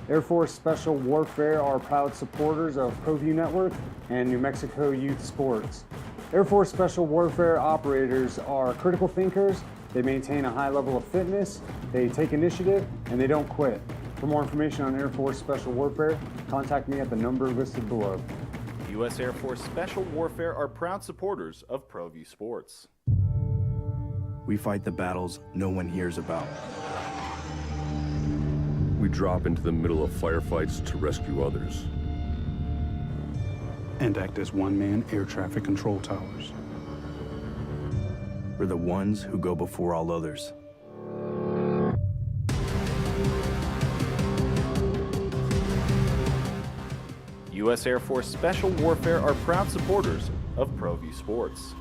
Air Force Special Warfare are proud supporters of ProView Network and New Mexico Youth Sports. Air Force Special Warfare operators are critical thinkers. They maintain a high level of fitness, they take initiative, and they don't quit. For more information on Air Force Special Warfare, contact me at the number listed below. U.S. Air Force Special Warfare are proud supporters of ProView Sports. We fight the battles no one hears about. We drop into the middle of firefights to rescue others. And act as one-man air traffic control towers. We're the ones who go before all others. U.S. Air Force Special Warfare are proud supporters of ProView Sports.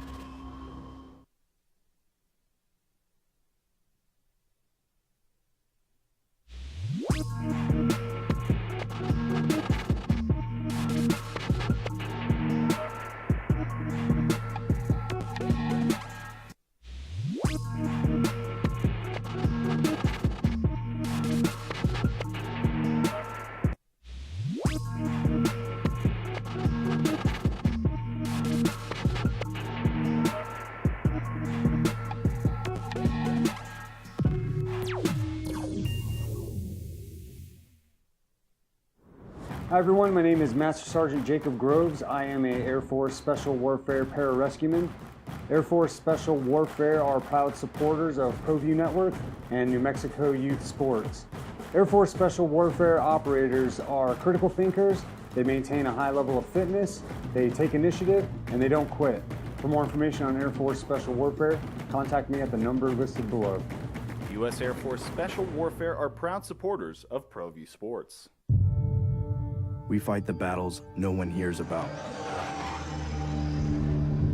Hi everyone, my name is Master Sergeant Jacob Groves. I am a Air Force Special Warfare pararescueman. Air Force Special Warfare are proud supporters of ProView Network and New Mexico Youth Sports. Air Force Special Warfare operators are critical thinkers. They maintain a high level of fitness, they take initiative, and they don't quit. For more information on Air Force Special Warfare, contact me at the number listed below. U.S. Air Force Special Warfare are proud supporters of ProView Sports. We fight the battles no one hears about.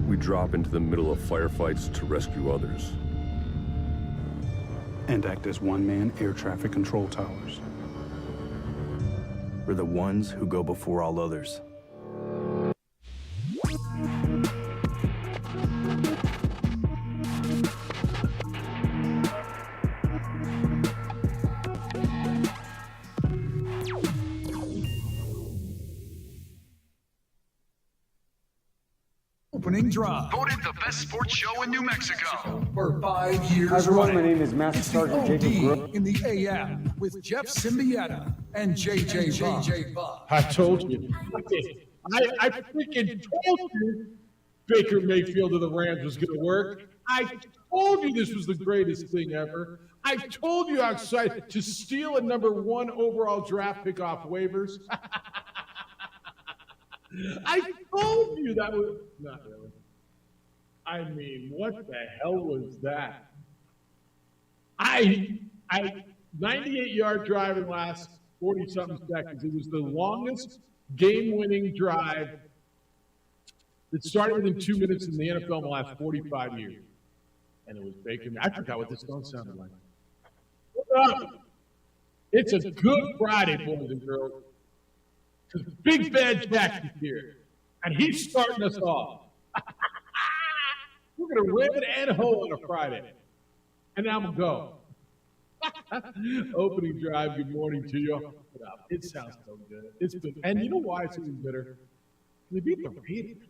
We drop into the middle of firefights to rescue others. And act as one-man air traffic control towers. We're the ones who go before all others. Opening drive. Voted the best sports show in New Mexico for 5 years. Hi everyone, running. my name is Master It's the Sergeant Jacob OD Groves. in the AM with Jeff Symbieta and JJ Buck. I told you. I freaking told you Baker Mayfield of the Rams was going to work. I told you this was the greatest thing ever. I told you I'm excited to steal a #1 overall draft pick off waivers. I told you that was not really. I mean, what the hell was that? I 98-yard drive in last 40-something seconds. It was the longest game-winning drive that started within 2 minutes in the NFL in the last 45 years. And it was Baker. I forgot what this song sounded like. What up? It's a good Friday, boys and girls. Because Big Bad Jack is here. And he's starting us off. We're going to rib it and hoe on a Friday. And now I'm going to go. Opening drive, good morning to you. It sounds so good. It's been, and you know why it's even better? They beat the Raiders.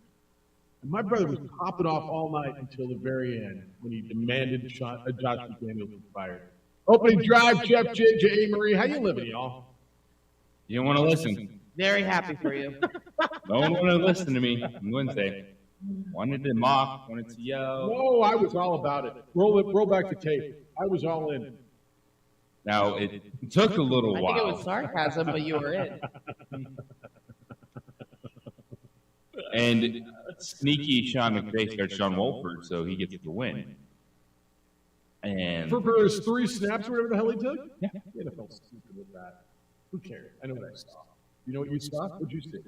And my brother was popping off all night until the very end when he demanded Josh McDaniels be fired. Opening drive, Jeff, JJ, Marie. How you living, y'all? You don't want to listen. Very happy for you. No one wanted to listen to me on Wednesday. Wanted to mock, wanted to yell. No, I was all about it. Roll back the tape. I was all in. Now, it took a little I while. think it was sarcasm, but you were in. And sneaky Sean McVay starts John Wolford, so he gets the win. And For his 3 snaps or whatever the hell he took? Yeah. The NFL's stupid with that. Who cares? I know what I saw. You know what you saw? What'd you see?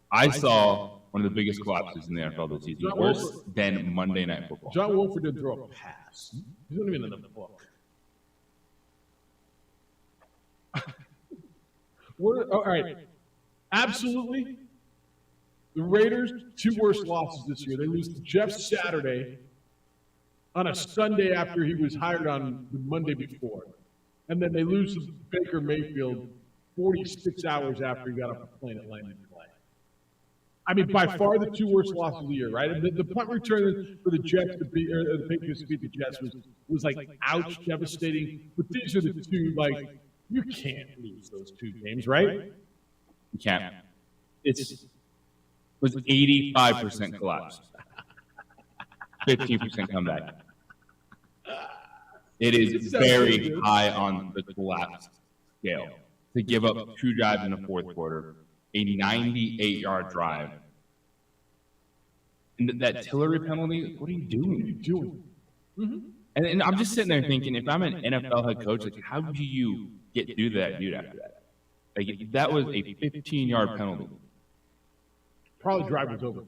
I saw one of the biggest collapses in the NFL this season, John worse Wolford. than Monday Night Football. John Wolford didn't throw a pass. He's not even in the book. All right. Absolutely. The Raiders, 2 worst losses this year. They lose to Jeff Saturday on a Sunday after he was hired on the Monday before. And then they lose to Baker Mayfield 46 hours after he got off the plane at Langley Clay. I mean, by far the two worst losses of the year, right? The punt return for the Jets to beat, or the Patriots to beat the Jets was like, ouch, devastating. But these are the two, like, you can't lose those two games, right? You can't. It was 85% collapse, 15% comeback. It is very high on the collapse scale to give up 2 drives in the fourth quarter, a 98-yard drive. And that Tillery penalty, what are you doing? And I'm just sitting there thinking, if I'm an NFL head coach, like, how do you get through that dude after that? Like, that was a 15-yard penalty. Probably drive was over.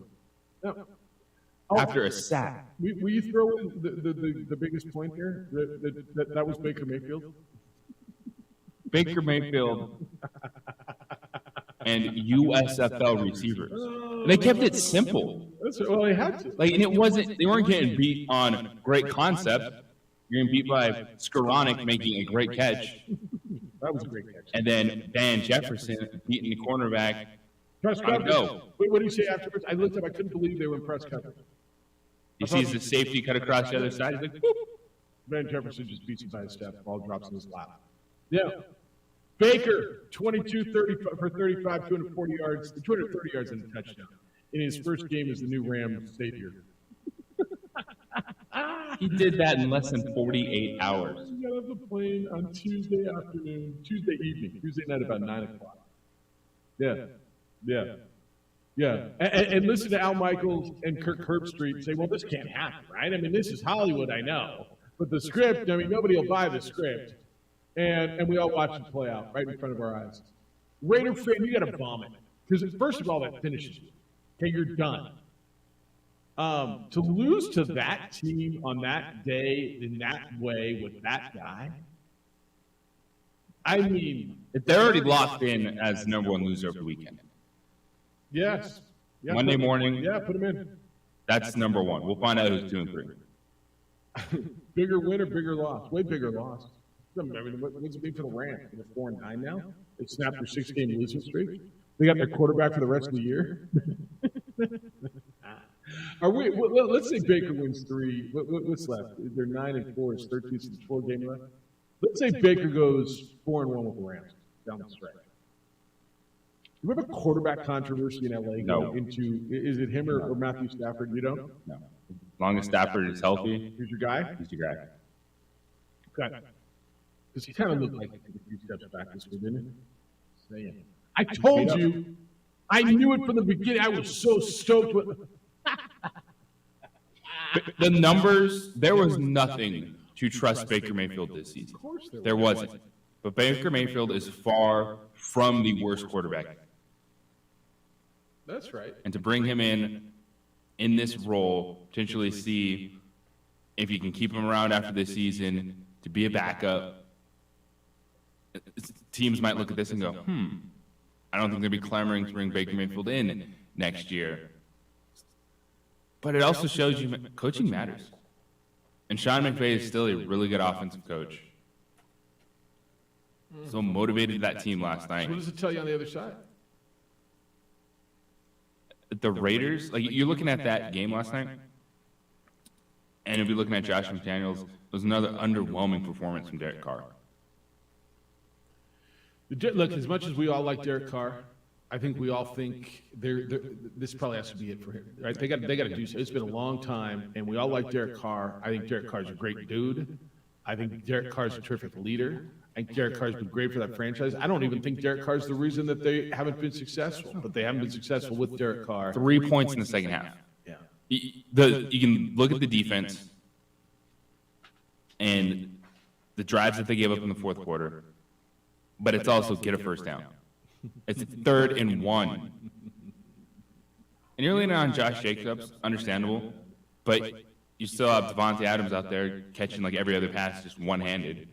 No. After a sack. Will you throw in the biggest point here? That was Baker Mayfield? Baker Mayfield and USFL receivers. They kept it simple. Well, they had to. Like, and it wasn't, they weren't getting beat on great concept. You're getting beat by Skoranek making a great catch. That was a great catch. And then Van Jefferson beating the cornerback. Press Trying to coverage. go. Wait, what did you say afterwards? I looked up. I couldn't believe they were in press coverage. He sees the safety cut across the other side. He's like, boop. Van Jefferson just beats him by a step. Ball drops in his lap. Yeah. Baker, 22-35 for 35, 240 yards, 230 yards and a touchdown in his first game as the new Rams savior. He did that in less than 48 hours. He got off the plane on Tuesday evening, Tuesday night about 9 o'clock. Yeah. And listen to Al Michaels and Kirk Herbstreit say, well, this can't happen, right? I mean, this is Hollywood, I know. But the script, I mean, nobody will buy the script. And we all watch it play out right in front of our eyes. Raider fan, you got to vomit. Because first of all, that finishes you. Okay, you're done. To lose to that team on that day in that way with that guy, I mean, They're already locked in as number one loser of the weekend. yes. Yeah, Monday morning. Yeah, put him in. That's number one. We'll find out who's 2 and 3. Bigger win or bigger loss? Way bigger loss. I mean, what's it mean for the Rams? They're 4-9 now. They snapped their 6-game losing streak. They got their quarterback for the rest of the year. Let's say Baker wins 3. What's left? They're 9-4. It's 13 since 4 game left. Let's say Baker goes 4-1 with the Rams down the stretch. Do we have a quarterback controversy in LA? No. Is it him or Matthew Stafford? You don't? No. As long as Stafford is healthy, Who's your guy? he's your guy. Okay. Because he kind of looked like he took a few steps back this week, didn't he? Saying. I told you. I knew it from the beginning. I was so stoked with. The numbers, there was nothing to trust Baker Mayfield this season. There wasn't. But Baker Mayfield is far from the worst quarterback. That's right. And to bring him in this role, potentially see if you can keep him around after this season, to be a backup, teams might look at this and go, I don't think they'll be clamoring to bring Baker Mayfield in next year. But it also shows you coaching matters. And Sean McVay is still a really good offensive coach. So motivated that team last night. What does it tell you on the other side? The Raiders, like, you're looking at that game last night, and if you're looking at Josh McDaniels, it was another underwhelming performance from Derek Carr. Look, as much as we all like Derek Carr, I think we all think this probably has to be it for him, right? They got to do so. It's been a long time, and we all like Derek Carr. I think Derek Carr's a great dude. I think Derek Carr's a terrific leader. I think Derek Carr's been great for that franchise. I don't even think Derek Carr's the reason that they haven't been successful, but they haven't been successful with Derek Carr. 3 points in the second half. Yeah. You can look at the defense and the drives that they gave up in the fourth quarter, but it's also get a first down. It's 3rd and 1. And you're leaning on Josh Jacobs, understandable, but you still have Devontae Adams out there catching like every other pass just one-handed.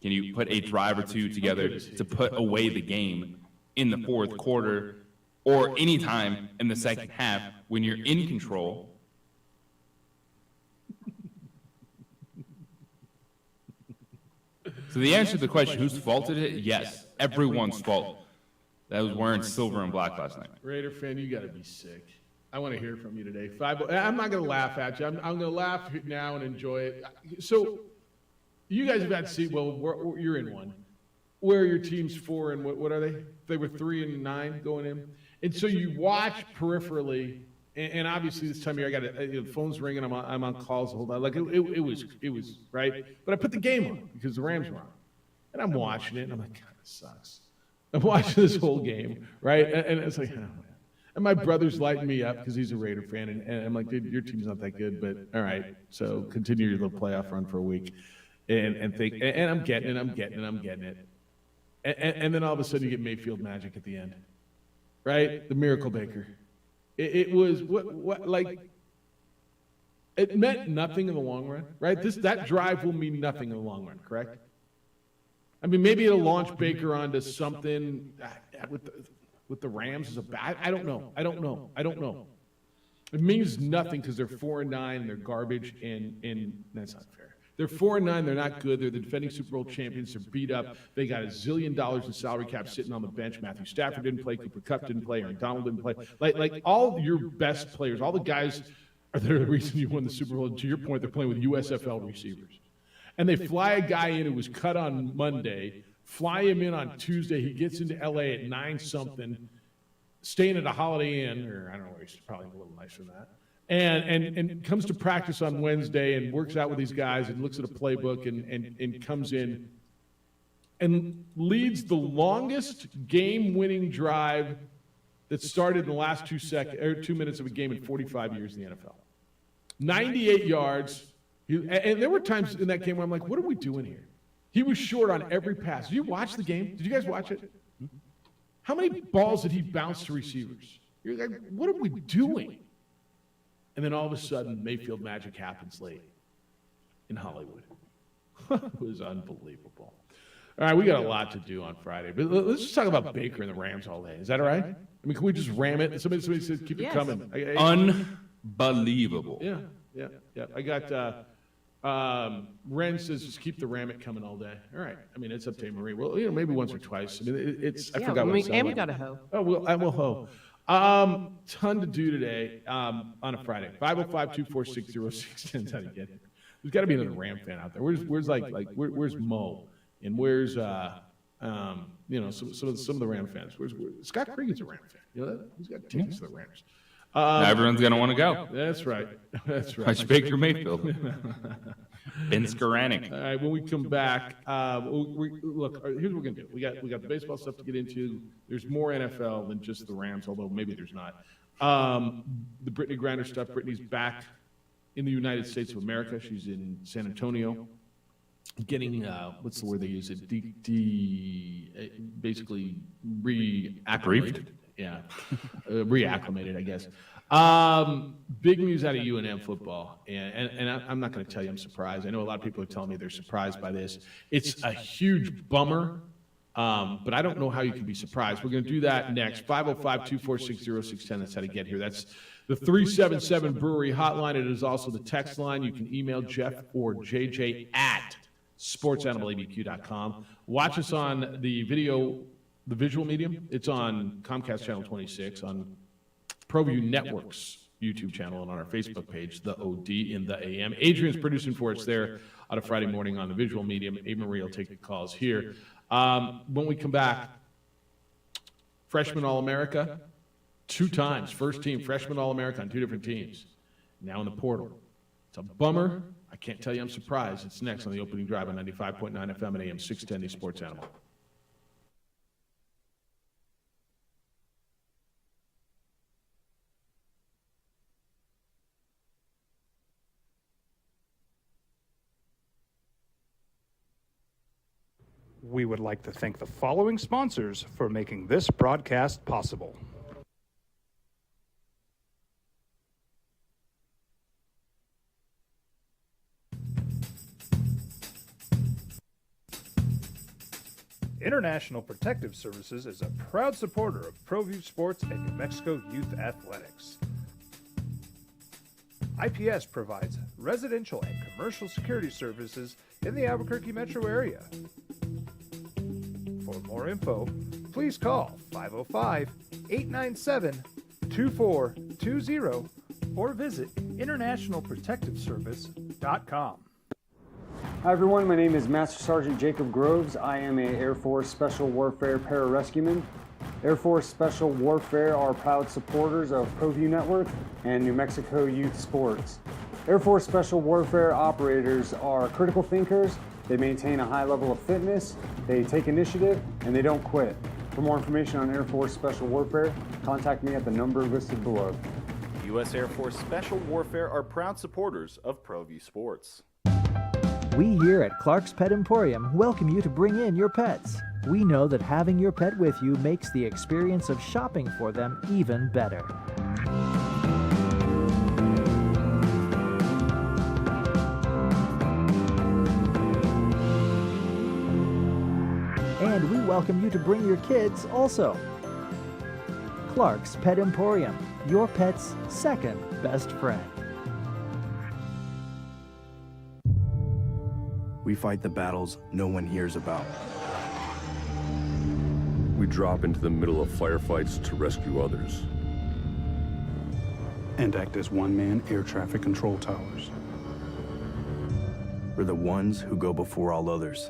Can you put a drive or two together to put away the game in the fourth quarter or any time in the second half when you're in control? So the answer to the question, whose fault is it? Yes. everyone's fault that was wearing silver and black last night. Raider fan, you got to be sick. I want to hear from you today. I'm not going to laugh at you. I'm going to laugh now and enjoy it. So you guys have had to see, well, you're in one. Where are your teams 4 and what are they? They were 3 and 9 going in. And so you watch peripherally, and obviously this time of year I got the phone's ringing. I'm on calls the whole time. Like it was right. But I put the game on because the Rams were on, and I'm watching it, and I'm like, God, this sucks. I'm watching this whole game, right? And it's like, oh, man. And my brother's lighting me up because he's a Raider fan, and I'm like, dude, your team's not that good, but all right. So continue your little playoff run for a week, and I'm getting it. And then all of a sudden you get Mayfield magic at the end, right? The Miracle Baker. It was what like it meant nothing in the long run, right? That drive will mean nothing in the long run, correct? I mean, maybe it'll launch Baker onto something with the Rams as a bad. I don't know. It means nothing because they're 4 and 9 and they're garbage, and that's not fair. They're 4 and 9. They're not good. They're the defending Super Bowl champions. They're beat up. They got $1 zillion in salary cap sitting on the bench. Matthew Stafford didn't play. Cooper Kupp didn't play. Aaron Donald didn't play. Like all your best players, all the guys are the reason you won the Super Bowl. To your point, they're playing with USFL receivers, and they fly a guy in who was cut on Monday. Fly him in on Tuesday. He gets into LA at 9-something, staying at a Holiday Inn, or I don't know, he's probably a little nicer than that. And comes to practice on Wednesday and works out with these guys and looks at a playbook and comes in and leads the longest game-winning drive that started in the last 2 minutes of a game in 45 years in the NFL. 98 yards. And there were times in that game where I'm like, what are we doing here? He was short on every pass. Did you watch the game? Did you guys watch it? How many balls did he bounce to receivers? You're like, what are we doing? And then all of a sudden, Mayfield magic happens late in Hollywood. It was unbelievable. All right, we got a lot to do on Friday, but let's just talk about Baker and the Rams all day. Is that all right? I mean, can we just ram it? Somebody said keep it coming. Unbelievable. Yeah. I got Ren says just keep the ram it coming all day. All right. I mean, it's up to Marie. Well, maybe once or twice. I mean, I forgot what it said. And we got a hoe. Oh, well, I will hoe. Ton to do today on a Friday. 505-246-0610. How to get it. There's got to be another Ram fan out there. Where's Mo? And where's some of the Ram fans? Where's Scott Cregan's a Ram fan? You know that? He's got tickets to the Rams. Everyone's gonna want to go. That's right. Watch Baker Mayfield. Ben Skoranek. All right, when we come back, look, here's what we're gonna do. We got the baseball stuff to get into. There's more NFL than just the Rams, although maybe there's not. The Brittany Griner stuff. Brittany's back in the United States of America. She's in San Antonio, getting what's the word they use? Basically reacclimated. Yeah, reacclimated, I guess. Big news out of UNM football, and I'm not going to tell you I'm surprised. I know a lot of people are telling me they're surprised by this. It's a huge bummer, but I don't know how you can be surprised. We're going to do that next. 505-246-0610. That's how to get here. That's the 377 Brewery hotline. It is also the text line. You can email Jeff or JJ at sportsanimalabq.com. Watch us on the visual medium. It's on Comcast Channel 26, on ProView Network's YouTube channel, and on our Facebook page, The OD in the AM. Adrian's producing for us there on a Friday morning on the visual medium. A. Marie will take the calls here. When we come back, freshman All-America, 2 times. First team, freshman All-America on 2 different teams. Now in the portal. It's a bummer. I can't tell you I'm surprised. It's next on the opening drive on 95.9 FM and AM 610, the Sports Animal. We would like to thank the following sponsors for making this broadcast possible. International Protective Services is a proud supporter of ProView Sports and New Mexico Youth Athletics. IPS provides residential and commercial security services in the Albuquerque metro area. For more info, please call 505-897-2420 or visit internationalprotectiveservice.com. Hi everyone, my name is Master Sergeant Jacob Groves. I am a Air Force Special Warfare Pararescueman. Air Force Special Warfare are proud supporters of ProView Network and New Mexico Youth Sports. Air Force Special Warfare operators are critical thinkers. They maintain a high level of fitness, they take initiative, and they don't quit. For more information on Air Force Special Warfare, contact me at the number listed below. U.S. Air Force Special Warfare are proud supporters of ProView Sports. We here at Clark's Pet Emporium welcome you to bring in your pets. We know that having your pet with you makes the experience of shopping for them even better. And we welcome you to bring your kids also. Clark's Pet Emporium, your pet's second best friend. We fight the battles no one hears about. We drop into the middle of firefights to rescue others. And act as one-man air traffic control towers. We're the ones who go before all others.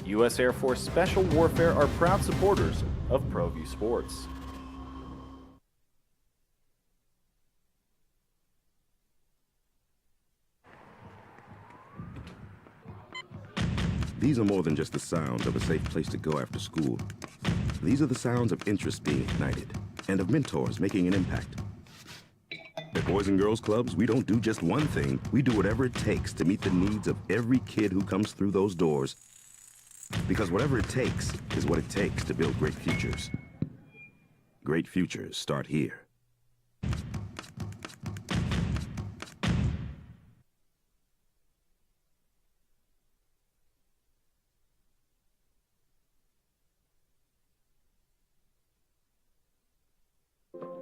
U.S. Air Force Special Warfare are proud supporters of ProView Sports. These are more than just the sounds of a safe place to go after school. These are the sounds of interest being ignited and of mentors making an impact. At Boys and Girls Clubs, we don't do just one thing. We do whatever it takes to meet the needs of every kid who comes through those doors. Because whatever it takes is what it takes to build great futures. Great futures start here.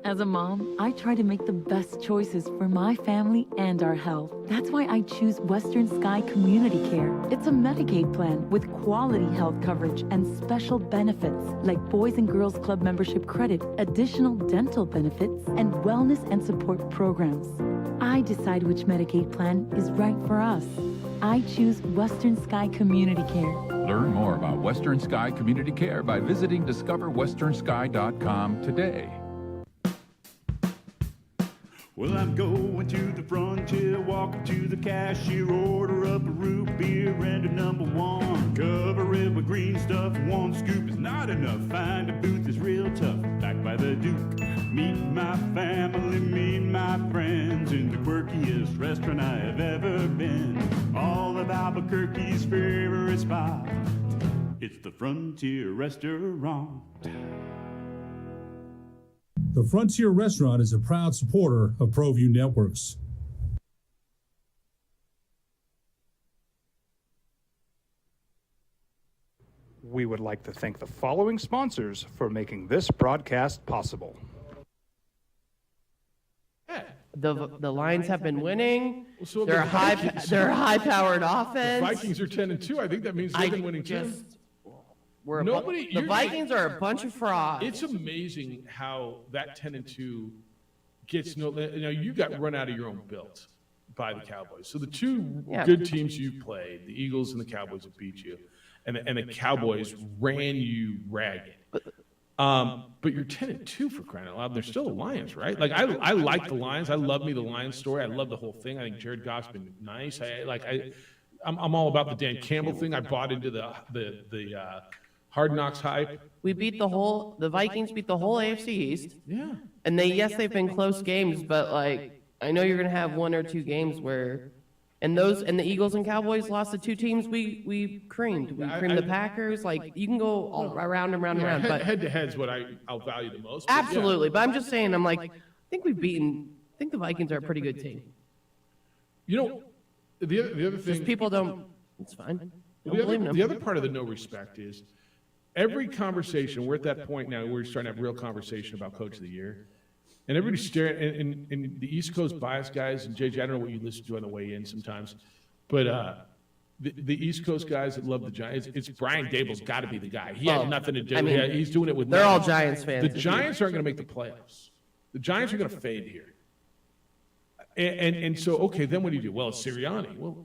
As a mom, I try to make the best choices for my family and our health. That's why I choose Western Sky Community Care. It's a Medicaid plan with quality health coverage and special benefits like Boys and Girls Club membership credit, additional dental benefits, and wellness and support programs. I decide which Medicaid plan is right for us. I choose Western Sky Community Care. Learn more about Western Sky Community Care by visiting discoverwesternsky.com today. Well, I'm going to the frontier, walking to the cashier, order up a root beer and a number one. Cover it with green stuff, one scoop is not enough. Find a booth is real tough, back by the Duke. Meet my family, meet my friends in the quirkiest restaurant I have ever been. All of Albuquerque's favorite spot, it's the Frontier Restaurant. The Frontier Restaurant is a proud supporter of ProView Networks. We would like to thank the following sponsors for making this broadcast possible. The Lions have been winning. So they're the Vikings- they're a high-powered The offense. Vikings are 10-2. I think that means they've been winning too. The Vikings are a bunch of frauds. It's amazing how that 10-2 gets no. You know, you got run out of your own built by the Cowboys. So the two good teams you played, the Eagles and the Cowboys, have beat you, and the Cowboys ran you ragged. But you're 10-2 for crying out loud. They're still the Lions, right? Like I like the Lions. I love me the Lions story. I love the whole thing. I think Jared Goff's been nice. I'm all about the Dan Campbell thing. I bought into the Hard Knocks hype. The Vikings beat the whole AFC East. Yeah. And they've been close games, but like I know you're gonna have one or two games where, and the Eagles and Cowboys lost to two teams we creamed. We creamed the Packers. Like you can go all around and around. But head to head's what I'll value the most. Absolutely, but I'm just saying. I'm like, I think the Vikings are a pretty good team. You know, the other thing. Just people don't. It's fine. The other part of the no respect is every conversation. We're at that point now where we're starting to have real conversation about Coach of the Year. and everybody's staring, and the East Coast bias guys, and JJ, I don't know what you listen to on the way in sometimes, but the East Coast guys that love the Giants, it's Brian Dable's got to be the guy. He had nothing to do. He's doing it with. They're all Giants fans. The Giants aren't going to make the playoffs. The Giants are going to fade here. And so, okay, then what do you do? Well, it's Sirianni. Well,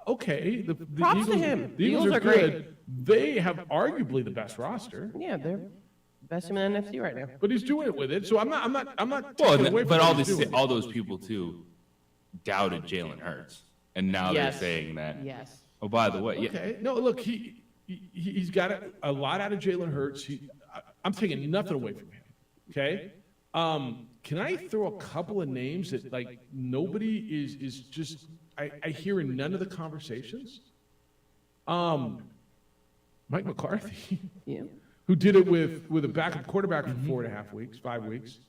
okay. The Props Eagles, to him. The Eagles are great. good. They have arguably the best roster. Yeah, they're best in the NFC right now. But he's doing it with it. So I'm not Well, taking away from but what he's doing. all those people too doubted Jalen Hurts, and now they're saying that. Yes. Oh, by the way, Okay. No, look, he's got a lot out of Jalen Hurts. I'm taking nothing away from him. Okay. Can I throw a couple of names that like nobody is just I hear in none of the conversations? Mike McCarthy, who did it with a backup quarterback for 4.5 weeks, 5 weeks,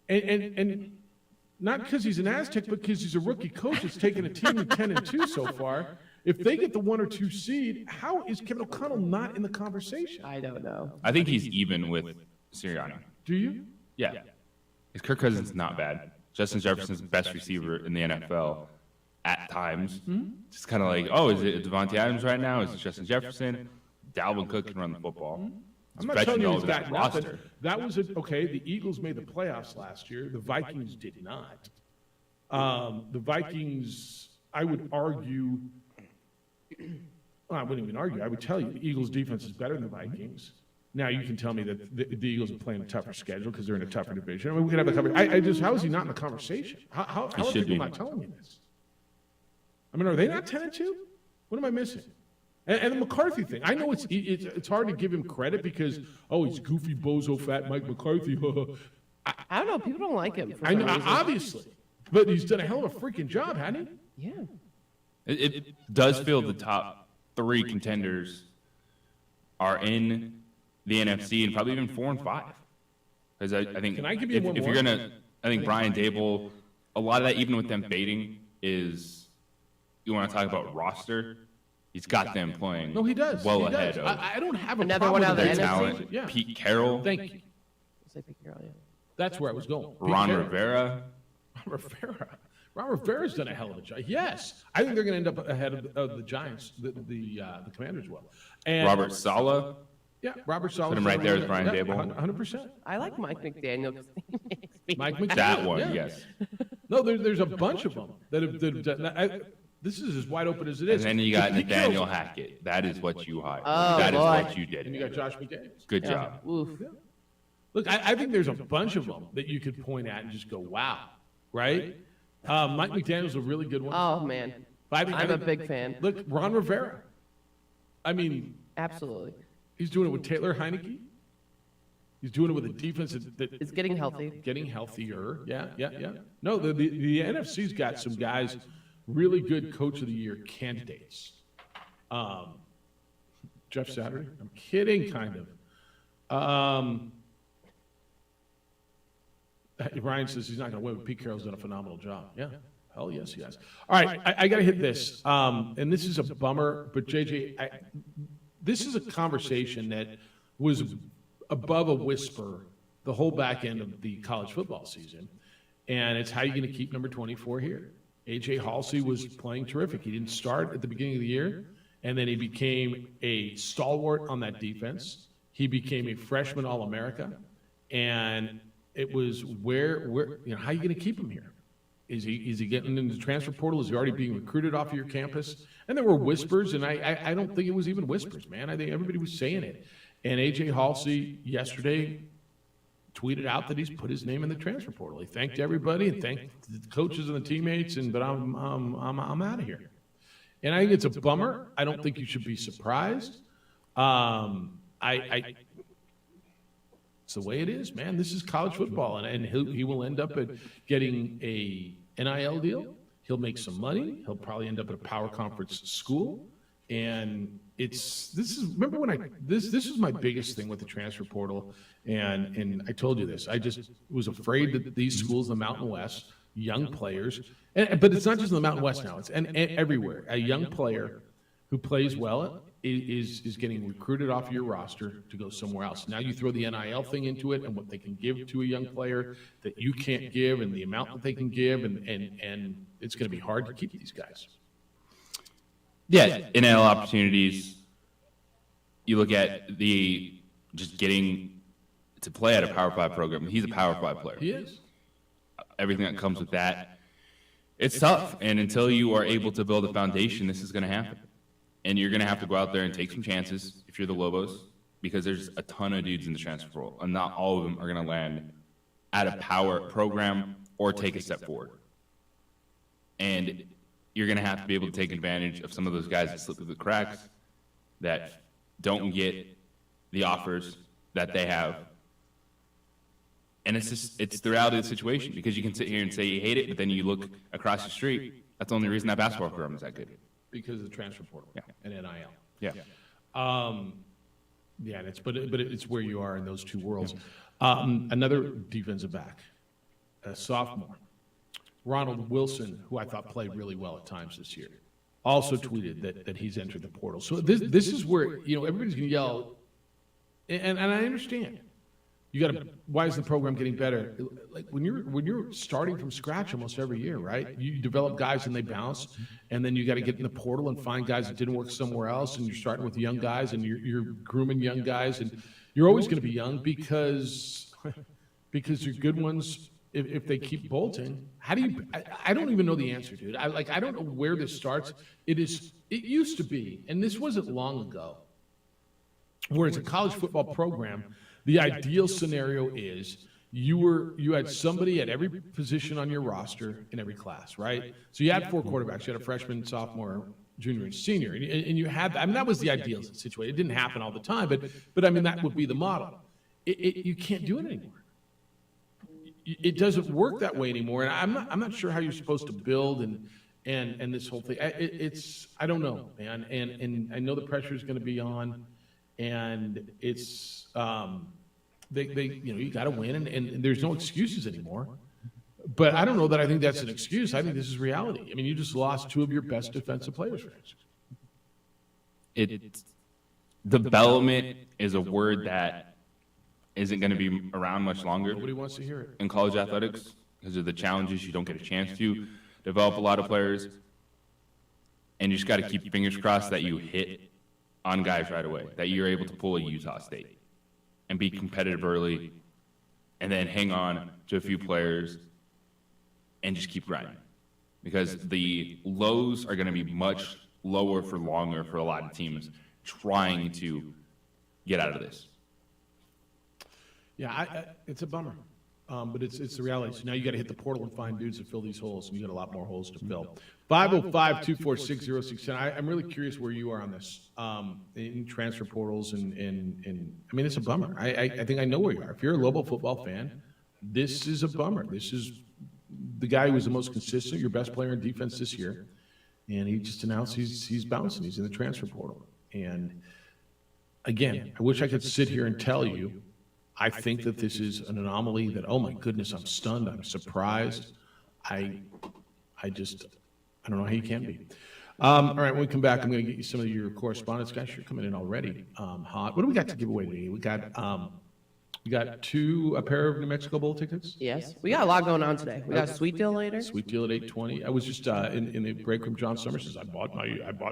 and not because he's an Aztec, but because he's a rookie coach that's taken a team to 10-2 so far. If they get the 1 or 2 seed, how is Kevin O'Connell not in the conversation? I don't know. I think he's even with Sirianni. Do you? Yeah. Because Kirk Cousins is not bad. Justin Jefferson's the best receiver in the NFL at times. Just kind of like, oh, is it Devontae Adams right now? Is it Justin Jefferson? Dalvin Cook can run the football. I'm not telling you he's got nothing. That was okay. The Eagles made the playoffs last year. The Vikings did not. The Vikings, I would argue. Well, I wouldn't even argue. I would tell you the Eagles' defense is better than the Vikings. Now you can tell me that the Eagles are playing a tougher schedule because they're in a tougher division. I mean, we can have a conversation. How is he not in the conversation? How are people not telling you this? I mean, are they not 10-2? What am I missing? And the McCarthy thing. I know it's hard to give him credit because he's goofy, bozo, fat Mike McCarthy. I don't know. People don't like him. For I know, some reason. obviously, but he's done a hell of a freaking job, hasn't he? Yeah. It does feel the top 3 contenders are in the NFC and probably even 4 and 5. Because I think Can I give you one if more? you're gonna, I think Brian Dable, a lot of that, even with them fading, is you want to talk about roster. He's got them playing. No, he does. Well He ahead does. of I don't have a Another problem one out with of the their NFC? talent. Yeah. Pete Carroll, Thank you. Say Pete Carroll, yeah. That's where I was going. Pete Ron Carroll. Rivera. Ron Rivera's done a hell of a job. Yes, I think they're going to end up ahead of the Giants, the Commanders will. And Robert Saleh. Yeah, Robert Saleh. Put him right there with Brian Dable. 100%. I like Mike McDaniel because he makes me Mike laugh. McDaniel. That one, yeah. yes. No, there's a bunch of them that have done that. This is as wide open as it And is. then you got Pete Nathaniel Carroll's- Hackett. That is what you hired. Oh, That is boy. what you did. And you got Josh McDaniels. Good Yeah. job. Oof. Look, I think there's a bunch of them that you could point at and just go, wow, right? Mike McDaniel's a really good one. Oh, man. I think- I'm a big fan. Look, Ron Rivera. I mean, Absolutely. he's doing it with Taylor Heineke. He's doing it with a defense that It's getting healthy. getting healthier. Yeah. No, the NFC's got some guys, really good Coach of the Year candidates. Jeff Saturday. I'm kidding, kind of. Ryan says he's not going to win, but Pete Carroll's done a phenomenal job. Yeah. Hell yes, he has. All right, I got to hit this. And this is a bummer, but JJ, this is a conversation that was above a whisper the whole back end of the college football season. And it's how you're going to keep number 24 here. A.J. Halsey was playing terrific. He didn't start at the beginning of the year, and then he became a stalwart on that defense. He became a freshman All-America, and it was where how are you going to keep him here? Is he getting into the transfer portal? Is he already being recruited off of your campus? And there were whispers, and I don't think it was even whispers, man. I think everybody was saying it. And A.J. Halsey yesterday tweeted out that he's put his name in the transfer portal. He thanked everybody and thanked the coaches and the teammates, but I'm out of here. And I think it's a bummer. I don't think you should be surprised. It's the way it is, man. This is college football, and he will end up at getting a NIL deal. He'll make some money. He'll probably end up at a power conference school, and this is my biggest thing with the transfer portal, and I told you this. I just was afraid that these schools in the Mountain West, young players, but it's not just in the Mountain West now. It's and everywhere. A young player who plays well is getting recruited off your roster to go somewhere else. Now you throw the NIL thing into it and what they can give to a young player that you can't give and the amount that they can give, and it's going to be hard to keep these guys. Yeah, NIL opportunities. You look at the just getting to play at a Power 5 program. He's a Power 5 player. He is. Everything that comes with that, it's tough. And until you are able to build a foundation, this is going to happen. And you're going to have to go out there and take some chances if you're the Lobos, because there's a ton of dudes in the transfer portal, and not all of them are going to land at a power program or take a step forward. And you're going to have to be able to take advantage of some of those guys that slip through the cracks, that don't get the offers that they have. And it's the reality of the situation, because you can sit here and say you hate it, but then you look across the street, that's the only reason that basketball program is that good. Because of the transfer portal and NIL. Yeah. Yeah, but it's where you are in those two worlds. Another defensive back, a sophomore, Ronald Wilson, who I thought played really well at times this year, also tweeted that he's entered the portal. So this is where, everybody's going to yell, and I understand. You got to. Why is the program getting better? Like when you're starting from scratch almost every year, right? You develop guys and they bounce, and then you got to get in the portal and find guys that didn't work somewhere else, and you're starting with young guys and you're grooming young guys, and you're always going to be young because your good ones, if they keep bolting, how do you? I don't even know the answer, dude. I don't know where this starts. It used to be, and this wasn't long ago, where it's a college football program. The ideal scenario is you had somebody at every position on your roster in every class, right? So you had 4 quarterbacks. You had a freshman, sophomore, junior, and senior, and you had. I mean, that was the ideal situation. It didn't happen all the time, but I mean that would be the model. You can't do it anymore. It doesn't work that way anymore, and I'm not sure how you're supposed to build and this whole thing. I don't know, man, and I know the pressure is going to be on. And it's you got to win, and there's no excuses anymore. But I don't know that I think that's an excuse. I think this is reality. I mean, you just lost 2 of your best defensive players. Development is a word that isn't going to be around much longer. Nobody wants to hear it in college athletics because of the challenges. You don't get a chance to develop a lot of players, and you just got to keep your fingers crossed that you hit on guys right away, that you're able to pull a Utah State and be competitive early, and then hang on to a few players and just keep grinding. Because the lows are going to be much lower for longer for a lot of teams trying to get out of this. Yeah, it's a bummer. But it's the reality. So now you got to hit the portal and find dudes to fill these holes, and you got a lot more holes to fill. 505-246-0610. I'm really curious where you are on this in transfer portals, and I mean, it's a bummer. I think I know where you are. If you're a Lobo football fan, this is a bummer. This is the guy who was the most consistent, your best player in defense this year, and he just announced he's bouncing. He's in the transfer portal. And again, I wish I could sit here and tell you I think that this is an anomaly, that, oh my goodness, I'm stunned, I'm surprised. I don't know how you can be. All right, when we come back, I'm going to get you some of your correspondence. Guys, you're coming in already hot. What do we got to give away today? We got a pair of New Mexico Bowl tickets. Yes, we got a lot going on today. We got a sweet deal later. Sweet deal at 8:20. I was just in the break room. John Summers says, I bought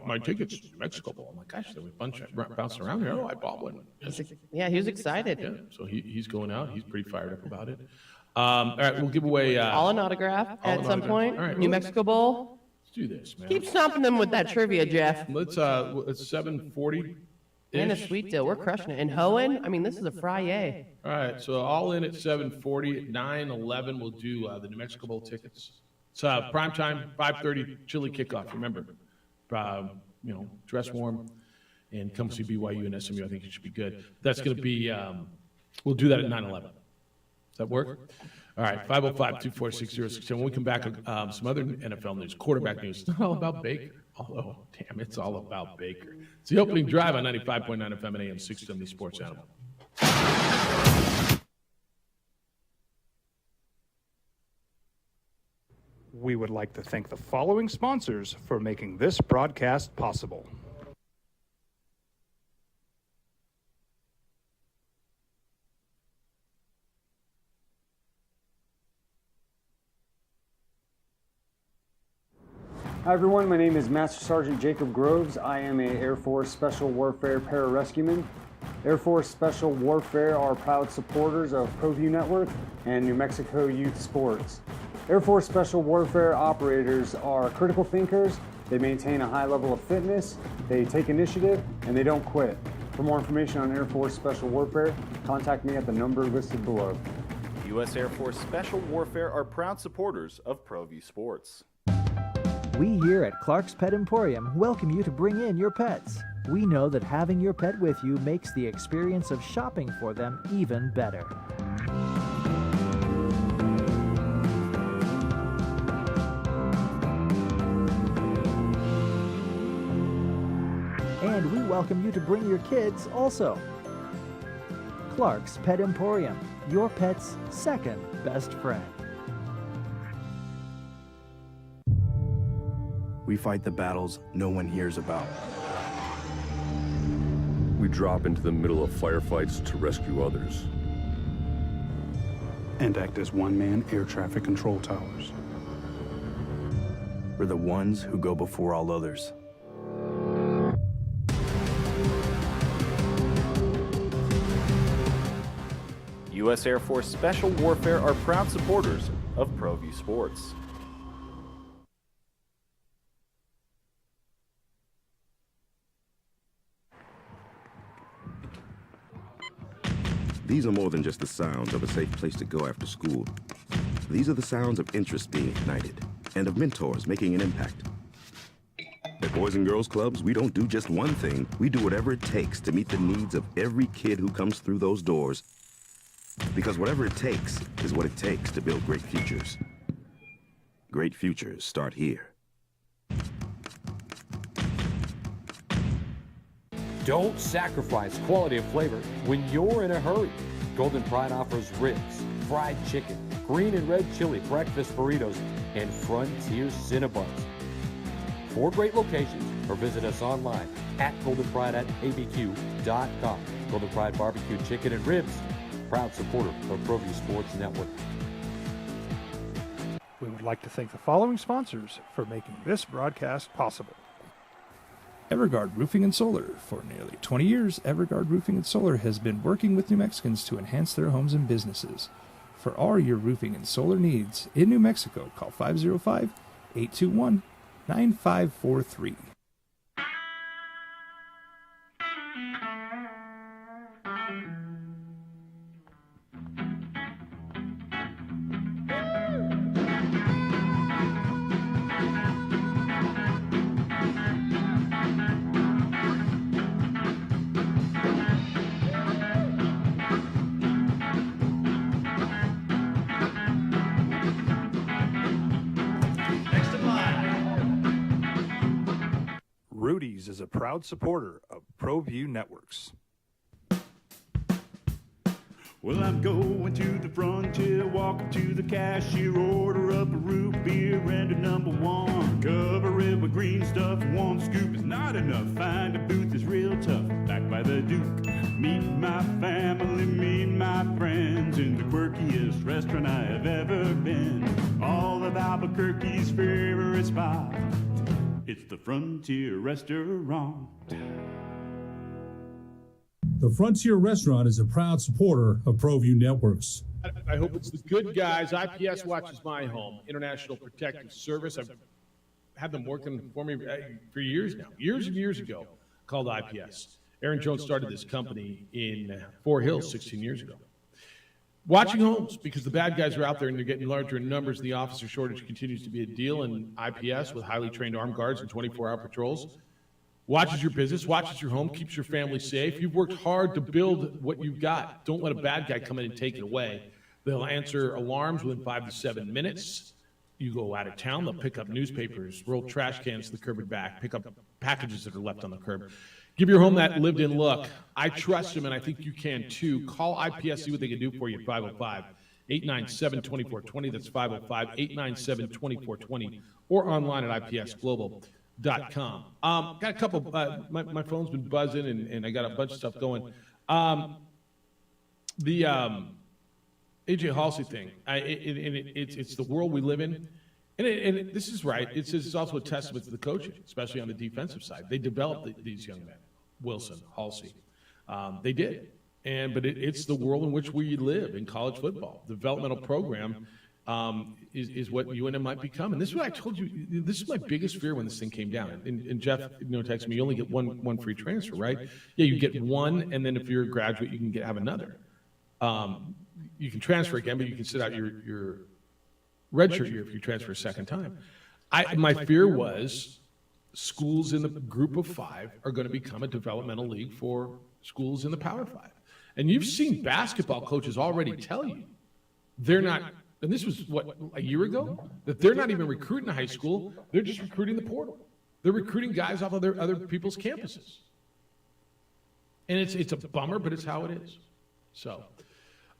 my tickets to New Mexico Bowl. I'm like, gosh, there was a bunch bouncing around here. Oh, I bought one. Yeah, he was excited. Yeah, so he's going out. He's pretty fired up about it. All right, we'll give away all an autograph at some point. All right, New Mexico Bowl. Let's do this, man. Keep stomping them with that trivia, Jeff. It's 7:40. And a sweet deal. We're crushing it. And Hoenn, I mean, this is a Friday. All right, so all in at 7:40. At 9:11, we'll do the New Mexico Bowl tickets. It's prime time, 5:30 chili kickoff. Remember, dress warm and come see BYU and SMU. I think it should be good. That's going to be. We'll do that at 9:11. Does that work? All right, 505-246-0610. When we come back, some other NFL news, quarterback news. It's not all about Baker. Although, damn, it's all about Baker. It's the opening drive on 95.9 FM and AM 670 Sports Animal. We would like to thank the following sponsors for making this broadcast possible. Hi everyone, my name is Master Sergeant Jacob Groves. I am a Air Force Special Warfare Pararescueman. Air Force Special Warfare are proud supporters of ProView Network and New Mexico Youth Sports. Air Force Special Warfare operators are critical thinkers. They maintain a high level of fitness, they take initiative, and they don't quit. For more information on Air Force Special Warfare, contact me at the number listed below. U.S. Air Force Special Warfare are proud supporters of ProView Sports. We here at Clark's Pet Emporium welcome you to bring in your pets. We know that having your pet with you makes the experience of shopping for them even better. And we welcome you to bring your kids also. Clark's Pet Emporium, your pet's second best friend. We fight the battles no one hears about. We drop into the middle of firefights to rescue others. And act as one-man air traffic control towers. We're the ones who go before all others. U.S. Air Force Special Warfare are proud supporters of ProView Sports. These are more than just the sounds of a safe place to go after school. These are the sounds of interest being ignited and of mentors making an impact. At Boys and Girls Clubs, we don't do just one thing. We do whatever it takes to meet the needs of every kid who comes through those doors. Because whatever it takes is what it takes to build great futures. Great futures start here. Don't sacrifice quality of flavor when you're in a hurry. Golden Pride offers ribs, fried chicken, green and red chili breakfast burritos, and Frontier Cinnabons. 4 great locations, or visit us online at goldenpride@abq.com. Golden Pride Barbecue Chicken and Ribs, proud supporter of ProView Sports Network. We would like to thank the following sponsors for making this broadcast possible. Everguard Roofing and Solar. For nearly 20 years, Everguard Roofing and Solar has been working with New Mexicans to enhance their homes and businesses. For all your roofing and solar needs in New Mexico, call 505-821-9543. Rudy's is a proud supporter of ProView Networks. Well, I'm going to the frontier, walking to the cashier, order up a root beer and a number 1. Cover it with green stuff, 1 scoop is not enough. Find a booth that's real tough, back by the Duke. Meet my family, meet my friends in the quirkiest restaurant I have ever been. All of Albuquerque's favorite spot, it's the Frontier Restaurant. The Frontier Restaurant is a proud supporter of ProView Networks. I hope it's the good guys. IPS watches my home, International Protective Service. I've had them working for me for years now, years and years ago, called IPS. Aaron Jones started this company in Fort Hills 16 years ago. Watching homes, because the bad guys are out there and they're getting larger in numbers. The officer shortage continues to be a deal, and IPS with highly trained armed guards and 24-hour patrols watches your business, watches your home, keeps your family safe. You've worked hard to build what you've got. Don't let a bad guy come in and take it away. They'll answer alarms within 5 to 7 minutes. You go out of town, they'll pick up newspapers, roll trash cans to the curb and back, pick up packages that are left on the curb. Give your home that lived-in look. I trust them, and I think you can too. Call IPS, see what they can do for you at 505-897-2420. That's 505-897-2420, or online at IPSglobal.com. Got a couple, my phone's been buzzing, and I got a bunch of stuff going. The AJ Halsey thing, it's the world we live in, And this is right. It's also a testament to the coaching, especially on the defensive side. They developed these young men, Wilson, Halsey. They did. But it's the world in which we live in college football. The developmental program is what UNM might become. And this is what I told you. This is my biggest fear when this thing came down. And Jeff, texted me, you only get one free transfer, right? Yeah, you get one, and then if you're a graduate, you can have another. You can transfer again, but you can sit out your redshirt year if you transfer a second time. My fear was schools in the group of 5 are going to become a developmental league for schools in the Power 5. And you've seen basketball coaches already tell you they're not, and this was, a year ago? That they're not even recruiting a high school. They're just recruiting the portal. They're recruiting guys off of their other people's campuses. And it's a bummer, but it's how it is. So,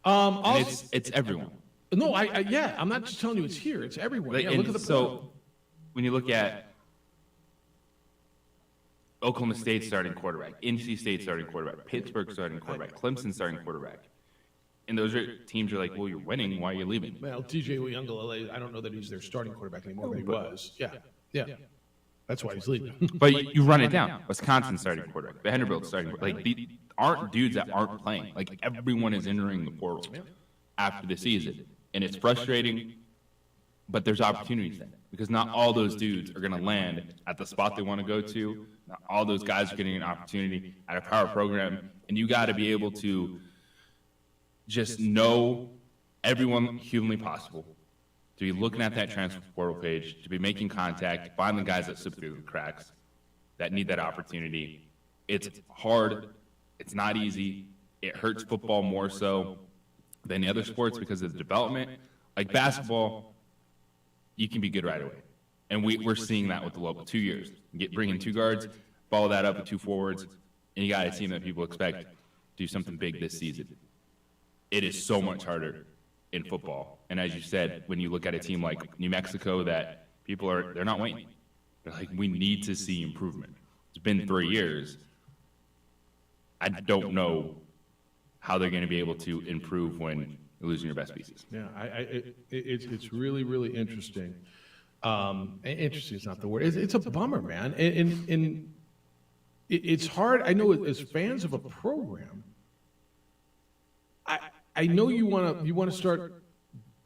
also, it's everyone. No, yeah, I'm not just telling you it's here. It's everywhere. Yeah, look at the so when you look at Oklahoma State starting quarterback, NC State starting quarterback, Pittsburgh starting quarterback, Clemson starting quarterback, and those teams are like, well, you're winning. Why are you leaving? Well, TJ Uyunglele, I don't know that he's their starting quarterback anymore, but he was. Yeah. That's why he's leaving. But you run it down. Wisconsin starting quarterback, Vanderbilt starting quarterback. Like, aren't dudes that aren't playing. Like, everyone is entering the portal after the season. And it's frustrating, but there's opportunities then. Because not all those dudes are going to land at the spot they want to go to. Not all those guys are getting an opportunity at a power program. And you got to be able to just know everyone humanly possible, to be looking at that transfer portal page, to be making contact, find the guys that slip through the cracks, that need that opportunity. It's hard. It's not easy. It hurts football more so than the other sports because of the development. Like basketball, you can be good right away. And we're seeing that with the local 2 years. Bring in 2 guards, follow that up with 2 forwards, and you got a team that people expect to do something big this season. It is so much harder in football. And as you said, when you look at a team like New Mexico, that they're not waiting. They're like, we need to see improvement. It's been 3 years. I don't know how they're going to be able to improve when you're losing your best pieces. Yeah, it's really, really interesting. Interesting is not the word. It's a bummer, man. And it's hard. I know as fans of a program, I know you want to start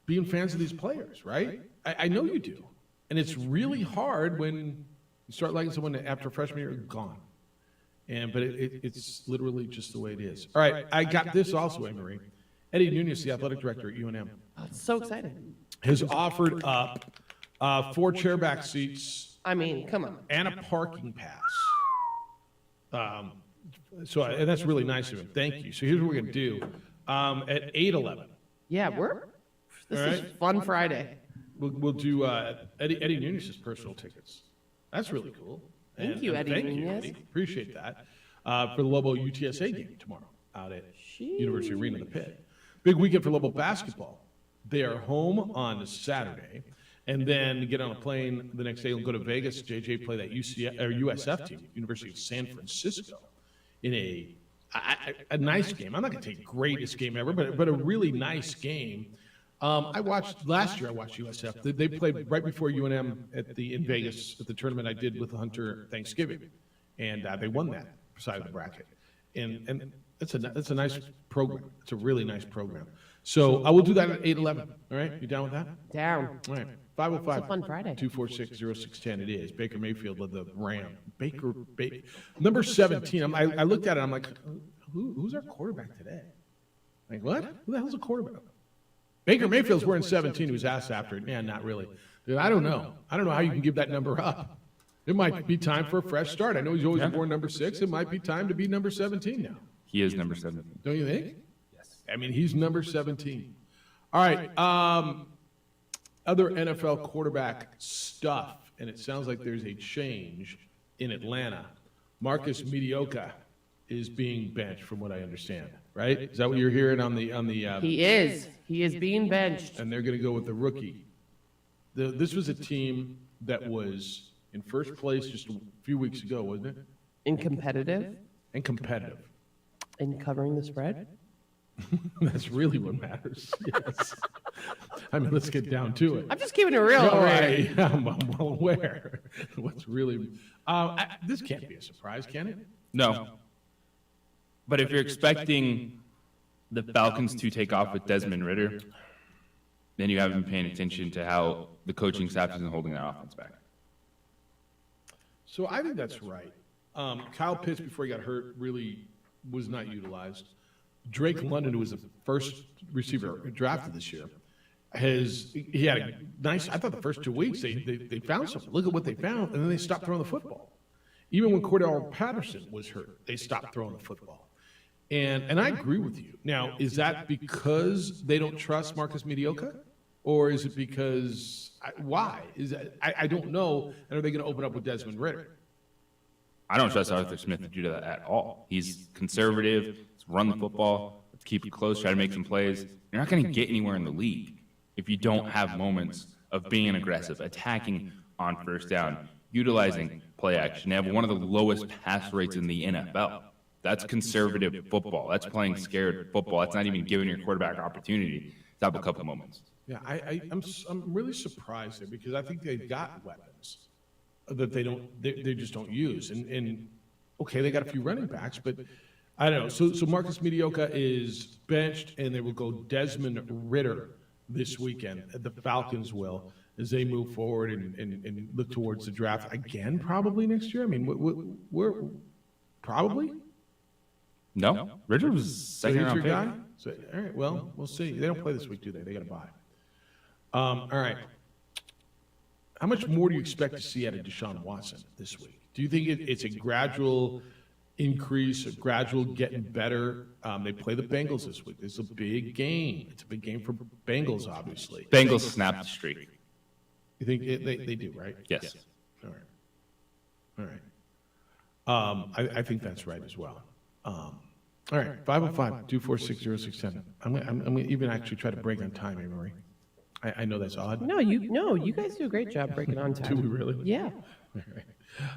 being fans of these players, right? I know you do. And it's really hard when you start liking someone after freshman year, gone. But it's literally just the way it is. All right, I got this also, Anne-Marie. Eddie Nunez, the athletic director at UNM. Oh, it's so exciting. Has offered up 4 chairback seats. I mean, come on. And a parking pass. And that's really nice of him. Thank you. So here's what we're going to do. At 8:11. Yeah, this is Fun Friday. We'll do Eddie Nunez's personal tickets. That's really cool. Thank you, Eddie Nunez. Eddie. Appreciate that. For the Lobo UTSA game tomorrow out at University Arena, the Pit. Big weekend for Lobo basketball. They are home on Saturday, and then get on a plane the next day and go to Vegas. JJ play that USF team, University of San Francisco, in a nice game. I'm not going to take greatest game ever, but a really nice game. Last year I watched USF. They played right before UNM in Vegas at the tournament I did with Hunter Thanksgiving, and they won that side of the bracket. And it's a nice program. It's a really nice program. So I will do that at 8:11. All right, you down with that? Down. All right, 505. It's a fun Friday. 246-0610. It is. Baker Mayfield led the Ram. Number 17. I looked at it. I'm like, who's our quarterback today? Like, what? Who the hell's a quarterback? Baker Mayfield's wearing 17. He was asked after it. Man, not really. Dude, I don't know. I don't know how you can give that number up. It might be time for a fresh start. I know he's always born number 6. It might be time to be number 17 now. He is number 17. Don't you think? Yes. I mean, he's number 17. All right. Other NFL quarterback stuff, and it sounds like there's a change in Atlanta. Marcus Mediocre is being benched, from what I understand. Right? Is that what you're hearing on the? He is. He is being benched. And they're going to go with the rookie. This was a team that was in first place just a few weeks ago, wasn't it? And competitive. And covering the spread. That's really what matters. Yes. I mean, let's get down to it. I'm just keeping it real. No, Ray. I'm well aware. What's really this can't be a surprise, can it? No. But if you're expecting the Falcons to take off with Desmond Ridder, then you haven't been paying attention to how the coaching staff isn't holding that offense back. So I think that's right. Kyle Pitts, before he got hurt, really was not utilized. Drake London, who was the first receiver drafted this year, he had a nice. I thought the first 2 weeks they found something. Look at what they found, and then they stopped throwing the football. Even when Cordell Patterson was hurt, they stopped throwing the football. And I agree with you. Now, is that because they don't trust Marcus Mediocre? Or is it because, why? I don't know. And are they going to open up with Desmond Ridder? I don't trust Arthur Smith to do that at all. He's conservative. Let's run the football. Let's keep it close. Try to make some plays. You're not going to get anywhere in the league if you don't have moments of being aggressive, attacking on first down, utilizing play action. They have one of the lowest pass rates in the NFL. That's conservative football. That's playing scared football. That's not even giving your quarterback opportunity to have a couple moments. Yeah, I'm really surprised there because I think they've got weapons that they just don't use. And okay, they got a few running backs, but I don't know. So Marcus Mediocre is benched, and they will go Desmond Ridder this weekend. The Falcons will, as they move forward and look towards the draft again, probably next year. I mean, we're probably. No, Ridder was second round pick. Guy? So, all right, well, we'll see. They don't play this week, do they? They got to buy. All right. How much more do you expect to see out of Deshaun Watson this week? Do you think it's a gradual increase, a gradual getting better? They play the Bengals this week. It's a big game. It's a big game for Bengals, obviously. Bengals snapped the streak. You think they do, right? Yes. All right. I think that's right as well. All right, 505-246-0610. I'm going to even actually try to break on time, Marie. I know that's odd. No, you guys do a great job breaking on time. Do we really? Yeah.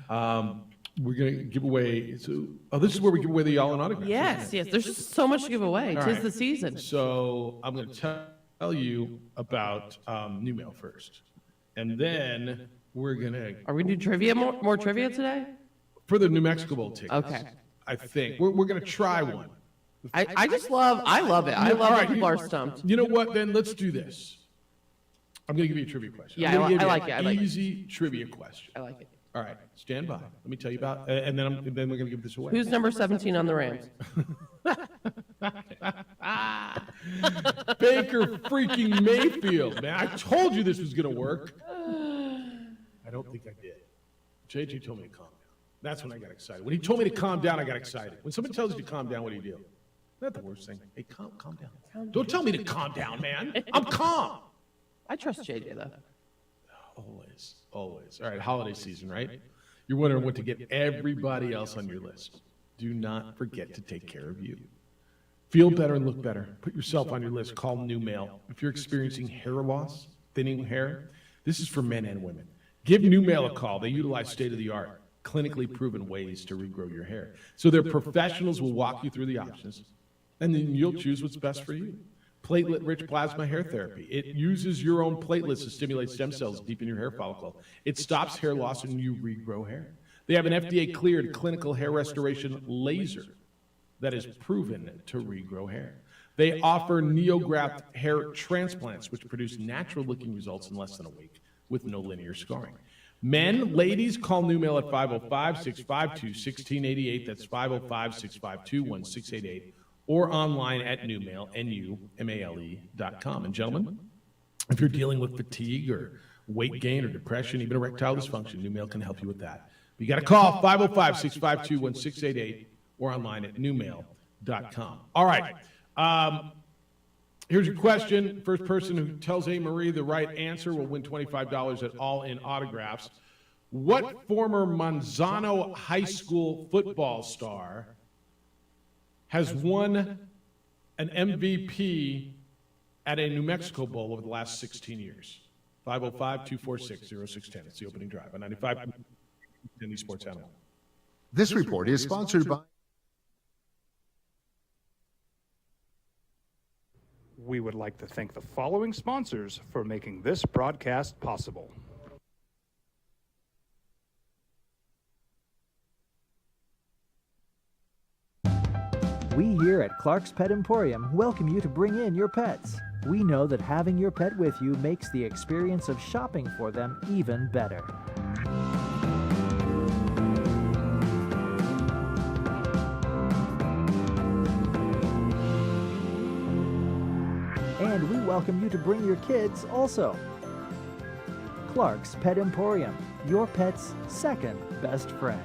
All right. We're going to give away. This is where we give away the All-In autograph. Yes. There's just so much to give away. All 'Tis right. the season. So I'm going to tell you about New Mail first, and then we're going to. Are we going to do trivia? More trivia today? For the New Mexico Bowl tickets. Okay. I think we're going to try one. I love it. I love when people are stumped. You know what? Then let's do this. I'm going to give you a trivia question. Yeah, I like it. I like easy trivia question. I like it. All right, stand by. Let me tell you about, and then we're going to give this away. Who's number 17 on the Rams? Baker freaking Mayfield, man! I told you this was going to work. I don't think I did. JJ told me to calm down. That's when I got excited. When he told me to calm down, I got excited. When somebody tells you to calm down, what do you do? Not the worst thing. Hey, calm down. Don't tell me to calm down, man. I'm calm. I trust JJ, though. Always. All right, holiday season, right? You're wondering what to get everybody else on your list. Do not forget to take care of you. Feel better and look better. Put yourself on your list. Call New Mail. If you're experiencing hair loss, thinning hair, this is for men and women. Give New Mail a call. They utilize state-of-the-art, clinically proven ways to regrow your hair. So their professionals will walk you through the options, and then you'll choose what's best for you. Platelet-rich plasma hair therapy. It uses your own platelets to stimulate stem cells deep in your hair follicle. It stops hair loss and you regrow hair. They have an FDA-cleared clinical hair restoration laser that is proven to regrow hair. They offer NeoGraft hair transplants, which produce natural-looking results in less than a week with no linear scarring. Men, ladies, call New Mail at 505-652-1688. That's 505-652-1688. Or online at newmail, NUMALE.com. And gentlemen, if you're dealing with fatigue or weight gain or depression, even erectile dysfunction, New Mail can help you with that. But you got to call 505-652-1688 or online at newmail.com. All right. Here's your question. First person who tells A. Marie the right answer will win $25 at All-In Autographs. What former Manzano High School football star has won an MVP at a New Mexico Bowl over the last 16 years? 505-246-0610. It's the opening drive on 95 Indy Sports Animal. This report is sponsored by... We would like to thank the following sponsors for making this broadcast possible. We here at Clark's Pet Emporium welcome you to bring in your pets. We know that having your pet with you makes the experience of shopping for them even better. And we welcome you to bring your kids also. Clark's Pet Emporium, your pet's second best friend.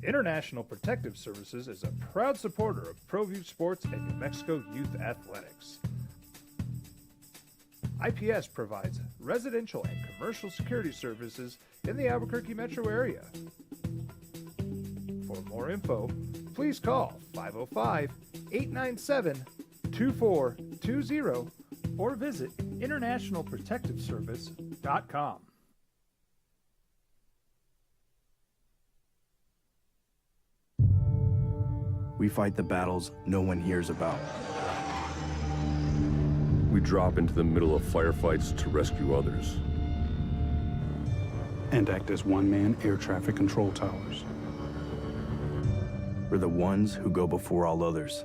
International Protective Services is a proud supporter of ProView Sports and New Mexico Youth Athletics. IPS provides residential and commercial security services in the Albuquerque metro area. For more info, please call 505-897-2420 or visit internationalprotectiveservice.com. We fight the battles no one hears about. We drop into the middle of firefights to rescue others. And act as one-man air traffic control towers. We're the ones who go before all others.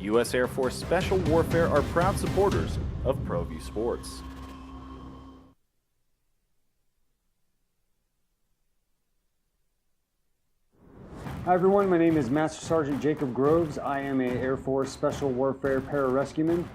U.S. Air Force Special Warfare are proud supporters of ProView Sports. Hi everyone, my name is Master Sergeant Jacob Groves. I am an Air Force Special Warfare pararescueman.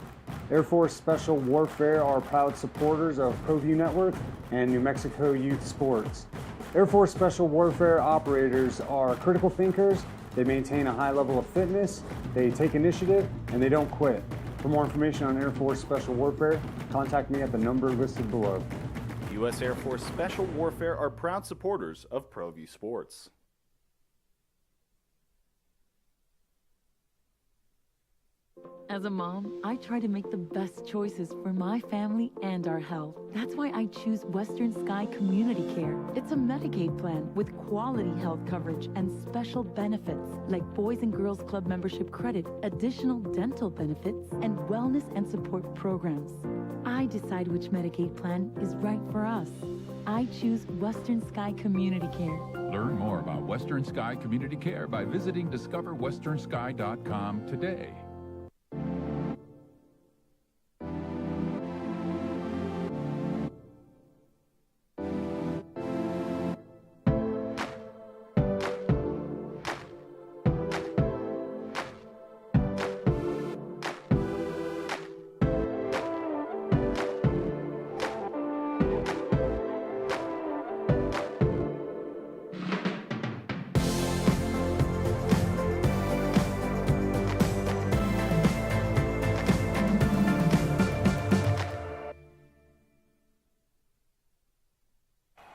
Air Force Special Warfare are proud supporters of ProView Network and New Mexico Youth Sports. Air Force Special Warfare operators are critical thinkers. They maintain a high level of fitness, they take initiative, and they don't quit. For more information on Air Force Special Warfare, contact me at the number listed below. U.S. Air Force Special Warfare are proud supporters of ProView Sports. As a mom, I try to make the best choices for my family and our health. That's why I choose Western Sky Community Care. It's a Medicaid plan with quality health coverage and special benefits like Boys and Girls Club membership credit, additional dental benefits, and wellness and support programs. I decide which Medicaid plan is right for us. I choose Western Sky Community Care. Learn more about Western Sky Community Care by visiting discoverwesternsky.com today.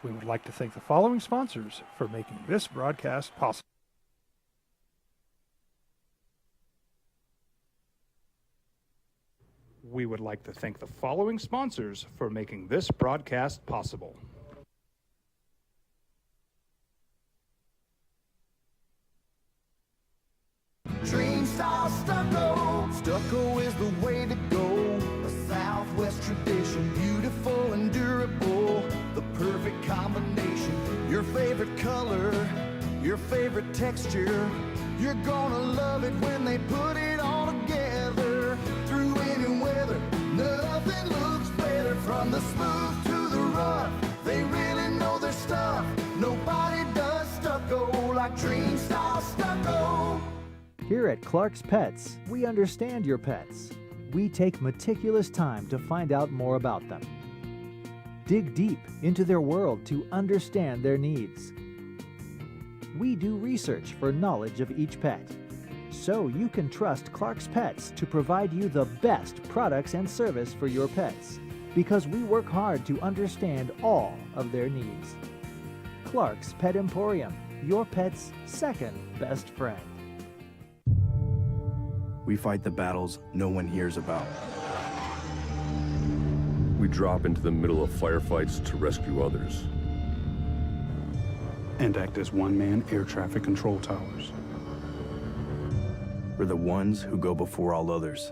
We would like to thank the following sponsors for making this broadcast possible. We would like to thank the following sponsors for making this broadcast possible. Dream Style Stucco. Stucco is the way to go. A Southwest tradition, beautiful and durable. The perfect combination. Your favorite color, your favorite texture. You're gonna love it when they put it all together. Through any weather, nothing looks better. From the smooth to the rough, they really know their stuff. Nobody does stucco like Dream Style Stucco. Here at Clark's Pets, we understand your pets. We take meticulous time to find out more about them. Dig deep into their world to understand their needs. We do research for knowledge of each pet, so you can trust Clark's Pets to provide you the best products and service for your pets, because we work hard to understand all of their needs. Clark's Pet Emporium, your pet's second best friend. We fight the battles no one hears about. We drop into the middle of firefights to rescue others. And act as one-man air traffic control towers. We're the ones who go before all others.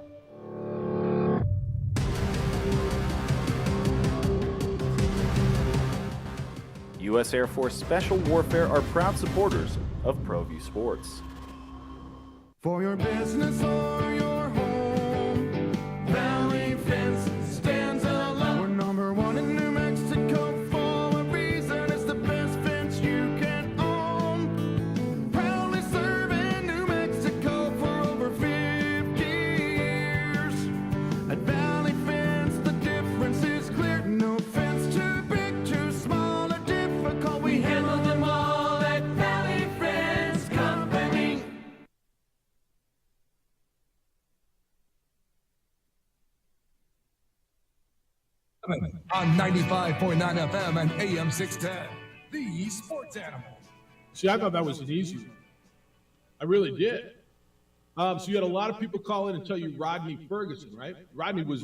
U.S. Air Force Special Warfare are proud supporters of ProView Sports. For your business or your home, Valley Fence stands alone. We're number one in New Mexico for a reason. It's the best fence you can own. Proudly serving New Mexico for over 50 years. At Valley Fence, the difference is clear. No fence too big, too small, or difficult. We handle them all at Valley Fence Company. On 95.9 FM and AM 610, the Sports Animal. See, I thought that was an easy one. I really did. So you had a lot of people call in and tell you Rodney Ferguson, right? Rodney was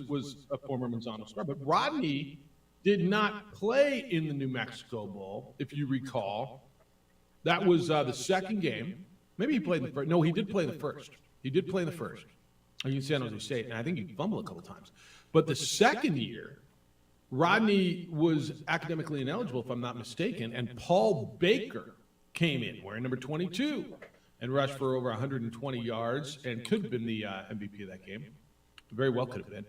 a former Manzano star, but Rodney did not play in the New Mexico Bowl, if you recall. That was the second game. Maybe he played in the first. No, he did play in the first. He did play in the first against San Jose State, and I think he fumbled a couple times. But the second year, Rodney was academically ineligible, if I'm not mistaken, and Paul Baker came in wearing number 22 and rushed for over 120 yards and could have been the MVP of that game. Very well could have been.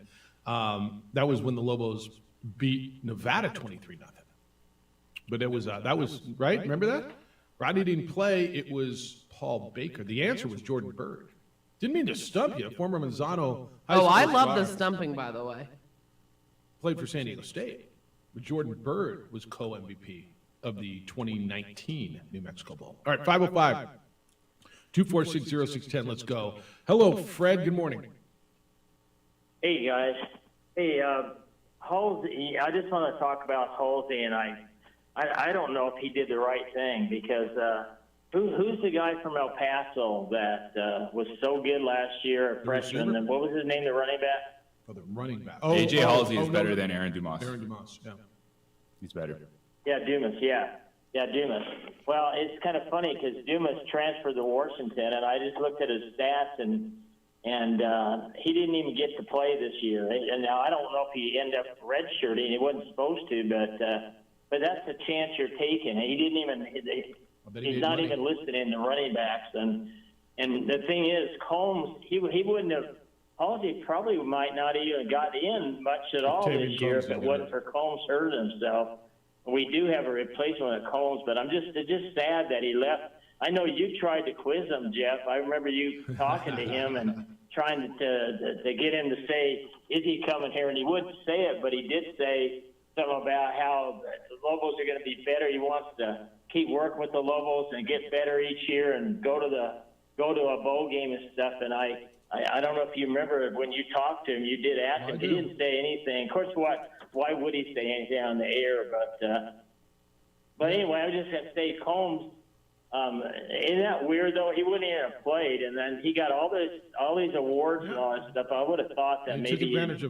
That was when the Lobos beat Nevada 23-0. But it was that was right. Remember that? Rodney didn't play. It was Paul Baker. The answer was Jordan Byrd. Didn't mean to stump you. Former Manzano. Oh, I love the stumping, by the way. Played for San Diego State. But Jordan Byrd was co-MVP of the 2019 New Mexico Bowl. All right, 505-246-0610. Let's go. Hello, Fred. Good morning. Hey, guys. Hey, Halsey, I just want to talk about Halsey, and I don't know if he did the right thing because who's the guy from El Paso that was so good last year, a freshman? And what was his name, the running back? Oh, the running back. A.J. Halsey is better than Aaron Dumas. Aaron Dumas, yeah. He's better. Yeah, Dumas, yeah. Yeah, Dumas. Well, it's kind of funny because Dumas transferred to Washington, and I just looked at his stats, and he didn't even get to play this year. And now I don't know if he ended up redshirting. He wasn't supposed to, but that's a chance you're taking. He didn't even. He's not even listed in the running backs, and the thing is, Combs, he wouldn't have. Halsey probably might not even got in much at all this year if it wasn't for Combs hurting himself. We do have a replacement at Combs, but it's just sad that he left. I know you tried to quiz him, Jeff. I remember you talking to him and trying to get him to say, is he coming here? And he wouldn't say it, but he did say something about how the Lobos are going to be better. He wants to keep working with the Lobos and get better each year and go to a bowl game and stuff. And I don't know if you remember when you talked to him, you did ask him. He didn't say anything. Of course, why would he say anything on the air? But anyway, I was just going to say Combs, isn't that weird, though? He wouldn't even have played, and then he got all these awards and all that stuff. I would have thought that maybe he'd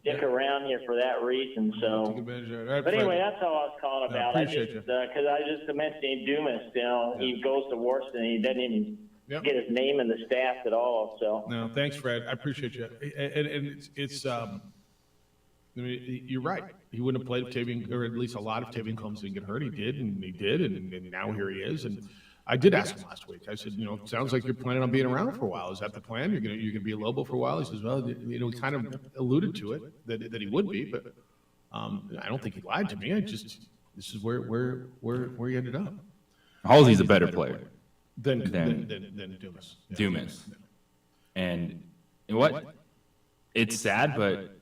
stick around here for that reason. So, but anyway, that's all I was calling about. I just because I just mentioned Dumas. He goes to Washington, he doesn't even get his name in the stats at all. So no, thanks, Fred. I appreciate you. And it's I mean, you're right. He wouldn't have played if Tavian, or at least a lot of Tavian Combs didn't get hurt. He did, and now here he is. And I did ask him last week. I said, it sounds like you're planning on being around for a while. Is that the plan? You're gonna be a Lobo for a while? He says, well, he kind of alluded to it that he would be, but I don't think he lied to me. this is where he ended up. Halsey's a better player than Dumas. Yeah. Dumas. And you know what? It's sad, but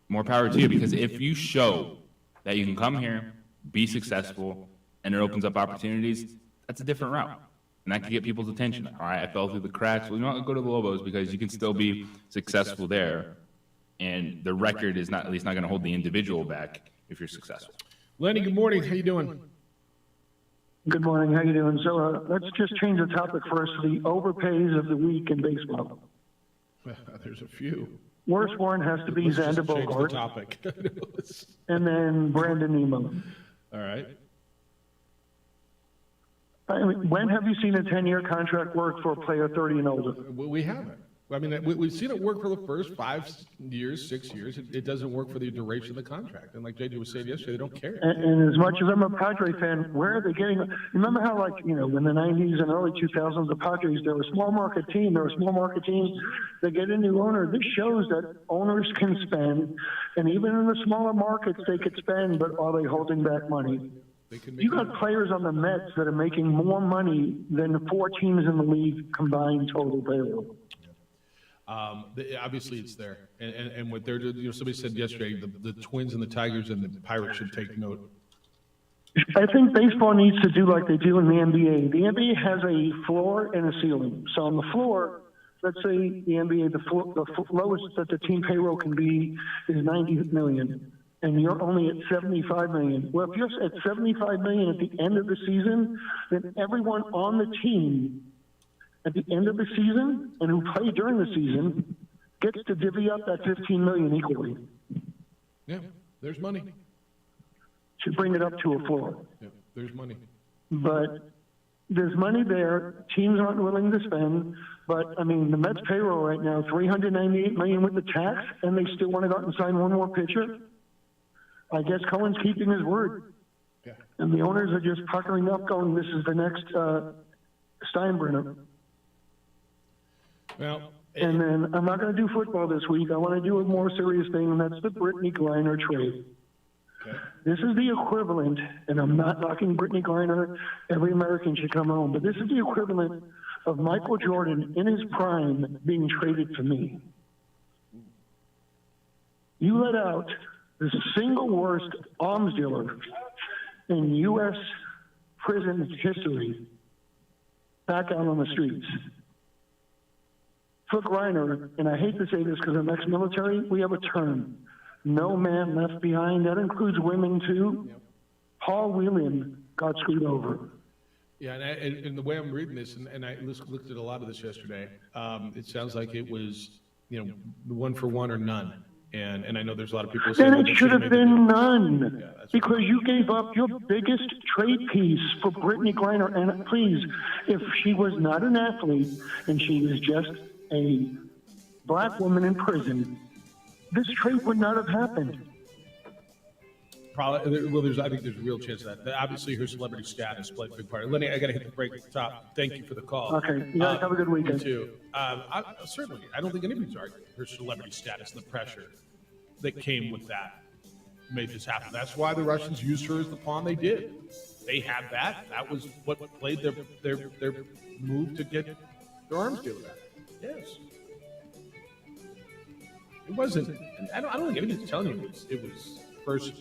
more power to you, because if you show that you can come here, be successful, and it opens up opportunities, that's a different route. And that can get people's attention. All right, I fell through the cracks. Well, you know what? Go to the Lobos, because you can still be successful there. And the record is not going to hold the individual back if you're successful. Lenny, good morning. How you doing? Good morning. How you doing? So let's just change the topic first to the overpays of the week in baseball. There's a few. Worst one has to be Let's just Xander change the Bogaerts, topic. and then Brandon Nemo. All right. I mean, when have you seen a 10-year contract work for a player 30 and older? We haven't. I mean, we've seen it work for the first 5 years, 6 years. It doesn't work for the duration of the contract. And like JJ was saying yesterday, they don't care. And as much as I'm a Padre fan, where are they getting? Remember how, like, in the 90s and early 2000s, the Padres, they're a small market team. They get a new owner. This shows that owners can spend, and even in the smaller markets, they could spend, but are they holding back money? You got players on the Mets that are making more money than the 4 teams in the league combined total payroll. Obviously, it's there, and what they're doing. Somebody said yesterday, the Twins and the Tigers and the Pirates should take note. I think baseball needs to do like they do in the NBA. The NBA has a floor and a ceiling. So on the floor, let's say the NBA, the lowest that the team payroll can be is $90 million, and you're only at $75 million. Well, if you're at $75 million at the end of the season, then everyone on the team at the end of the season and who played during the season gets to divvy up that $15 million equally. Yeah, there's money. Should bring it up to a floor. Yeah, there's money. But there's money there. Teams aren't willing to spend. But I mean, the Mets payroll right now, $398 million with the tax, and they still want to go out and sign one more pitcher. I guess Cohen's keeping his word. Yeah. And the owners are just puckering up, going, "This is the next Steinbrenner." Well, and then I'm not going to do football this week. I want to do a more serious thing, and that's the Brittany Griner trade. Okay. This is the equivalent, and I'm not knocking Brittany Griner. Every American should come home. But this is the equivalent of Michael Jordan in his prime being traded for me. You let out the single worst arms dealer in U.S. prison history back out on the streets. For Griner, and I hate to say this because I'm ex-military, we have a term, no man left behind. That includes women too. Yep. Paul Whelan got screwed over. Yeah, and the way I'm reading this, and I looked at a lot of this yesterday, it sounds like it was, one for one or none. And I know there's a lot of people saying then it should have been none, because you gave up your biggest trade piece for Brittany Griner. And please, if she was not an athlete and she was just a black woman in prison, this trade would not have happened. Probably. Well, I think there's a real chance of that. Obviously, her celebrity status played a big part. Lenny, I got to hit the break at the top. Thank you for the call. Okay. You guys have a good weekend. You too. Certainly, I don't think anybody's arguing her celebrity status and the pressure that came with that made this happen. That's why the Russians used her as the pawn they did. They had that. That was what played their move to get their arms dealer back. Yes. It wasn't. I don't think anybody's telling you it was first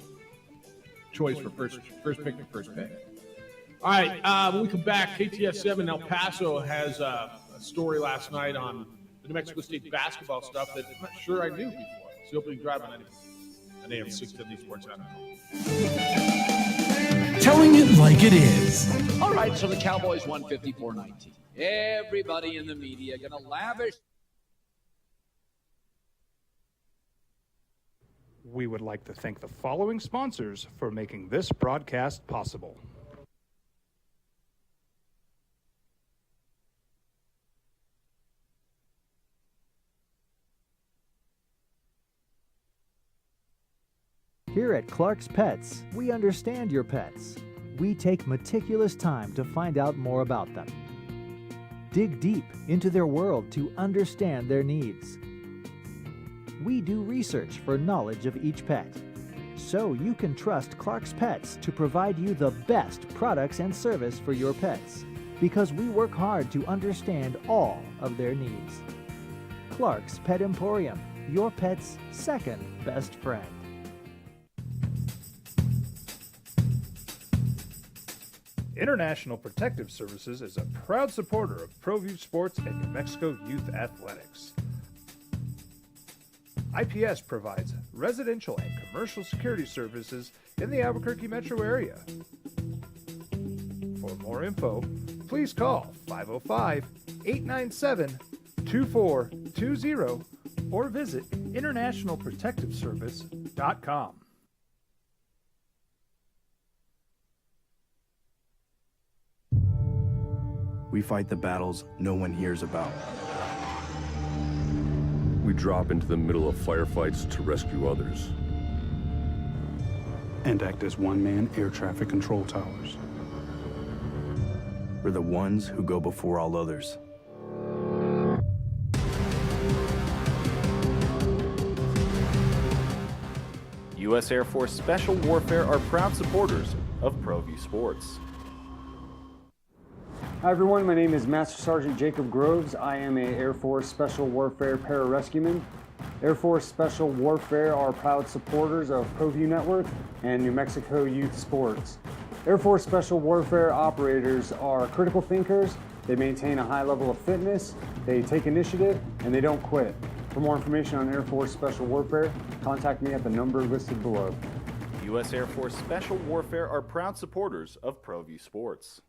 choice for first pick to first pick. All right. When we come back, KTS7 El Paso has a story last night on the New Mexico State basketball stuff that I'm not sure I knew before. It's the opening drive on AM 670 Sports Center. Telling it like it is. All right, so the Cowboys won 54-19. Everybody in the media going to lavish. We would like to thank the following sponsors for making this broadcast possible. Here at Clark's Pets, we understand your pets. We take meticulous time to find out more about them. Dig deep into their world to understand their needs. We do research for knowledge of each pet, so you can trust Clark's Pets to provide you the best products and service for your pets, because we work hard to understand all of their needs. Clark's Pet Emporium, your pet's second best friend. International Protective Services is a proud supporter of ProView Sports and New Mexico Youth Athletics. IPS provides residential and commercial security services in the Albuquerque metro area. For more info, please call 505-897-2420 or visit internationalprotectiveservice.com. We fight the battles no one hears about. We drop into the middle of firefights to rescue others. And act as one-man air traffic control towers. We're the ones who go before all others. U.S. Air Force Special Warfare are proud supporters of ProView Sports. Hi everyone, my name is Master Sergeant Jacob Groves. I am a Air Force Special Warfare pararescueman. Air Force Special Warfare are proud supporters of ProView Network and New Mexico Youth Sports. Air Force Special Warfare operators are critical thinkers. They maintain a high level of fitness, they take initiative, and they don't quit. For more information on Air Force Special Warfare, contact me at the number listed below. U.S. Air Force Special Warfare are proud supporters of ProView Sports.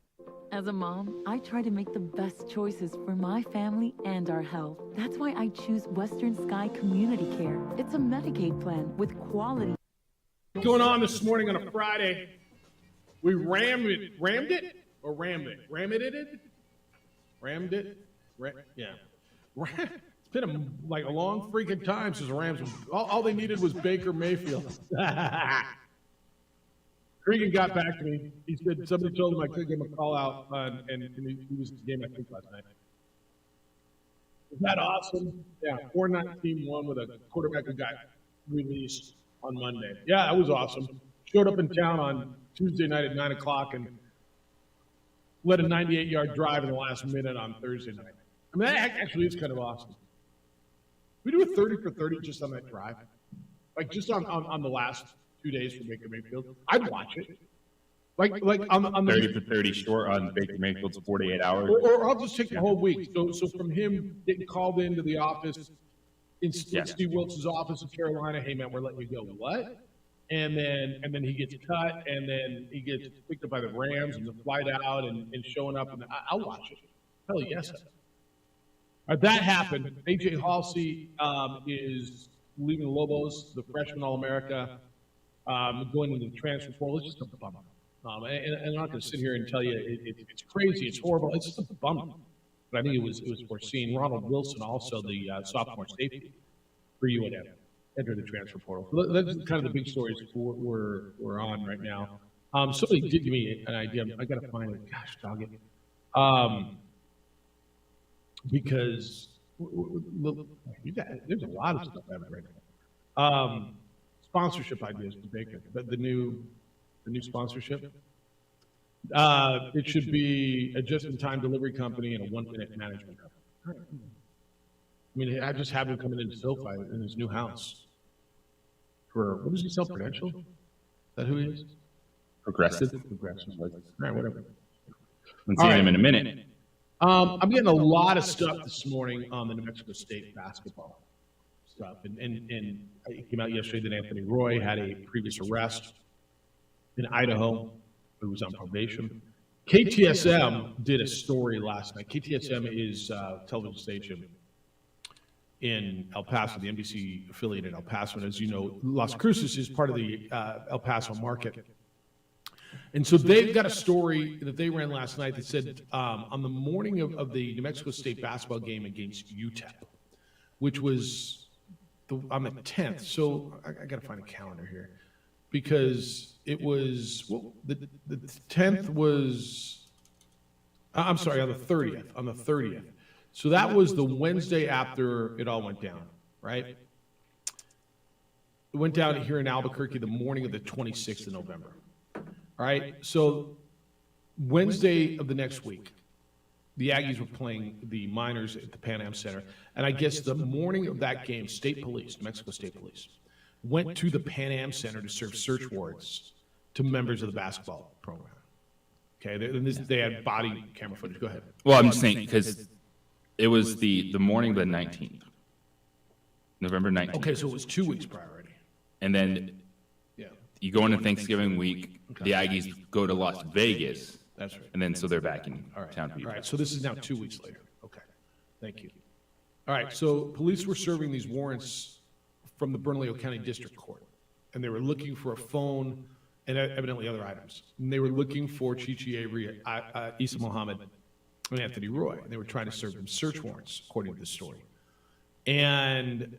As a mom, I try to make the best choices for my family and our health. That's why I choose Western Sky Community Care. It's a Medicaid plan with quality. What's going on this morning on a Friday? We rammed it? Yeah. It's been a long freaking time since the Rams. All they needed was Baker Mayfield. Cregan got back to me. He said somebody told him I could give him a call out, and he was at the game, I think, last night. Was that awesome? Yeah, 4-19 won with a quarterback who got released on Monday. Yeah, that was awesome. Showed up in town on Tuesday night at 9 o'clock and led a 98-yard drive in the last minute on Thursday night. I mean, that actually is kind of awesome. We do a 30 for 30 just on that drive. Like, just on the last 2 days for Baker Mayfield. I'd watch it. Like on the 30 for 30 short on Baker Mayfield's 48 hours. Or I'll just take the whole week. So from him getting called into the office, in Steve Wilkes' office in Carolina, hey man, we're letting you go. What? And then he gets cut, and then he gets picked up by the Rams and the flight out and showing up, and I'll watch it. Hell yes. That happened. AJ Halsey is leaving the Lobos, the freshman All-America. Going into the transfer portal, it's just a bummer. And I'm not going to sit here and tell you it's crazy, it's horrible. It's just a bummer. But I think it was foreseen. Ronald Wilson, also the sophomore safety for UNM, entered the transfer portal. So that's kind of the big stories we're on right now. Somebody did give me an idea. I got to find it. Gosh, dog it. Because there's a lot of stuff happening right now. Sponsorship ideas for Baker, but the new sponsorship. It should be a just-in-time delivery company and a one-minute management company. I mean, I just have him coming into SoFi in his new house. For what does he sell? Prudential? Is that who he is? Progressive. All right, whatever. We'll see him in a minute. I'm getting a lot of stuff this morning on the New Mexico State basketball stuff, and it came out yesterday that Anthony Roy had a previous arrest in Idaho. He was on probation. KTSM did a story last night. KTSM is a television station in El Paso, the NBC affiliate in El Paso. And as you know, Las Cruces is part of the El Paso market. And so they've got a story that they ran last night that said on the morning of the New Mexico State basketball game against UTEP, which was on the 10th. So I got to find a calendar here, because it was, well, the 10th was, I'm sorry, on the 30th. On the 30th. So that was the Wednesday after it all went down, right? It went down here in Albuquerque the morning of the 26th of November. All right, so Wednesday of the next week, the Aggies were playing the Miners at the Pan Am Center. And I guess the morning of that game, State Police, New Mexico State Police, went to the Pan Am Center to serve search warrants to members of the basketball program. Okay, they had body camera footage. Go ahead. Well, I'm just saying, because it was the morning of the 19th, November 19th. Okay, so it was 2 weeks prior already. And then you go into Thanksgiving week, the Aggies go to Las Vegas. That's right. And then so they're back in town. All right, so this is now 2 weeks later. Okay, thank you. All right, so police were serving these warrants from the Bernalillo County District Court, and they were looking for a phone and evidently other items. And they were looking for Chichi Avery, Issa Muhammad, and Anthony Roy. And they were trying to serve them search warrants, according to the story. And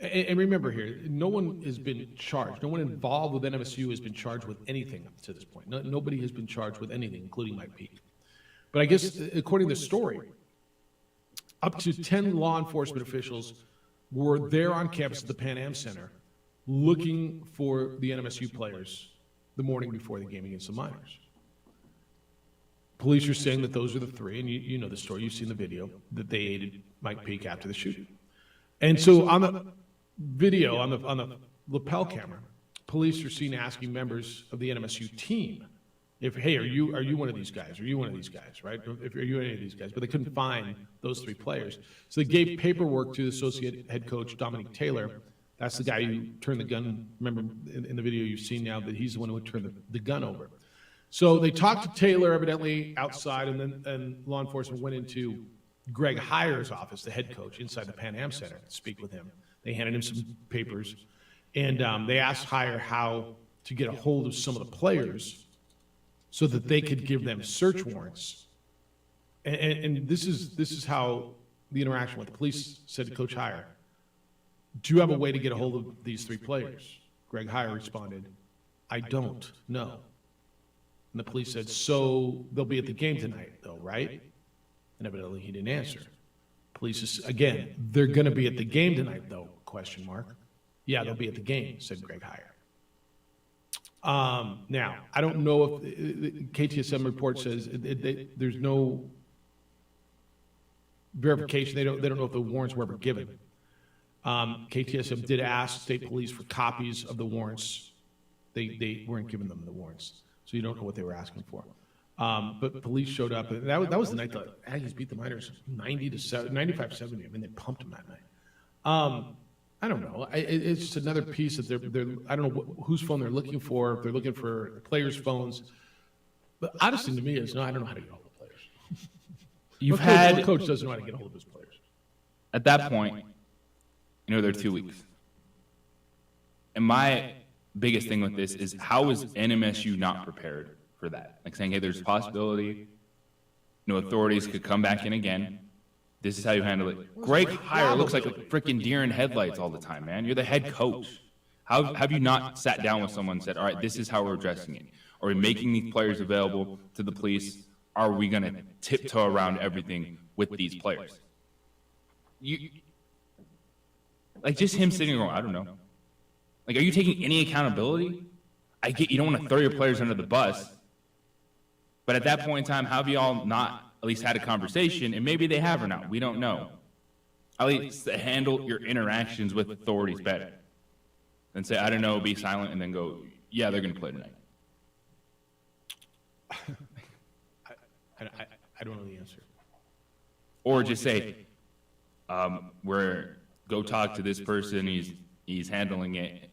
remember here, no one has been charged. No one involved with NMSU has been charged with anything up to this point. Nobody has been charged with anything, including Mike Peake. But I guess, according to the story, up to 10 law enforcement officials were there on campus at the Pan Am Center looking for the NMSU players the morning before the game against the Miners. Police are saying that those are the three, and you know the story, you've seen the video, that they aided Mike Peake after the shooting. And so on the video, on the lapel camera, police are seen asking members of the NMSU team, if, hey, are you one of these guys? Are you one of these guys, right? Are you any of these guys? But they couldn't find those three players. So they gave paperwork to the associate head coach, Dominique Taylor. That's the guy who turned the gun. Remember in the video you've seen now that he's the one who turned the gun over. So they talked to Taylor evidently outside, and law enforcement went into Greg Heyer's office, the head coach, inside the Pan Am Center to speak with him. They handed him some papers, and they asked Heyer how to get a hold of some of the players so that they could give them search warrants. And this is how the interaction with the police said to Coach Heyer, do you have a way to get a hold of these three players? Greg Heyer responded, I don't know. And the police said, so they'll be at the game tonight, though, right? And evidently he didn't answer. Police is, again, they're going to be at the game tonight, though, question mark. Yeah, they'll be at the game, said Greg Heyer. Now, I don't know if KTSM report says there's no verification. They don't know if the warrants were ever given. KTSM did ask state police for copies of the warrants. They weren't giving them the warrants, so you don't know what they were asking for. But police showed up, and that was the night the Aggies beat the Miners 95-70. I mean, they pumped them that night. I don't know. It's just another piece that they're I don't know whose phone they're looking for. If they're looking for players' phones. But honestly, to me, is no, I don't know how to get hold of players. What coach doesn't know how to get hold of his players? At that point, they're 2 weeks. And my biggest thing with this is, how is NMSU not prepared for that? Like saying, hey, there's a possibility, authorities could come back in again. This is how you handle it. Greg Heyer looks like a freaking deer in headlights all the time, man. You're the head coach. How have you not sat down with someone and said, all right, this is how we're addressing it? Are we making these players available to the police? Are we going to tiptoe around everything with these players? Like just him sitting there going, I don't know. Like, are you taking any accountability? I get you don't want to throw your players under the bus. But at that point in time, how have you all not at least had a conversation, and maybe they have or not, we don't know. At least handle your interactions with authorities better than say, I don't know, be silent, and then go, yeah, they're going to play tonight. I don't know the answer. Or just say, go talk to this person, he's handling it,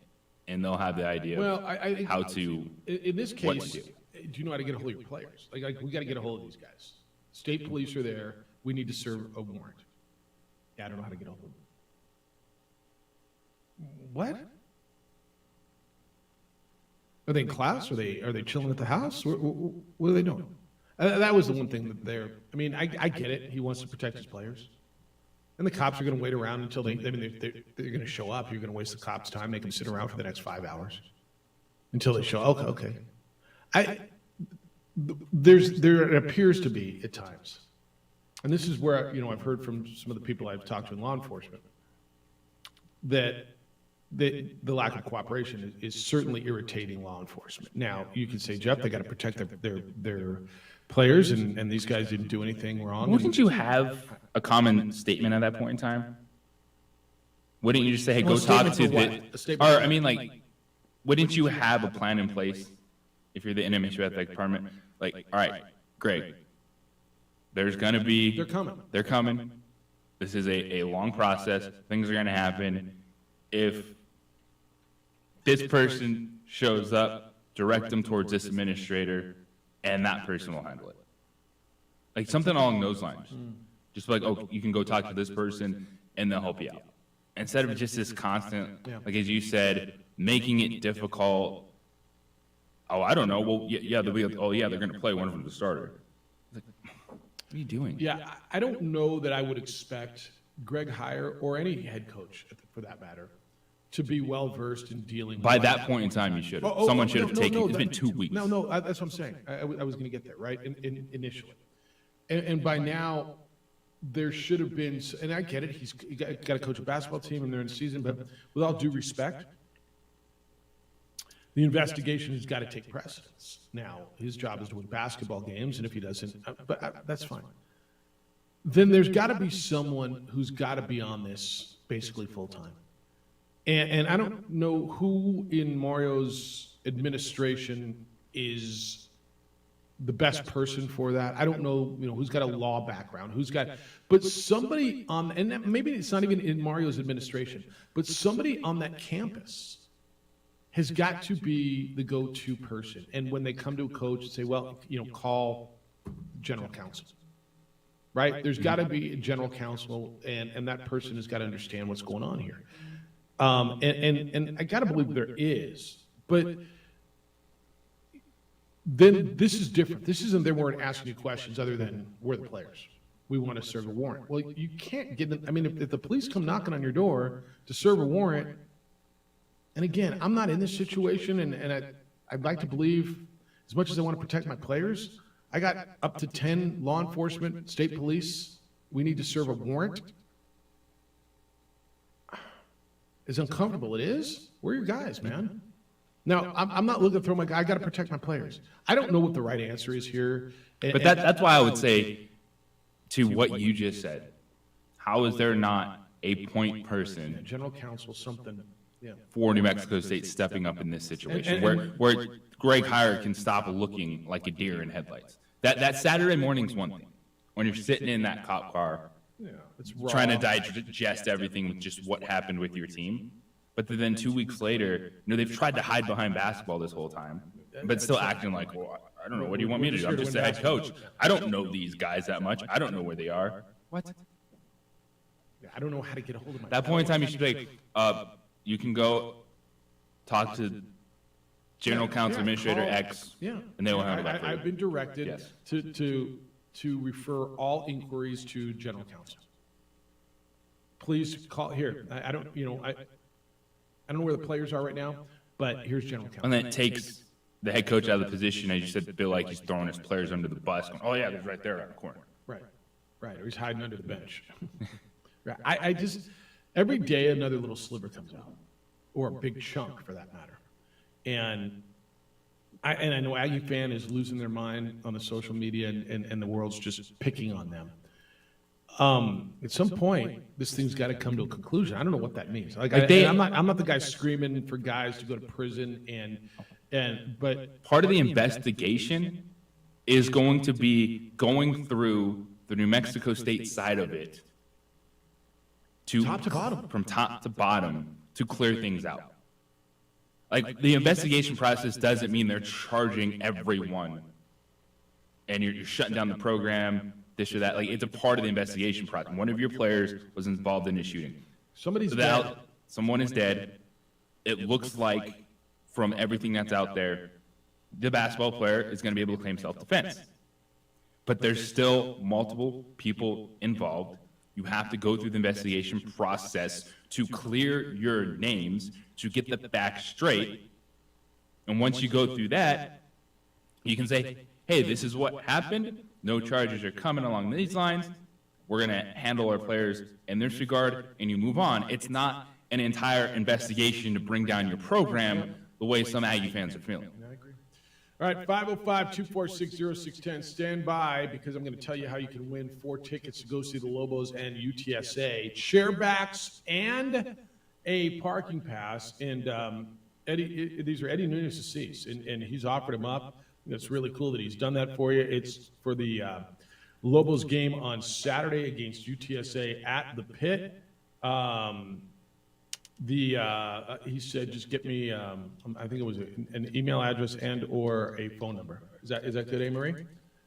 and they'll have the idea of how to, in this case, what to do. Do you know how to get a hold of your players? Like we got to get a hold of these guys. State police are there. We need to serve a warrant. Yeah, I don't know how to get a hold of them. What? Are they in class? Are they chilling at the house? What are they doing? That was the one thing that they're. I mean, I get it. He wants to protect his players, and the cops are going to wait around until they're going to show up. You're going to waste the cops' time, make them sit around for the next 5 hours until they show. Okay. There appears to be at times, and this is where I've heard from some of the people I've talked to in law enforcement, that the lack of cooperation is certainly irritating law enforcement. Now you can say, Jeff, they got to protect their players, and these guys didn't do anything wrong. Wouldn't you have a common statement at that point in time? Wouldn't you just say, hey, go talk to the, or I mean, like, wouldn't you have a plan in place if you're the NMSU athletic department? Like, all right, Greg, there's going to be... They're coming. This is a long process. Things are going to happen. If this person shows up, direct them towards this administrator, and that person will handle it. Like something along those lines. Just like, oh, you can go talk to this person and they'll help you out. Instead of just this constant, like as you said, making it difficult. Oh, I don't know. Well, yeah, they'll be like, oh yeah, they're going to play one of them the starter. Like, what are you doing? Yeah, I don't know that I would expect Greg Heyer or any head coach, for that matter, to be well versed in dealing. By that point in time, you should have. Someone should have taken. It's been 2 weeks. No, that's what I'm saying. I was going to get there, right? Initially, and by now, there should have been. And I get it. He's got to coach a basketball team, and they're in season. But with all due respect, the investigation has got to take precedence. Now, his job is to win basketball games, and if he doesn't, that's fine. Then there's got to be someone who's got to be on this basically full time. And I don't know who in Mario's administration is the best person for that. I don't know, who's got a law background, but somebody on, and maybe it's not even in Mario's administration, but somebody on that campus has got to be the go-to person. And when they come to a coach, say, well, call general counsel, right? There's got to be a general counsel, and that person has got to understand what's going on here. And I got to believe there is, but then this is different. This isn't they weren't asking you questions other than we're the players. We want to serve a warrant. Well, you can't get them. I mean, if the police come knocking on your door to serve a warrant, and again, I'm not in this situation, and I'd like to believe, as much as I want to protect my players, I got up to 10 law enforcement, state police. We need to serve a warrant. As uncomfortable it is, we're your guys, man. Now, I'm not looking to throw my guy. I got to protect my players. I don't know what the right answer is here. But that's why I would say, to what you just said, how is there not a point person, general counsel, something, for New Mexico State stepping up in this situation, where Greg Heyer can stop looking like a deer in headlights? That Saturday morning's one thing. When you're sitting in that cop car, trying to digest everything with just what happened with your team. But then 2 weeks later, they've tried to hide behind basketball this whole time, but still acting like, well, I don't know. What do you want me to do? I'm just the head coach. I don't know these guys that much. I don't know where they are. What? I don't know how to get a hold of my. At that point in time, you should be like, you can go talk to General Counsel Administrator X, and they will handle that for you. I've been directed to refer all inquiries to general counsel. Please call here. I don't know where the players are right now, but here's general counsel. And then it takes the head coach out of the position, as you said, to feel like he's throwing his players under the bus. Going, oh yeah, they're right there on the corner. Right, or he's hiding under the bench. Right. I just every day another little sliver comes out, or a big chunk for that matter, and I know Aggie fan is losing their mind on the social media, and the world's just picking on them. At some point, this thing's got to come to a conclusion. I don't know what that means. I'm not the guy screaming for guys to go to prison, but part of the investigation is going to be going through the New Mexico State side of it, top to bottom, from top to bottom, to clear things out. Like, the investigation process doesn't mean they're charging everyone and you're shutting down the program, this or that. Like, it's a part of the investigation process. One of your players was involved in a shooting. Somebody's dead. Someone is dead. It looks like, from everything that's out there, the basketball player is going to be able to claim self-defense. But there's still multiple people involved. You have to go through the investigation process to clear your names, to get the facts straight. And once you go through that, you can say, hey, this is what happened. No charges are coming along these lines. We're going to handle our players in this regard, and you move on. It's not an entire investigation to bring down your program the way some Aggie fans are feeling. All right, 505-246-0610. Stand by, because I'm going to tell you how you can win 4 tickets to go see the Lobos and UTSA, charebacks, and a parking pass. And these are Eddie Nunez's seats, and he's offered them up. It's really cool that he's done that for you. It's for the Lobos game on Saturday against UTSA at the Pit. He said, just get me, I think it was an email address and or a phone number. Is that good, Marie?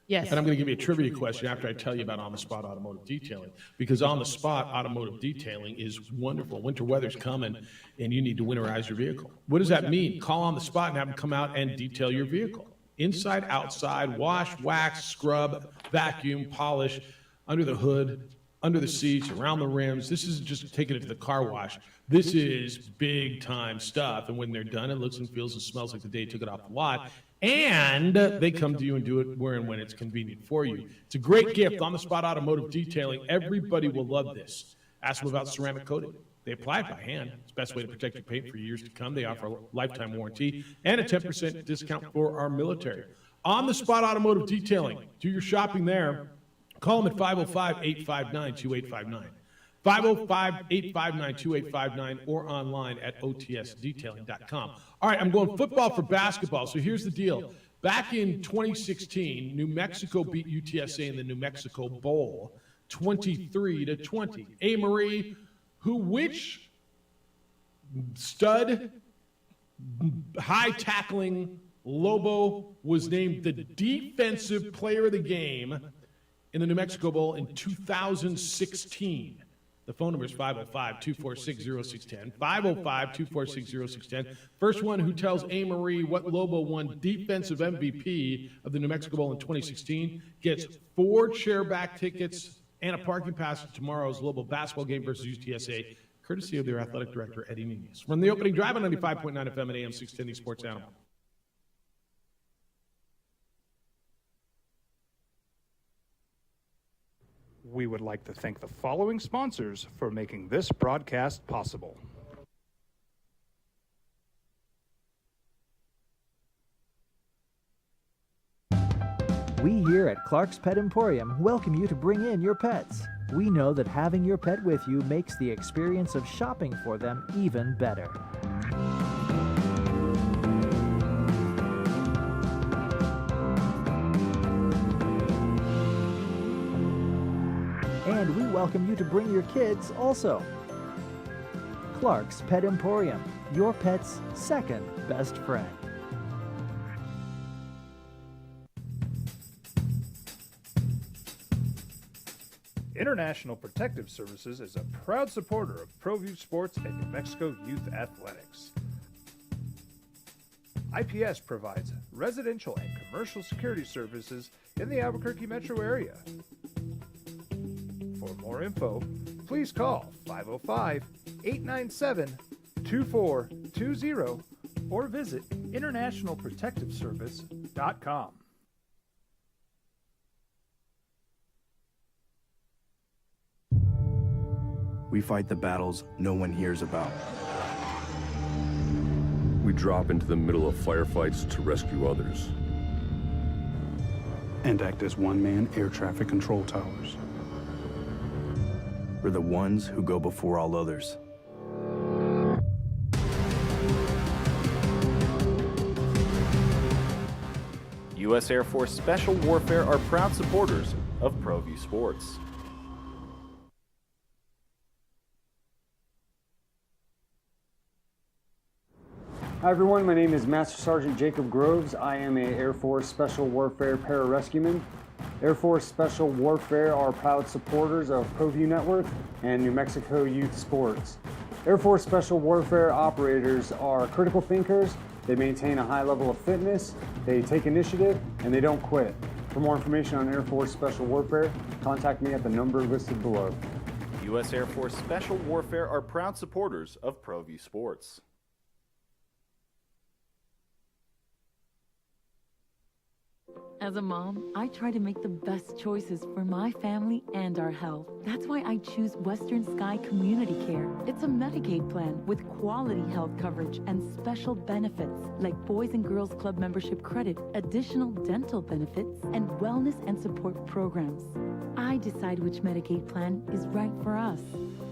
Yes. And I'm going to give you a trivia question after I tell you about On the Spot Automotive Detailing, because On the Spot Automotive Detailing is wonderful. Winter weather's coming, and you need to winterize your vehicle. What does that mean? Call On the Spot and have them come out and detail your vehicle. Inside, outside, wash, wax, scrub, vacuum, polish, under the hood, under the seats, around the rims. This isn't just taking it to the car wash. This is big time stuff. And when they're done, it looks and feels and smells like the day you took it off the lot. And they come to you and do it where and when it's convenient for you. It's a great gift. On the Spot Automotive Detailing. Everybody will love this. Ask them about ceramic coating. They apply it by hand. It's the best way to protect your paint for years to come. They offer a lifetime warranty and a 10% discount for our military. On the Spot Automotive Detailing. Do your shopping there. Call them at 505-859-2859. 505-859-2859 or online at otsdetailing.com. All right, I'm going football for basketball. So here's the deal. Back in 2016, New Mexico beat UTSA in the New Mexico Bowl 23-20. Marie, which stud, high tackling Lobo was named the defensive player of the game in the New Mexico Bowl in 2016. The phone number is 505-246-0610. 505-246-0610. First one who tells Marie what Lobo won Defensive MVP of the New Mexico Bowl in 2016 gets 4 chairback tickets and a parking pass to tomorrow's Lobo basketball game versus UTSA, courtesy of their athletic director, Eddie Nunez. From the opening drive on 95.9 FM at AM 610, the Sports Animal. We would like to thank the following sponsors for making this broadcast possible. We here at Clark's Pet Emporium welcome you to bring in your pets. We know that having your pet with you makes the experience of shopping for them even better. And we welcome you to bring your kids also. Clark's Pet Emporium, your pet's second best friend. International Protective Services is a proud supporter of ProView Sports and New Mexico Youth Athletics. IPS provides residential and commercial security services in the Albuquerque metro area. For more info, please call 505-897-2420 or visit internationalprotectiveservice.com. We fight the battles no one hears about. We drop into the middle of firefights to rescue others. And act as one-man air traffic control towers. We're the ones who go before all others. U.S. Air Force Special Warfare are proud supporters of ProView Sports. Hi everyone, my name is Master Sergeant Jacob Groves. I am a Air Force Special Warfare pararescueman. Air Force Special Warfare are proud supporters of ProView Network and New Mexico Youth Sports. Air Force Special Warfare operators are critical thinkers. They maintain a high level of fitness, they take initiative, and they don't quit. For more information on Air Force Special Warfare, contact me at the number listed below. U.S. Air Force Special Warfare are proud supporters of ProView Sports. As a mom, I try to make the best choices for my family and our health. That's why I choose Western Sky Community Care. It's a Medicaid plan with quality health coverage and special benefits like Boys and Girls Club membership credit, additional dental benefits, and wellness and support programs. I decide which Medicaid plan is right for us.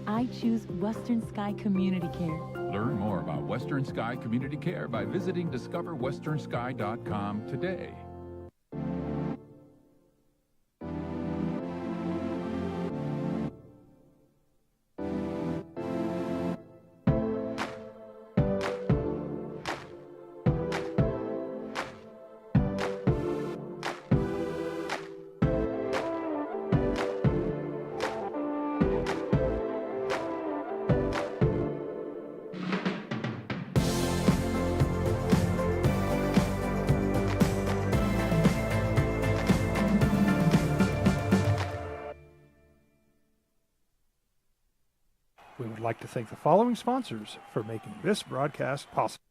I choose Western Sky Community Care. Learn more about Western Sky Community Care by visiting discoverwesternsky.com today. We would like to thank the following sponsors for making this broadcast possible.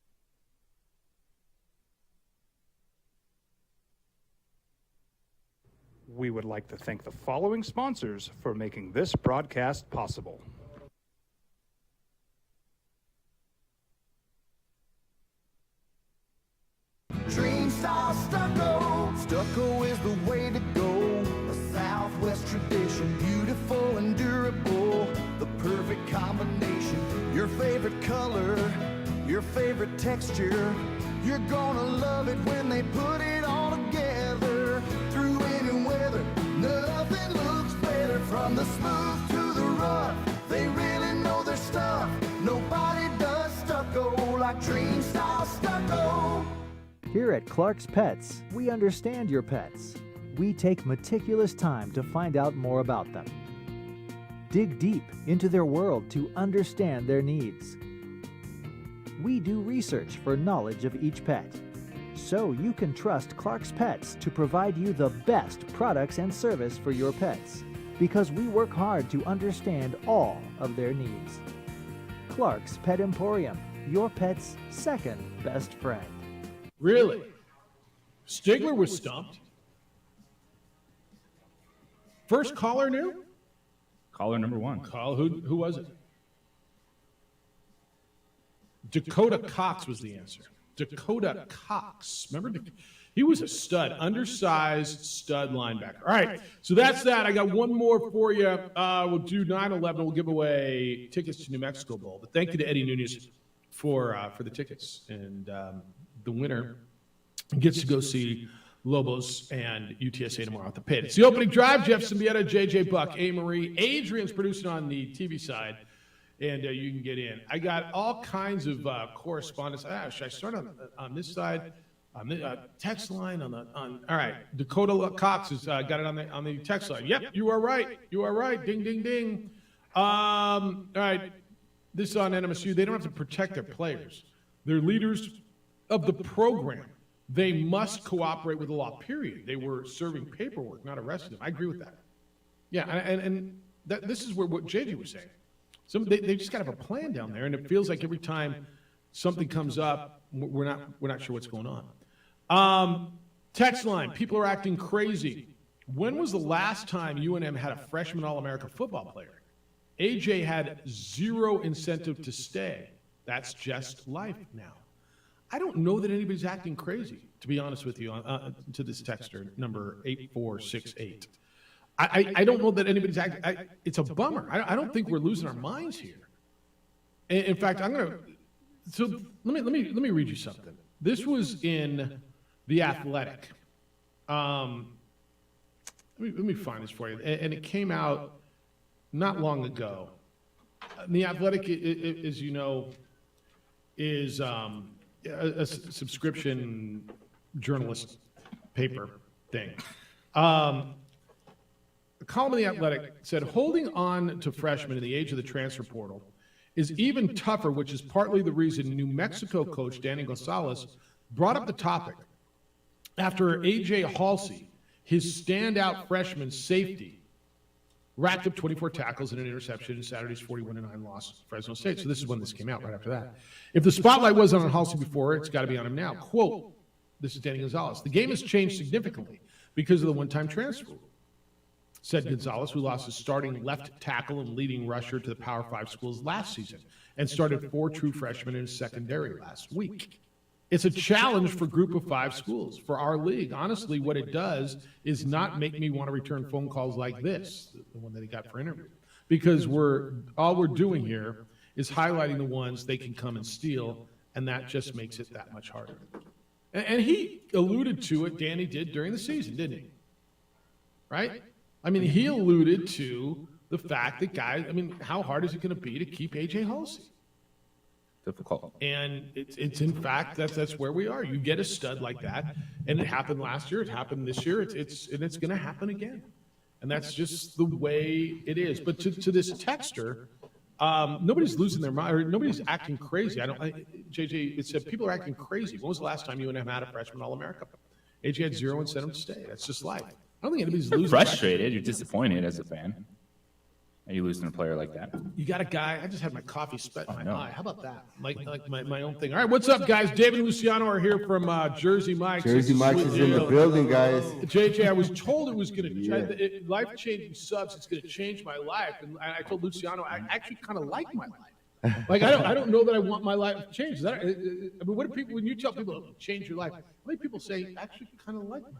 We would like to thank the following sponsors for making this broadcast possible. Dream Style Stucco. Stucco is the way to go. A Southwest tradition, beautiful and durable. The perfect combination. Your favorite color, your favorite texture. You're gonna love it when they put it all together. Through any weather, nothing looks better. From the smooth to the rough, they really know their stuff. Nobody does stucco like Dream Style Stucco. Here at Clark's Pets, we understand your pets. We take meticulous time to find out more about them. Dig deep into their world to understand their needs. We do research for knowledge of each pet, so you can trust Clark's Pets to provide you the best products and service for your pets, because we work hard to understand all of their needs. Clark's Pet Emporium, your pet's second best friend. Really? Stigler was stumped. First caller knew? Caller number one. Call, who was it? Dakota Cox was the answer. Dakota Cox. Remember? He was a stud, undersized stud linebacker. All right, so that's that. I got one more for you. We'll do 9/11. We'll give away tickets to New Mexico Bowl. But thank you to Eddie Nunez for the tickets. And the winner gets to go see Lobos and UTSA tomorrow at the Pit. It's the opening drive. Jeff Symbieta, JJ Buck, A. Marie. Adrian's producing on the TV side, and you can get in. I got all kinds of correspondence. Should I start on this side? On the text line all right. Dakota Cox has got it on the text line. Yep, you are right. You are right. Ding, ding, ding. All right. This is on NMSU. They don't have to protect their players. They're leaders of the program. They must cooperate with the law, period. They were serving paperwork, not arresting them. I agree with that. Yeah, and this is what JJ was saying. They just got to have a plan down there, and it feels like every time something comes up, we're not sure what's going on. Text line, people are acting crazy. When was the last time UNM had a freshman All-America football player? AJ had zero incentive to stay. That's just life now. I don't know that anybody's acting crazy, to be honest with you, to this texter, number 8468. I don't know that anybody's acting. It's a bummer. I don't think we're losing our minds here. In fact, so let me read you something. This was in The Athletic. Let me find this for you. And it came out not long ago. The Athletic, as you know, is a subscription journalist paper thing. A column in The Athletic said, holding on to freshmen in the age of the transfer portal is even tougher, which is partly the reason New Mexico coach Danny Gonzalez brought up the topic after A.J. Halsey, his standout freshman safety, racked up 24 tackles and an interception in Saturday's 41-9 loss to Fresno State. So this is when this came out, right after that. If the spotlight wasn't on Halsey before, it's got to be on him now. Quote, this is Danny Gonzalez. The game has changed significantly because of the one-time transfer rule, said Gonzalez, who lost his starting left tackle and leading rusher to the Power 5 schools last season and started 4 true freshmen in his secondary last week. It's a challenge for Group of 5 schools, for our league. Honestly, what it does is not make me want to return phone calls like this, the one that he got for interview, because all we're doing here is highlighting the ones they can come and steal, and that just makes it that much harder. And he alluded to it, Danny did, during the season, didn't he? Right? I mean, he alluded to the fact that how hard is it going to be to keep A.J. Halsey? Difficult. And it's in fact, that's where we are. You get a stud like that, and it happened last year, it happened this year, it's going to happen again. And that's just the way it is. But to this texter, nobody's losing their mind, or nobody's acting crazy. JJ, it said people are acting crazy. When was the last time UNM had a freshman All-America? AJ had zero incentive to stay. That's just life. I don't think anybody's You're losing. frustrated. You're disappointed as a fan. Are you losing a player like that? You got a guy. I just had my coffee spit in my eye. How about that? Like my own thing. All right, what's up, guys? David and Luciano are here from Jersey Mike's. Jersey Mike's is in the building, guys. JJ, I was told it was going to life-changing subs. It's going to change my life, and I told Luciano I actually kind of like my life. Like I don't know that I want my life to change. I mean, what do people when you tell people change your life? How many people say actually kind of like my life?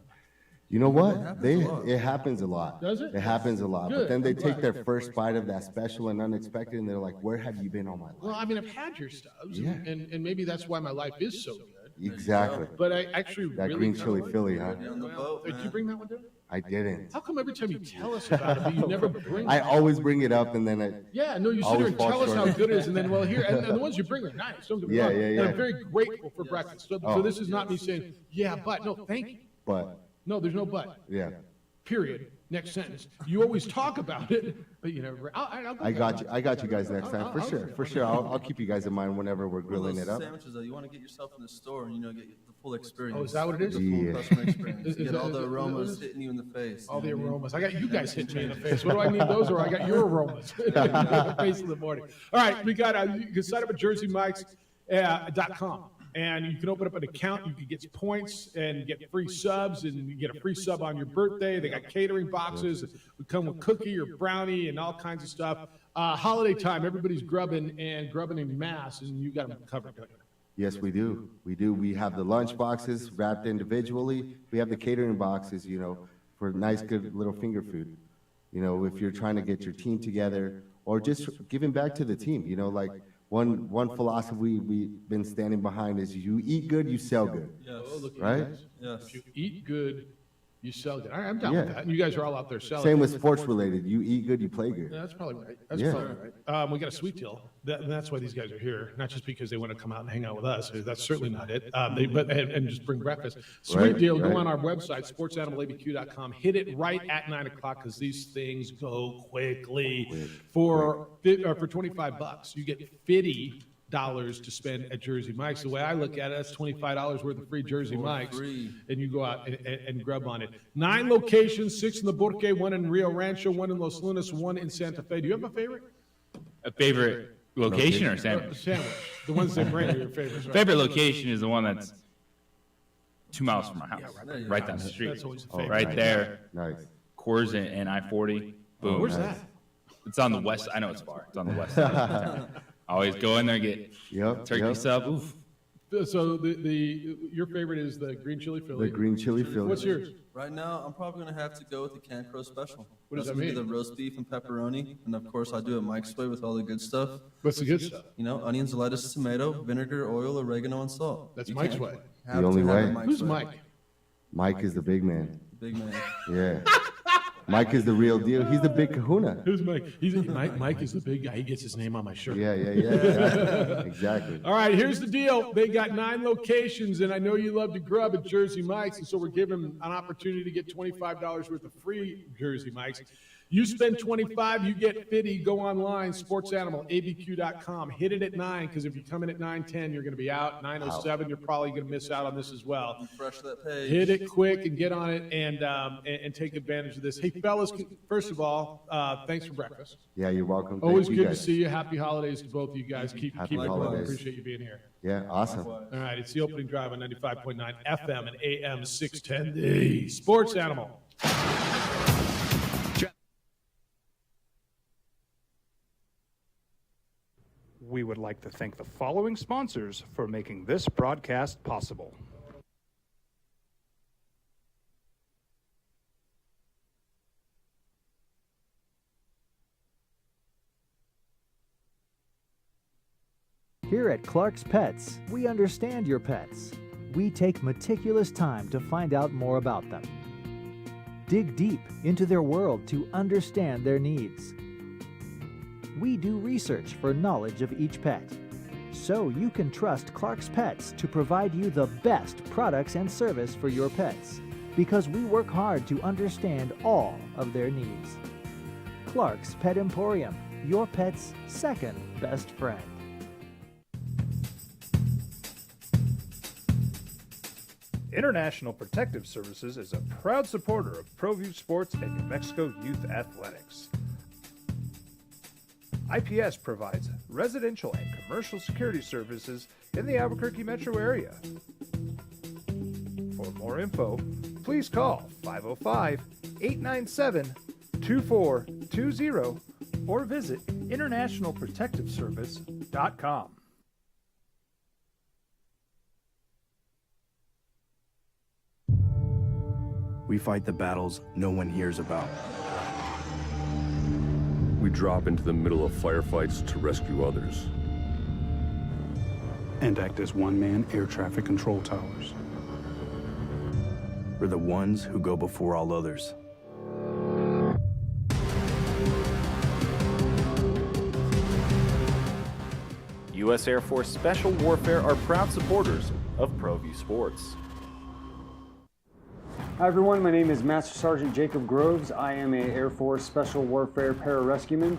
You know what? It happens a lot. Does it? It happens a lot. Good. But then they I'm take glad. their first bite of that special and unexpected, and they're like, "Where have you been all my life?" Well, I mean, I've had your stubs, Yeah. and maybe that's why my life is so good. Exactly. But I actually That really green kinda chili like Philly, it. huh? Well, did you bring that one down? I didn't. How come every time you tell us about it, but you never bring I it? always bring it up, and then Yeah, no, you sit always here and fall tell us short. how good it is, and then, well, here, and the ones you bring are nice. Don't get me Yeah, wrong. yeah, And yeah. I'm very grateful for breakfast. So Oh. this is not me saying, yeah, but, no, thank you. But No, there's no but. yeah, Period. Next sentence. You always talk about it, but you never. I'll go I got there. you. I got you guys next time for sure. For sure, I'll keep you guys in mind whenever we're grilling it up. Sandwiches, though, you want to get yourself in the store and get the full experience. Oh, is that what it is? The full Yeah. customer experience. Is Get all that- the is that what it aromas is? hitting you in the face. All the aromas. I got you guys hitting me in the face. What do I need those, or I got your aromas in the face in the morning? All right, we got. You can sign up at JerseyMikes.com. And you can open up an account. You can get points and get free subs, and you get a free sub on your birthday. They got catering boxes. We come with cookie or brownie and all kinds of stuff. Holiday time, everybody's grubbing in mass, and you got them covered. Don't you? Yes, we do. We do. We have the lunch boxes wrapped individually. We have the catering boxes, for nice, good little finger food. If you're trying to get your team together or just giving back to the team, like one philosophy we've been standing behind is you eat good, you sell good. Yes. Oh, look at Right? you guys. Yes. If you eat good, you sell good. All right, I'm down Yeah. with that. And you guys are all out there selling. Same with sports related. You eat good, you play good. Yeah, that's probably right. That's Yeah. probably right. We got a sweet deal. That's why these guys are here, not just because they want to come out and hang out with us. That's certainly not it. And just bring breakfast. Sweet Right, deal. Go right. on our website, sportsanimалabq.com. Hit it right at 9 o'clock because these things go quickly. For $25, you get $50 to spend at Jersey Mike's. The way I look at it, that's $25 worth of free Jersey Mike's, and you go out and grub on it. 9 locations, 6 in the Burque, 1 in Rio Rancho, 1 in Los Lunas, 1 in Santa Fe. Do you have a favorite? A favorite location or sandwich? Sandwich. The ones that bring you your favorites. Right? Favorite location is the one that's 2 miles from my house, right down the street. That's always a favorite. Right there. Nice. Coors and I-40. Boom. Where's that? It's on the west. I know it's far. It's on the west side of town. Always go in there, get turkey sub. Oof. So your favorite is the green chili Philly. The green chili Philly. What's yours? Right now, I'm probably going to have to go with the Can Crow Special. What does That's that gonna be mean? the roast beef and pepperoni. And of course, I do it Mike's way with all the good stuff. What's the good stuff? Onions, lettuce, tomato, vinegar, oil, oregano, and salt. That's You Mike's can't way. The have to only have way. it Mike's Who's way. Mike? Mike is the big man. Big man. Yeah. Mike is the real deal. He's the big kahuna. Who's Mike? Mike is the big guy. He gets his name on my shirt. Yeah. Exactly. Exactly. All right, here's the deal. They got 9 locations, and I know you love to grub at Jersey Mike's, and so we're giving them an opportunity to get $25 worth of free Jersey Mike's. You spend $25, you get $50. Go online, sportsanimalabq.com. Hit it at 9, because if you come in at 9:10, you're going to be out. 9:07, you're probably going to miss out on this as well. Refresh that page. Hit it quick and get on it and take advantage of this. Hey, fellas, first of all, thanks for breakfast. Yeah, you're welcome. Always Thank you good to guys. see you. Happy holidays to both of you guys. Keep Happy it going. holidays. Appreciate you being here. Yeah, awesome. All right, it's the opening drive on 95.9 FM and AM 610, the Sports Animal. We would like to thank the following sponsors for making this broadcast possible. Here at Clark's Pets, we understand your pets. We take meticulous time to find out more about them. Dig deep into their world to understand their needs. We do research for knowledge of each pet, so you can trust Clark's Pets to provide you the best products and service for your pets, because we work hard to understand all of their needs. Clark's Pet Emporium, your pet's second best friend. International Protective Services is a proud supporter of ProView Sports and New Mexico Youth Athletics. IPS provides residential and commercial security services in the Albuquerque metro area. For more info, please call 505-897-2420 or visit internationalprotectiveservice.com. We fight the battles no one hears about. We drop into the middle of firefights to rescue others. And act as one-man air traffic control towers. We're the ones who go before all others. U.S. Air Force Special Warfare are proud supporters of ProView Sports. Hi everyone, my name is Master Sergeant Jacob Groves. I am a Air Force Special Warfare pararescueman.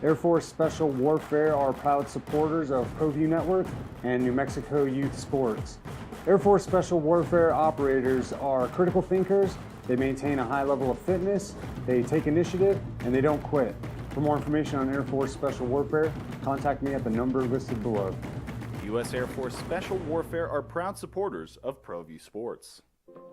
Air Force Special Warfare are proud supporters of ProView Network and New Mexico Youth Sports. Air Force Special Warfare operators are critical thinkers. They maintain a high level of fitness, they take initiative, and they don't quit. For more information on Air Force Special Warfare, contact me at the number listed below. U.S. Air Force Special Warfare are proud supporters of ProView Sports.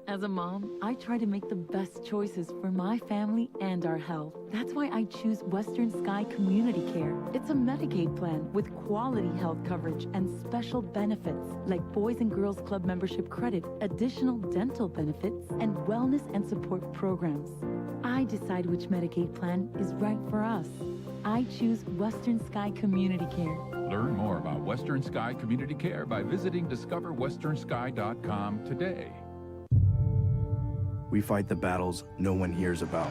As a mom, I try to make the best choices for my family and our health. That's why I choose Western Sky Community Care. It's a Medicaid plan with quality health coverage and special benefits like Boys and Girls Club membership credit, additional dental benefits, and wellness and support programs. I decide which Medicaid plan is right for us. I choose Western Sky Community Care. Learn more about Western Sky Community Care by visiting discoverwesternsky.com today. We fight the battles no one hears about.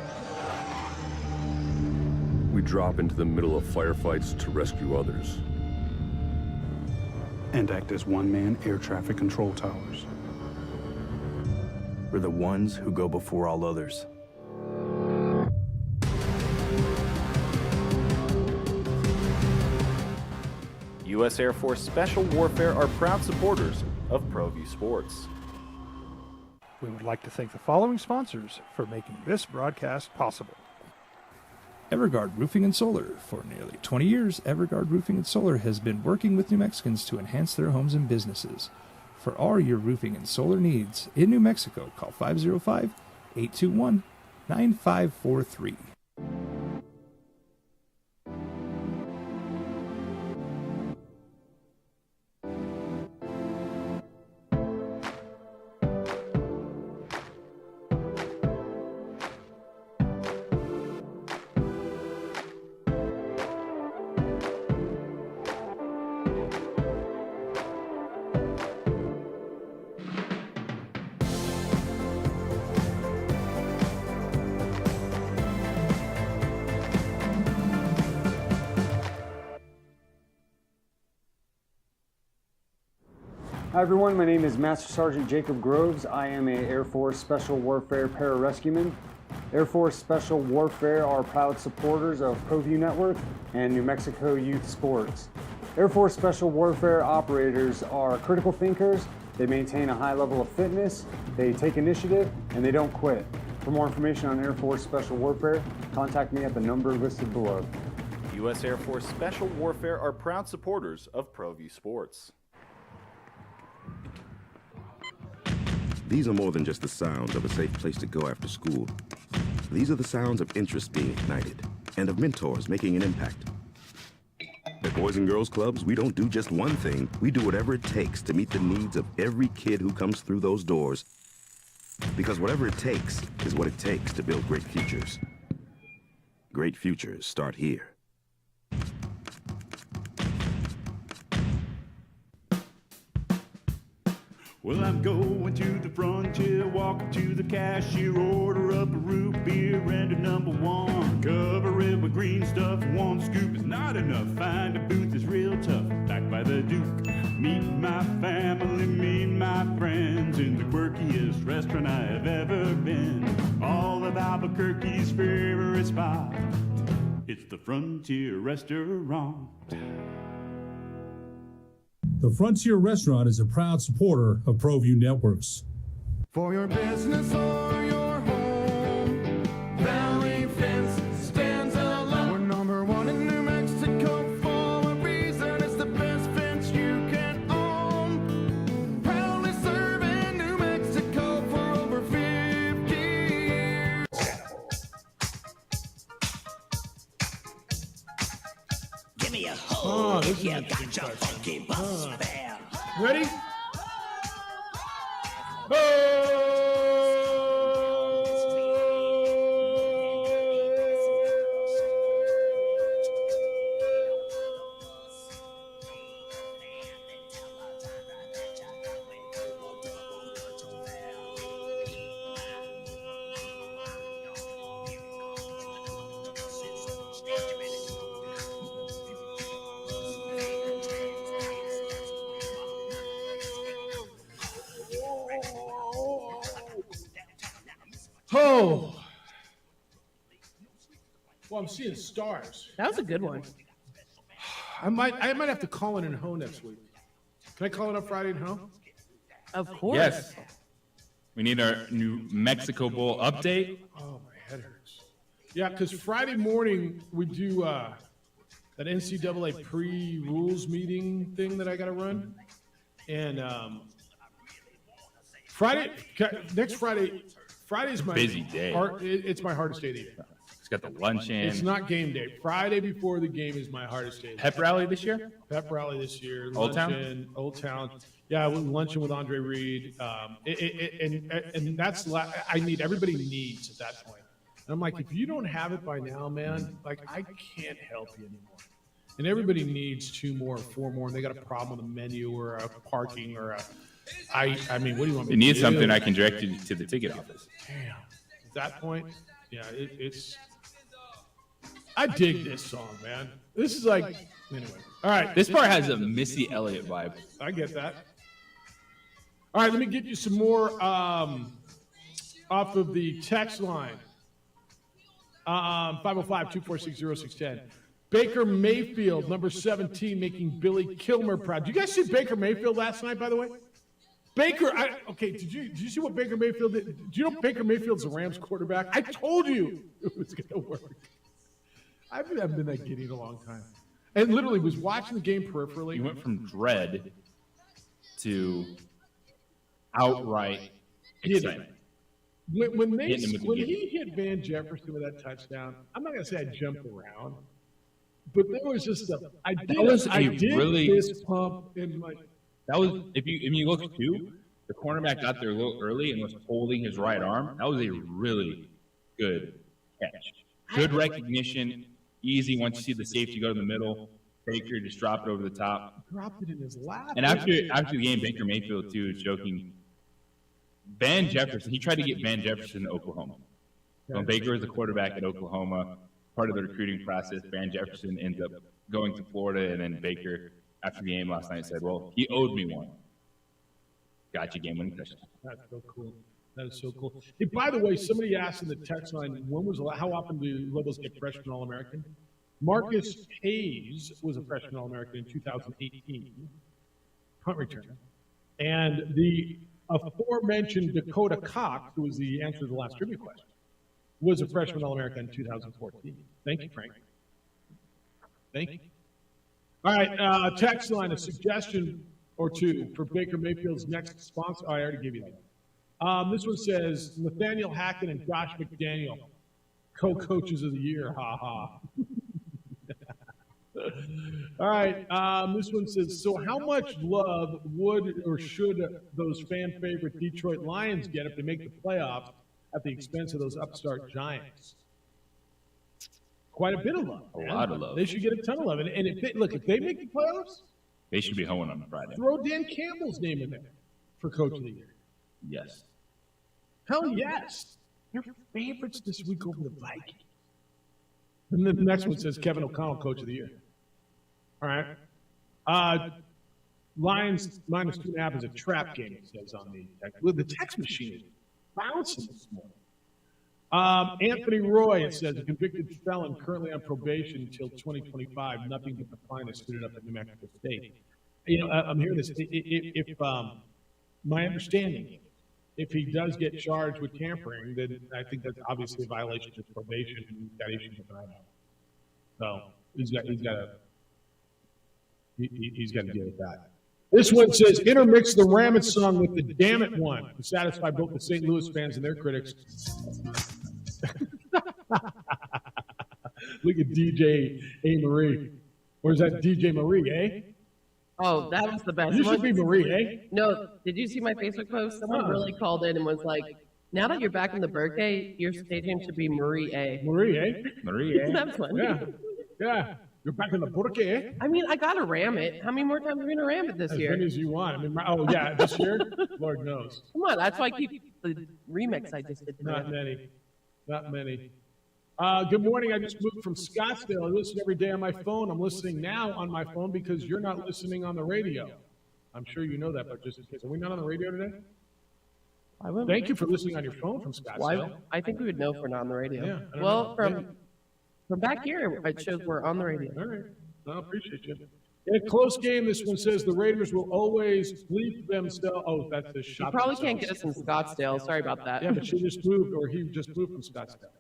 We drop into the middle of firefights to rescue others. And act as one-man air traffic control towers. We're the ones who go before all others. U.S. Air Force Special Warfare are proud supporters of ProView Sports. We would like to thank the following sponsors for making this broadcast possible. Everguard Roofing and Solar. For nearly 20 years, Everguard Roofing and Solar has been working with New Mexicans to enhance their homes and businesses. For all your roofing and solar needs in New Mexico, call 505-821-9543. Hi everyone, my name is Master Sergeant Jacob Groves. I am a Air Force Special Warfare pararescueman. Air Force Special Warfare are proud supporters of ProView Network and New Mexico Youth Sports. Air Force Special Warfare operators are critical thinkers. They maintain a high level of fitness, they take initiative, and they don't quit. For more information on Air Force Special Warfare, contact me at the number listed below. U.S. Air Force Special Warfare are proud supporters of ProView Sports. These are more than just the sounds of a safe place to go after school. These are the sounds of interest being ignited and of mentors making an impact. At Boys and Girls Clubs, we don't do just one thing. We do whatever it takes to meet the needs of every kid who comes through those doors. Because whatever it takes is what it takes to build great futures. Great futures start here. Well, I'm going to the frontier, walking to the cashier, order up a root beer and a number one. Cover it with green stuff, one scoop is not enough. Find a booth is real tough, backed by the Duke. Meet my family, meet my friends in the quirkiest restaurant I have ever been. All of Albuquerque's favorite spot, it's the Frontier Restaurant. The Frontier Restaurant is a proud supporter of ProView Networks. For your business or your home, Valley Fence stands alone. We're #1 in New Mexico. Oh, this is an interesting question. Ready? Oh. Well, I'm seeing stars. That was a good one. I might have to call in and Ho next week. Can I call it up Friday and Ho? Of course. Yes. We need our New Mexico Bowl update. Oh, my head hurts. Yeah, because Friday morning we do that NCAA pre-rules meeting thing that I got to run. And next Friday, Friday's my busy day. It's my hardest day of the year. It's got the luncheon. It's not game day. Friday before the game is my hardest day. Pep rally this year? Pep rally this year. Old Luncheon, Old Town. Yeah, I went luncheon with Andre Reed. And that's everybody needs at that point. And I'm like, if you don't have it by now, man, like I can't help you anymore. And everybody needs 2 more, 4 more, and they got a problem with a menu or a parking or a. I mean, what do you want me If you to need do? something, I can direct you to the ticket office. Damn. At that point, yeah, it's. I dig this song, man. This is like anyway. All right, This part has a Missy Elliott vibe. I get that. All right, let me get you some more off of the text line. 505-246-0610. Baker Mayfield, number 17, making Billy Kilmer proud. Did you guys see Baker Mayfield last night, by the way? Baker, did you see what Baker Mayfield did? Do you know Baker Mayfield's the Rams quarterback? I told you it was going to work. I haven't been that giddy in a long time. And literally was watching the game peripherally. You went from dread to outright excitement. When Hitting him with the giddy. he hit Van Jefferson with that touchdown, I'm not going to say I jumped around, but there was just I did fist pump in my. That was if you look too, the cornerback got there a little early and was holding his right arm. That was a really good catch. Good recognition, easy once you see the safety go to the middle. Baker just dropped it over the top. Dropped it in his lap. And after the game, Baker Mayfield too is joking. Van Jefferson, he tried to get Van Jefferson to Oklahoma. So Baker was the quarterback at Oklahoma, part of the recruiting process. Van Jefferson ends up going to Florida, and then Baker, after the game last night, said, well, he owed me one. Gotcha, game-winning touchdown. That's so cool. That is so cool. Hey, by the way, somebody asked in the text line, how often do Lobos get freshman All-American? Marcus Hayes was a freshman All-American in 2018, punt returner. And the aforementioned Dakota Cox, who was the answer to the last trivia question, was a freshman All-American in 2014. Thank you, Frank. Thank you. All right, text line, a suggestion or two for Baker Mayfield's next sponsor. Oh, I already gave you that. This one says Nathaniel Hackett and Josh McDaniel, co-coaches of the year. Ha ha. All right, this one says, so how much love would or should those fan favorite Detroit Lions get if they make the playoffs at the expense of those upstart Giants? Quite a bit of love. A lot of love. They should get a ton of love. And if they make the playoffs, They should be hoeing on Friday. throw Dan Campbell's name in there for Coach of the Year. Yes. Hell yes. They're favorites this week over the Vikings. And then the next one says Kevin O'Connell, Coach of the Year. All right. Lions minus 2.5 is a trap game, it says on the text. Well, the text machine is bouncing this morning. Anthony Roy, it says, a convicted felon currently on probation until 2025. Nothing but the finest suited up at New Mexico State. You know, I'm hearing this. If my understanding, if he does get charged with tampering, then I think that's obviously a violation of his probation, and he's got issues with that. So he's got to deal with that. This one says, intermix the Ramit song with the Damn It one to satisfy both the St. Louis fans and their critics. Look at DJ A. Marie. Or is that DJ Marie, eh? Oh, that was the best. You should be Marie, eh? No, did you see my Facebook post? Someone really called in and was like, now that you're back in the birthday, your stage name should be Marie A. Marie, eh? Marie, eh? That's funny. Yeah. You're back in the Burke, eh? I mean, I gotta ram it. How many more times are we gonna ram it this year? As many as you want. I mean, this year? Lord knows. Come on, that's why I keep the remix I just did. Not many. Good morning. I just moved from Scottsdale. I listen every day on my phone. I'm listening now on my phone because you're not listening on the radio. I'm sure you know that, but just in case. Are we not on the radio today? Thank you for listening on your phone from Scottsdale. Why? I think we would know if we're not on the radio. Yeah, I don't well, know. from back here, it shows we're on the radio. All right. I appreciate you. In a close game, this one says the Raiders will always bleep themselves. Oh, that's the shot. You probably can't get us in Scottsdale. Sorry about that. Yeah, but she just moved, or he just moved from Scottsdale.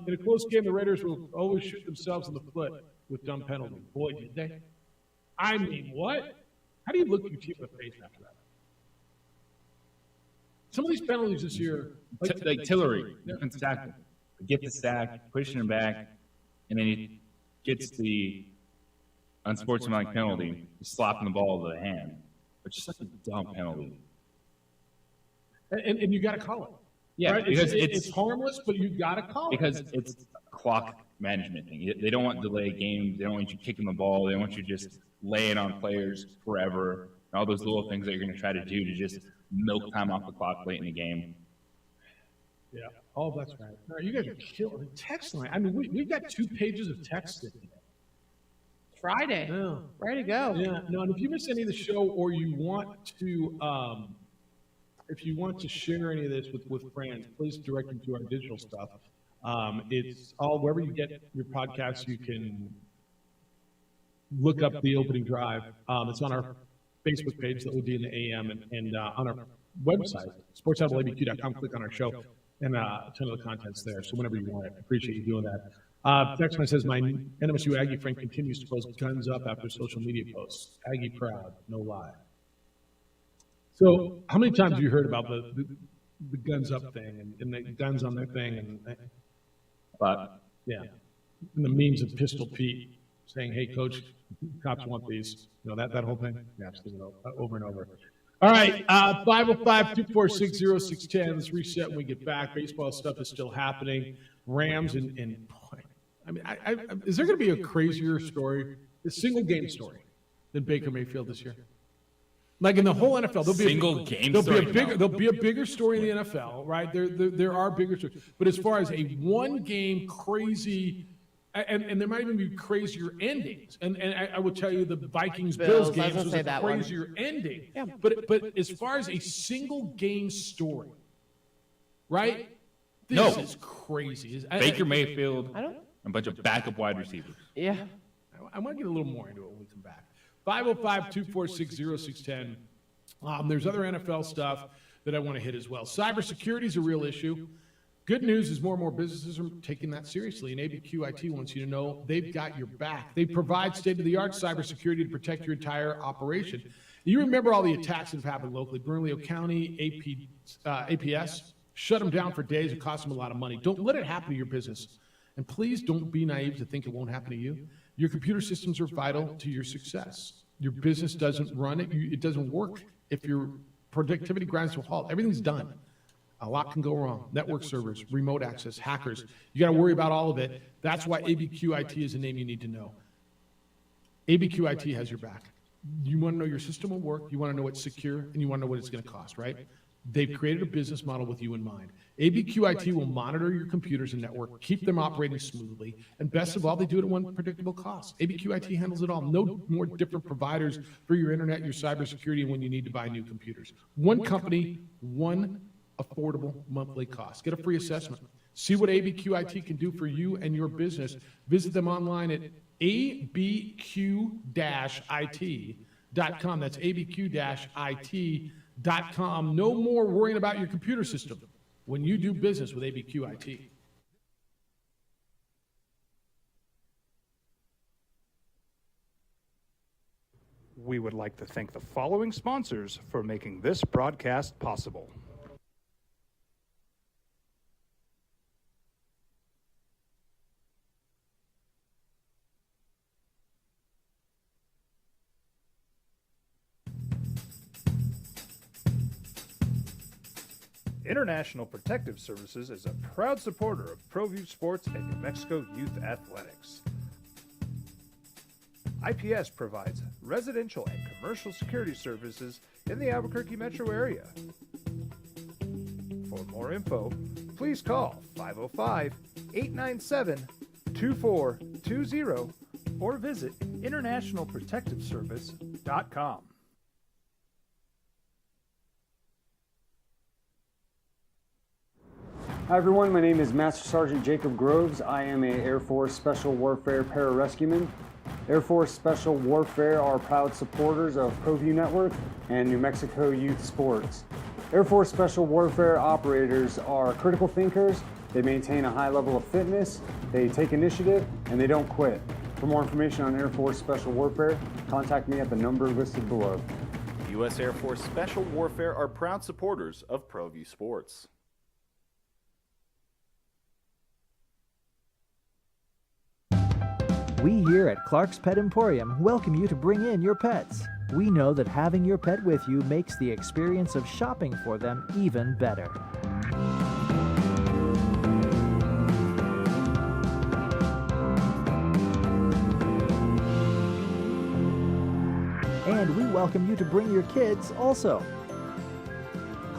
In a close game, the Raiders will always shoot themselves in the foot with dumb penalties. Boy, did they. I mean, what? How do you look your team in the face after that? Some of these penalties this year, like Tillery, defensive tackle, get the sack, pushing him back, and then he gets the unsportsmanlike penalty, slapping the ball to the hand, which is such a dumb penalty. And you got to call it. Yeah, right? because it's harmless, but you got to call it. Because it's a clock management thing. They don't want delay games. They don't want you kicking the ball. They want you just laying on players forever. And all those little things that you're going to try to do to just milk time off the clock late in the game. Yeah. Oh, that's right. No, you guys are killing the text line. I mean, we got 2 pages of text today. Friday. Yeah. Ready to go. Yeah. No, and if you miss any of the show or you want to if you want to share any of this with friends, please direct them to our digital stuff. It's all wherever you get your podcasts, you can look up the opening drive. It's on our Facebook page, the OD and the AM, and on our website, sportsaudibleabq.com. Click on our show, and a ton of the content's there. So whenever you want it, I appreciate you doing that. Text line says, my NMSU Aggie friend continues to post guns up after social media posts. Aggie proud, no lie. So how many times have you heard about the guns up thing and the guns on their thing? But yeah, and the memes of Pistol Pete saying, hey, coach, cops want these. You know, that whole thing? Yeah, I've seen it over and over. All right, 505-246-0610. Let's reset when we get back. Baseball stuff is still happening. Rams and boy, I mean, is there going to be a crazier story, a single game story, than Baker Mayfield this year? Like in the whole NFL, there'll be a bigger story in the NFL, right? There are bigger stories, but as far as a one game crazy, and there might even be crazier endings. And I would tell you the Vikings-Bills game was a crazier ending. Yeah. But as far as a single game story, right? This is crazy. Baker Mayfield, a bunch of backup wide receivers. Yeah. I want to get a little more into it when we come back. 505-246-0610. There's other NFL stuff that I want to hit as well. Cybersecurity is a real issue. Good news is more and more businesses are taking that seriously, and ABQ IT wants you to know they've got your back. They provide state-of-the-art cybersecurity to protect your entire operation. You remember all the attacks that have happened locally. Bernalillo County, APS, shut them down for days. It cost them a lot of money. Don't let it happen to your business. And please don't be naive to think it won't happen to you. Your computer systems are vital to your success. Your business doesn't run it. It doesn't work if your productivity grinds to a halt. Everything's done. A lot can go wrong. Network servers, remote access, hackers. You got to worry about all of it. That's why ABQ IT is a name you need to know. ABQ IT has your back. You want to know your system will work. You want to know it's secure, and you want to know what it's going to cost, right? They've created a business model with you in mind. ABQ IT will monitor your computers and network, keep them operating smoothly, and best of all, they do it at one predictable cost. ABQ IT handles it all. No more different providers for your internet, your cybersecurity, and when you need to buy new computers. One company, one affordable monthly cost. Get a free assessment. See what ABQ IT can do for you and your business. Visit them online at abq-it.com. That's abq-it.com. No more worrying about your computer system when you do business with ABQ IT. We would like to thank the following sponsors for making this broadcast possible. International Protective Services is a proud supporter of ProView Sports and New Mexico Youth Athletics. IPS provides residential and commercial security services in the Albuquerque metro area. For more info, please call 505-897-2420 or visit internationalprotectiveservice.com. Hi everyone, my name is Master Sergeant Jacob Groves. I am a Air Force Special Warfare Pararescueman. Air Force Special Warfare are proud supporters of ProView Network and New Mexico Youth Sports. Air Force Special Warfare operators are critical thinkers. They maintain a high level of fitness, they take initiative, and they don't quit. For more information on Air Force Special Warfare, contact me at the number listed below. U.S. Air Force Special Warfare are proud supporters of ProView Sports. We here at Clark's Pet Emporium welcome you to bring in your pets. We know that having your pet with you makes the experience of shopping for them even better. And we welcome you to bring your kids also.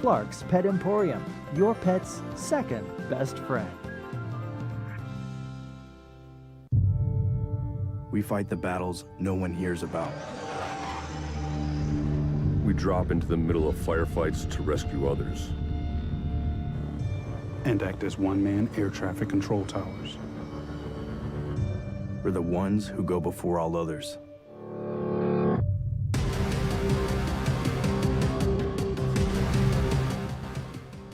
Clark's Pet Emporium, your pet's second best friend. We fight the battles no one hears about. We drop into the middle of firefights to rescue others. And act as one-man air traffic control towers. We're the ones who go before all others.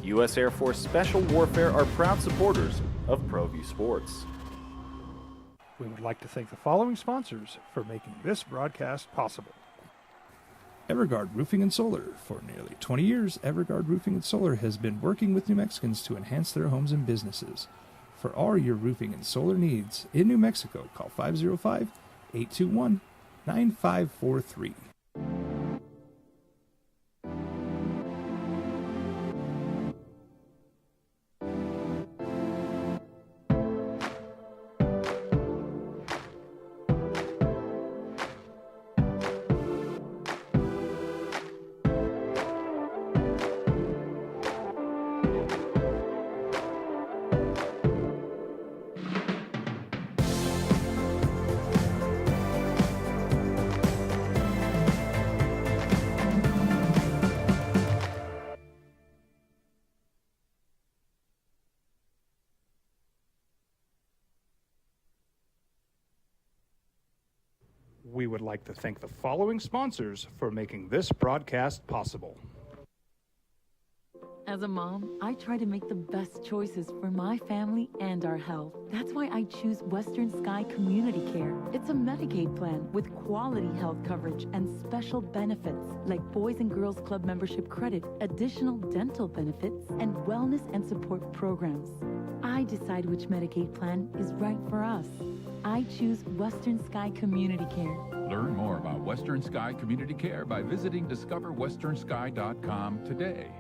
U.S. Air Force Special Warfare are proud supporters of ProView Sports. We would like to thank the following sponsors for making this broadcast possible. Everguard Roofing and Solar. For nearly 20 years, Everguard Roofing and Solar has been working with New Mexicans to enhance their homes and businesses. For all your roofing and solar needs in New Mexico, call 505-821-9543. We would like to thank the following sponsors for making this broadcast possible. As a mom, I try to make the best choices for my family and our health. That's why I choose Western Sky Community Care. It's a Medicaid plan with quality health coverage and special benefits like Boys and Girls Club membership credit, additional dental benefits, and wellness and support programs. I decide which Medicaid plan is right for us. I choose Western Sky Community Care. Learn more about Western Sky Community Care by visiting discoverwesternsky.com today.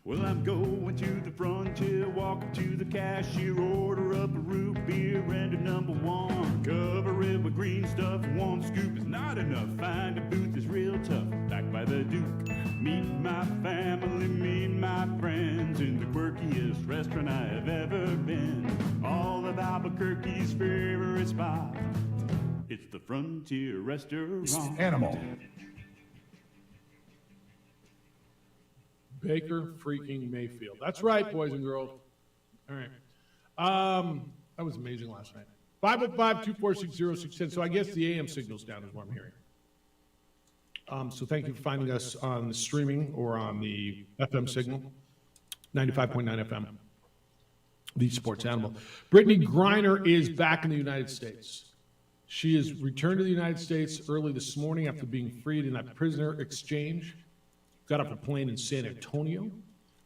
Well, I'm going to the frontier, walking to the cashier, order up a root beer and a number one. Cover it with green stuff, one scoop is not enough. Find a booth is real tough, back by the Duke. Meet my family, meet my friends in the quirkiest restaurant I have ever been. All of Albuquerque's favorite spot. It's the Frontier Restaurant. Animal. Baker freaking Mayfield. That's right, boys and girls. All right. That was amazing last night. 505-246-0610. So I guess the AM signal's down is what I'm hearing. So thank you for finding us on the streaming or on the FM signal. 95.9 FM. The Sports Animal. Brittany Griner is back in the United States. She has returned to the United States early this morning after being freed in that prisoner exchange. Got off a plane in San Antonio.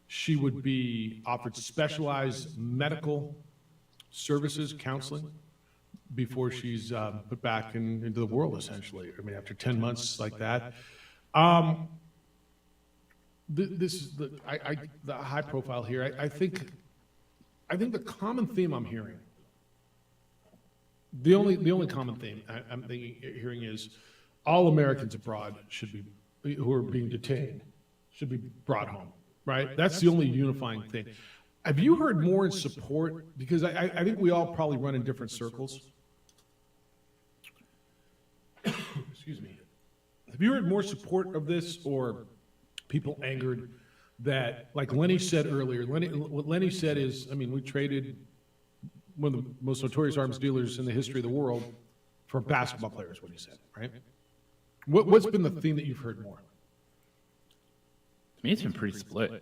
She would be offered specialized medical services, counseling, before she's put back into the world, essentially. I mean, after 10 months like that. this is the high profile here. I think the common theme I'm hearing, the only common theme I'm hearing is all Americans abroad who are being detained should be brought home, right? That's the only unifying thing. Have you heard more in support? Because I think we all probably run in different circles. Excuse me. Have you heard more support of this, or people angered that, like Lenny said earlier, what Lenny said is, I mean, we traded one of the most notorious arms dealers in the history of the world for basketball players, what he said, right? What's been the theme that you've heard more? To me, it's been pretty split.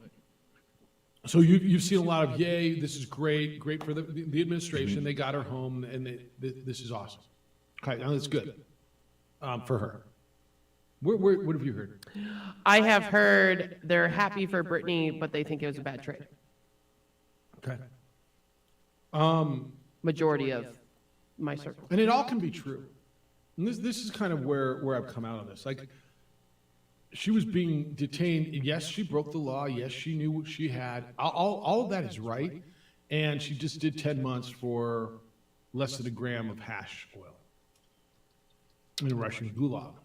So you've seen a lot of, yay, this is great for the administration, they got her home, and this is awesome. Okay, now that's good for her. What have you heard? I have heard they're happy for Brittany, but they think it was a bad trade. Okay. Majority of my circle. And it all can be true. And this is kind of where I've come out on this. Like, she was being detained. Yes, she broke the law. Yes, she knew what she had. All of that is right. And she just did 10 months for less than a gram of hash oil in a Russian gulag.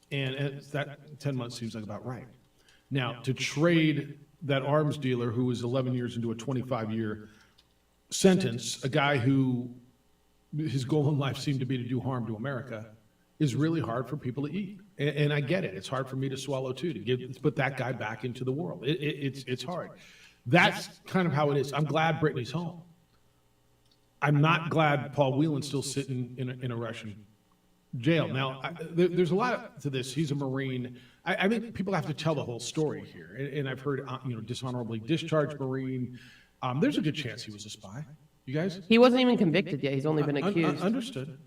And that 10 months seems like about right. Now, to trade that arms dealer who was 11 years into a 25-year sentence, a guy who his goal in life seemed to be to do harm to America, is really hard for people to eat. And I get it. It's hard for me to swallow, too, to put that guy back into the world. It's hard. That's kind of how it is. I'm glad Brittany's home. I'm not glad Paul Whelan's still sitting in a Russian jail. Now, there's a lot to this. He's a Marine. I think people have to tell the whole story here. And I've heard, dishonorably discharged Marine. There's a good chance he was a spy. You guys? He wasn't even convicted yet. He's only been accused. Understood.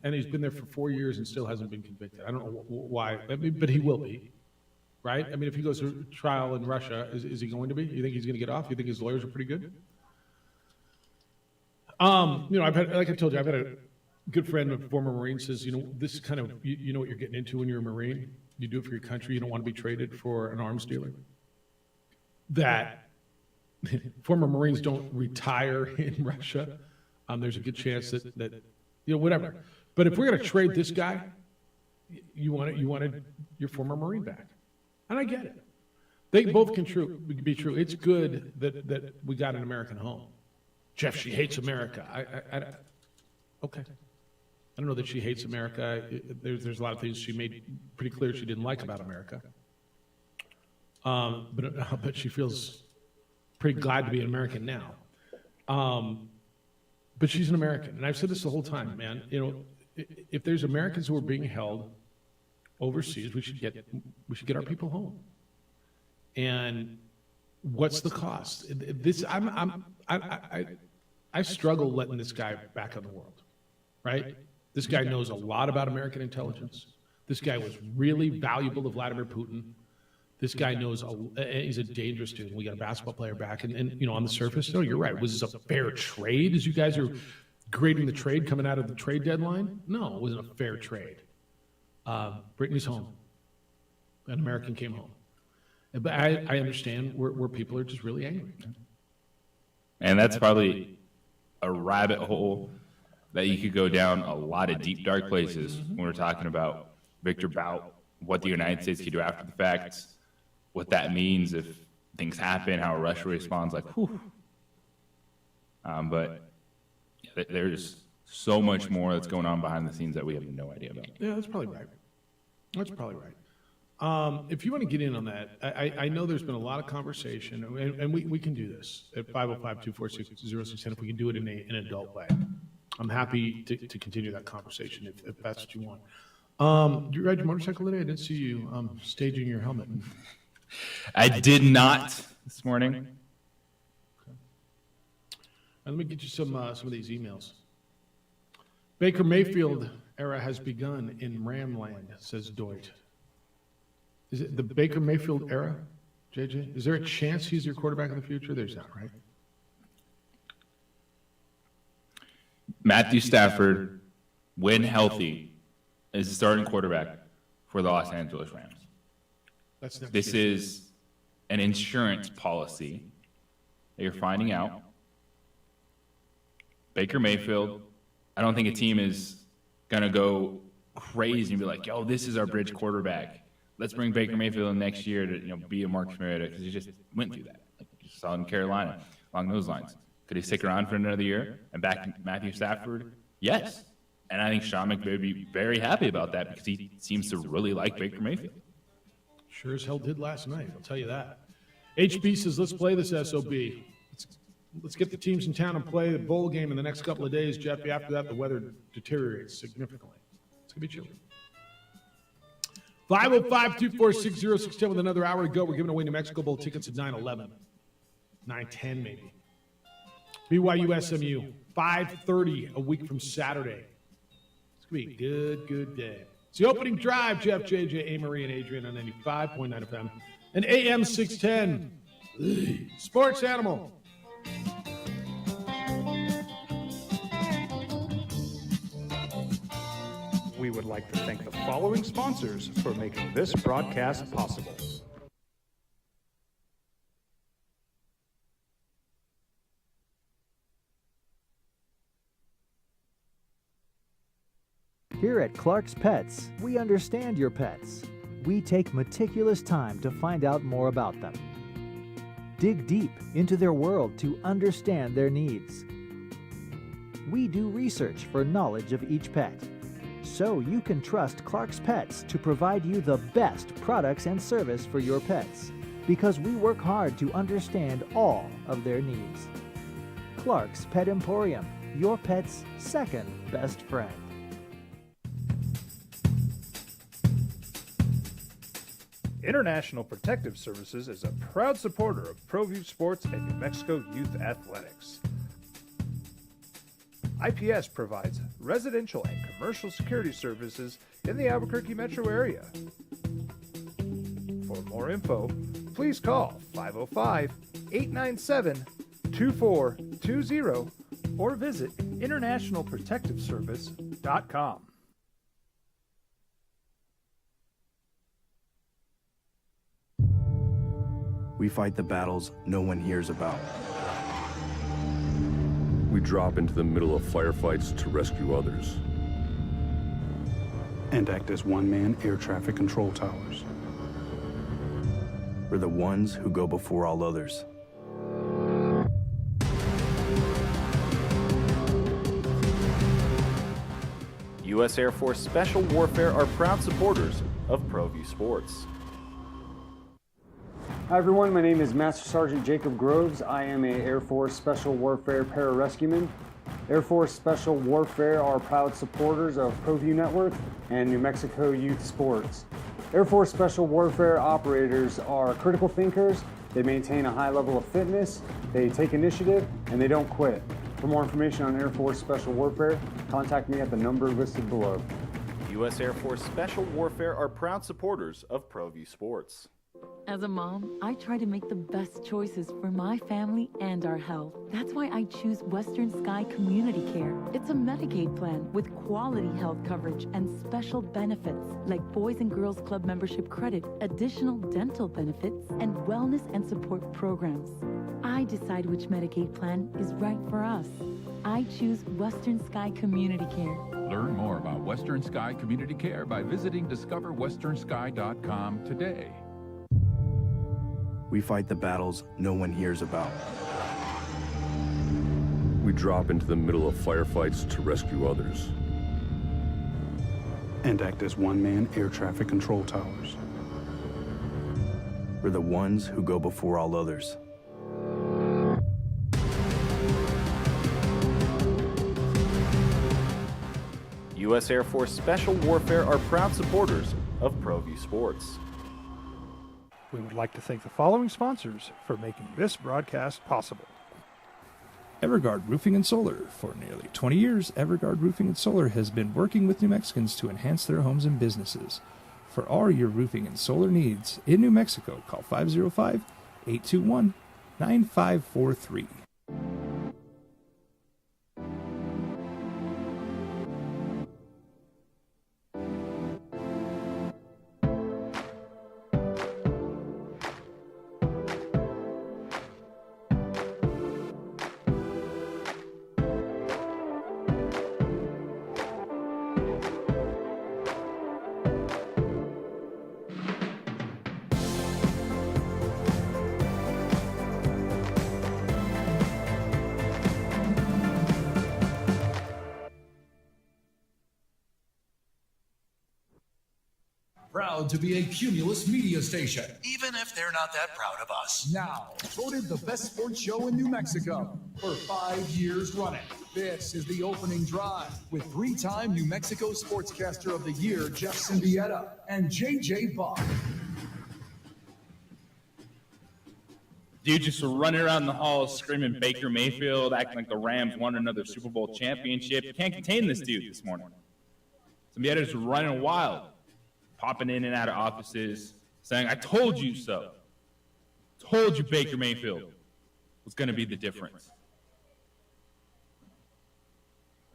And he's been there for 4 years and still hasn't been convicted. I don't know why, but he will be, right? I mean, if he goes to trial in Russia, is he going to be? You think he's going to get off? You think his lawyers are pretty good? I've had, like I told you, I've had a good friend, a former Marine, says, this is kind of, you know what you're getting into when you're a Marine. You do it for your country. You don't want to be traded for an arms dealer. That former Marines don't retire in Russia. There's a good chance that whatever. But if we're going to trade this guy, you wanted your former Marine back, and I get it. They both can be true. It's good that we got an American home. Jeff, she hates America. Okay. I don't know that she hates America. There's a lot of things she made pretty clear she didn't like about America. But she feels pretty glad to be an American now. But she's an American. And I've said this the whole time, man. If there's Americans who are being held overseas, we should get our people home. And what's the cost? I struggle letting this guy back in the world, right? This guy knows a lot about American intelligence. This guy was really valuable to Vladimir Putin. This guy knows he's a dangerous dude. We got a basketball player back, and on the surface, no, you're right. Was this a fair trade? As you guys are grading the trade coming out of the trade deadline? No, it wasn't a fair trade. Brittany's home. An American came home. But I understand where people are just really angry. And that's probably a rabbit hole that you could go down a lot of deep, dark places when we're talking about Victor Bout, what the United States could do after the fact, what that means if things happen, how Russia responds, like, whew. But there's so much more that's going on behind the scenes that we have no idea about. Yeah, that's probably right. If you want to get in on that, I know there's been a lot of conversation, and we can do this at 505-246-0610 if we can do it in an adult way. I'm happy to continue that conversation if that's what you want. Did you ride your motorcycle today? I didn't see you staging your helmet. I did not this morning. Okay. Let me get you some of these emails. Baker Mayfield era has begun in Ramland, says Deutsch. Is it the Baker Mayfield era, JJ? Is there a chance he's your quarterback in the future? There's not, right? Matthew Stafford, when healthy, is the starting quarterback for the Los Angeles Rams. This is an insurance policy that you're finding out. Baker Mayfield, I don't think a team is going to go crazy and be like, yo, this is our bridge quarterback. Let's bring Baker Mayfield in next year to be a Marcus Mariota, because he just went through that. Like you saw in Carolina, along those lines. Could he stick around for another year and back Matthew Stafford? Yes. And I think Sean McVay would be very happy about that because he seems to really like Baker Mayfield. Sure as hell did last night, I'll tell you that. HB says, let's play this SOB. Let's get the teams in town and play the bowl game in the next couple of days, Jeffy. After that, the weather deteriorates significantly. It's going to be chilly. 505-246-0610 with another hour to go. We're giving away New Mexico Bowl tickets at 9:11. 9:10 maybe. BYU SMU, 5:30 a week from Saturday. It's going to be a good, good day. It's the opening drive. Jeff, JJ, A-Marie, and Adrian on 95.9 FM and AM 610. Sports Animal. We would like to thank the following sponsors for making this broadcast possible. Here at Clark's Pets, we understand your pets. We take meticulous time to find out more about them. Dig deep into their world to understand their needs. We do research for knowledge of each pet, so you can trust Clark's Pets to provide you the best products and service for your pets, because we work hard to understand all of their needs. Clark's Pet Emporium, your pet's second best friend. International Protective Services is a proud supporter of ProView Sports and New Mexico Youth Athletics. IPS provides residential and commercial security services in the Albuquerque metro area. For more info, please call 505-897-2420 or visit internationalprotectiveservice.com. We fight the battles no one hears about. We drop into the middle of firefights to rescue others. And act as one-man air traffic control towers. We're the ones who go before all others. U.S. Air Force Special Warfare are proud supporters of ProView Sports. Hi everyone, my name is Master Sergeant Jacob Groves. I am a Air Force Special Warfare pararescueman. Air Force Special Warfare are proud supporters of ProView Network and New Mexico Youth Sports. Air Force Special Warfare operators are critical thinkers. They maintain a high level of fitness, they take initiative, and they don't quit. For more information on Air Force Special Warfare, contact me at the number listed below. U.S. Air Force Special Warfare are proud supporters of ProView Sports. As a mom, I try to make the best choices for my family and our health. That's why I choose Western Sky Community Care. It's a Medicaid plan with quality health coverage and special benefits like Boys and Girls Club membership credit, additional dental benefits, and wellness and support programs. I decide which Medicaid plan is right for us. I choose Western Sky Community Care. Learn more about Western Sky Community Care by visiting discoverwesternsky.com today. We fight the battles no one hears about. We drop into the middle of firefights to rescue others. And act as one-man air traffic control towers. We're the ones who go before all others. U.S. Air Force Special Warfare are proud supporters of ProView Sports. We would like to thank the following sponsors for making this broadcast possible. Everguard Roofing and Solar. For nearly 20 years, Everguard Roofing and Solar has been working with New Mexicans to enhance their homes and businesses. For all your roofing and solar needs in New Mexico, call 505-821-9543. Proud to be a Cumulus media station, even if they're not that proud of us. Now, voted the best sports show in New Mexico for 5 years running. This is the opening drive with 3-time New Mexico Sportscaster of the Year, Jeff Cindietta, and JJ Buck. Dude just running around the halls screaming Baker Mayfield, acting like the Rams won another Super Bowl championship. You can't contain this dude this morning. Cindietta just running wild, popping in and out of offices, saying, I told you so. Told you Baker Mayfield was going to be the difference.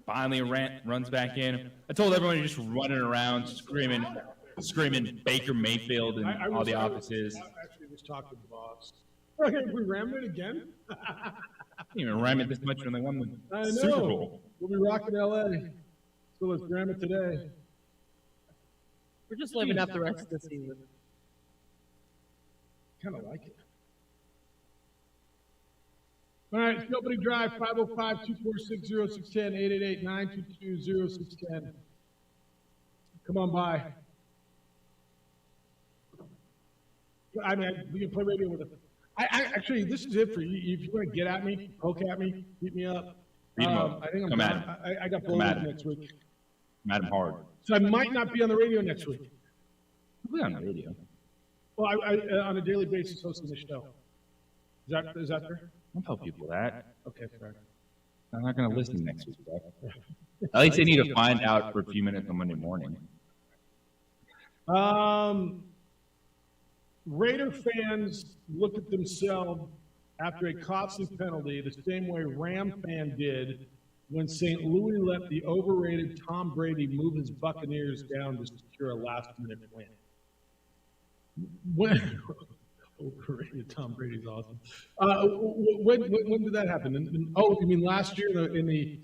Finally, runs back in. I told everyone just running around, screaming Baker Mayfield in all the offices. I actually was talking to the boss. Okay, we rammed it again? Didn't even ram it this much when they won I the know. Super Bowl. We'll be rocking LA. So let's ram it today. We're just living up the rest of the season. Kind of like it. All right, it's opening drive, 505-246-0610, 888-922-0610. Come on by. I mean, we can play radio with it. Actually, this is it for you. If you want to get at me, poke at me, beat me up. Beat him up. I think I'm Come done. at him. I got Come at bowling him. next week. I'm at him hard. So I might not be on the radio next week. We'll be on the radio. Well, I on a daily basis hosting the show. Is that fair? Don't tell people that. Okay, fair. I'm not going to listen next week, bro. At least they need to find out for a few minutes on Monday morning. Raider fans look at themselves after a costly penalty the same way Ram fan did when St. Louis let the overrated Tom Brady move his Buccaneers down to secure a last-minute win. When overrated Tom Brady's awesome. When did that happen? Oh, you mean last year in the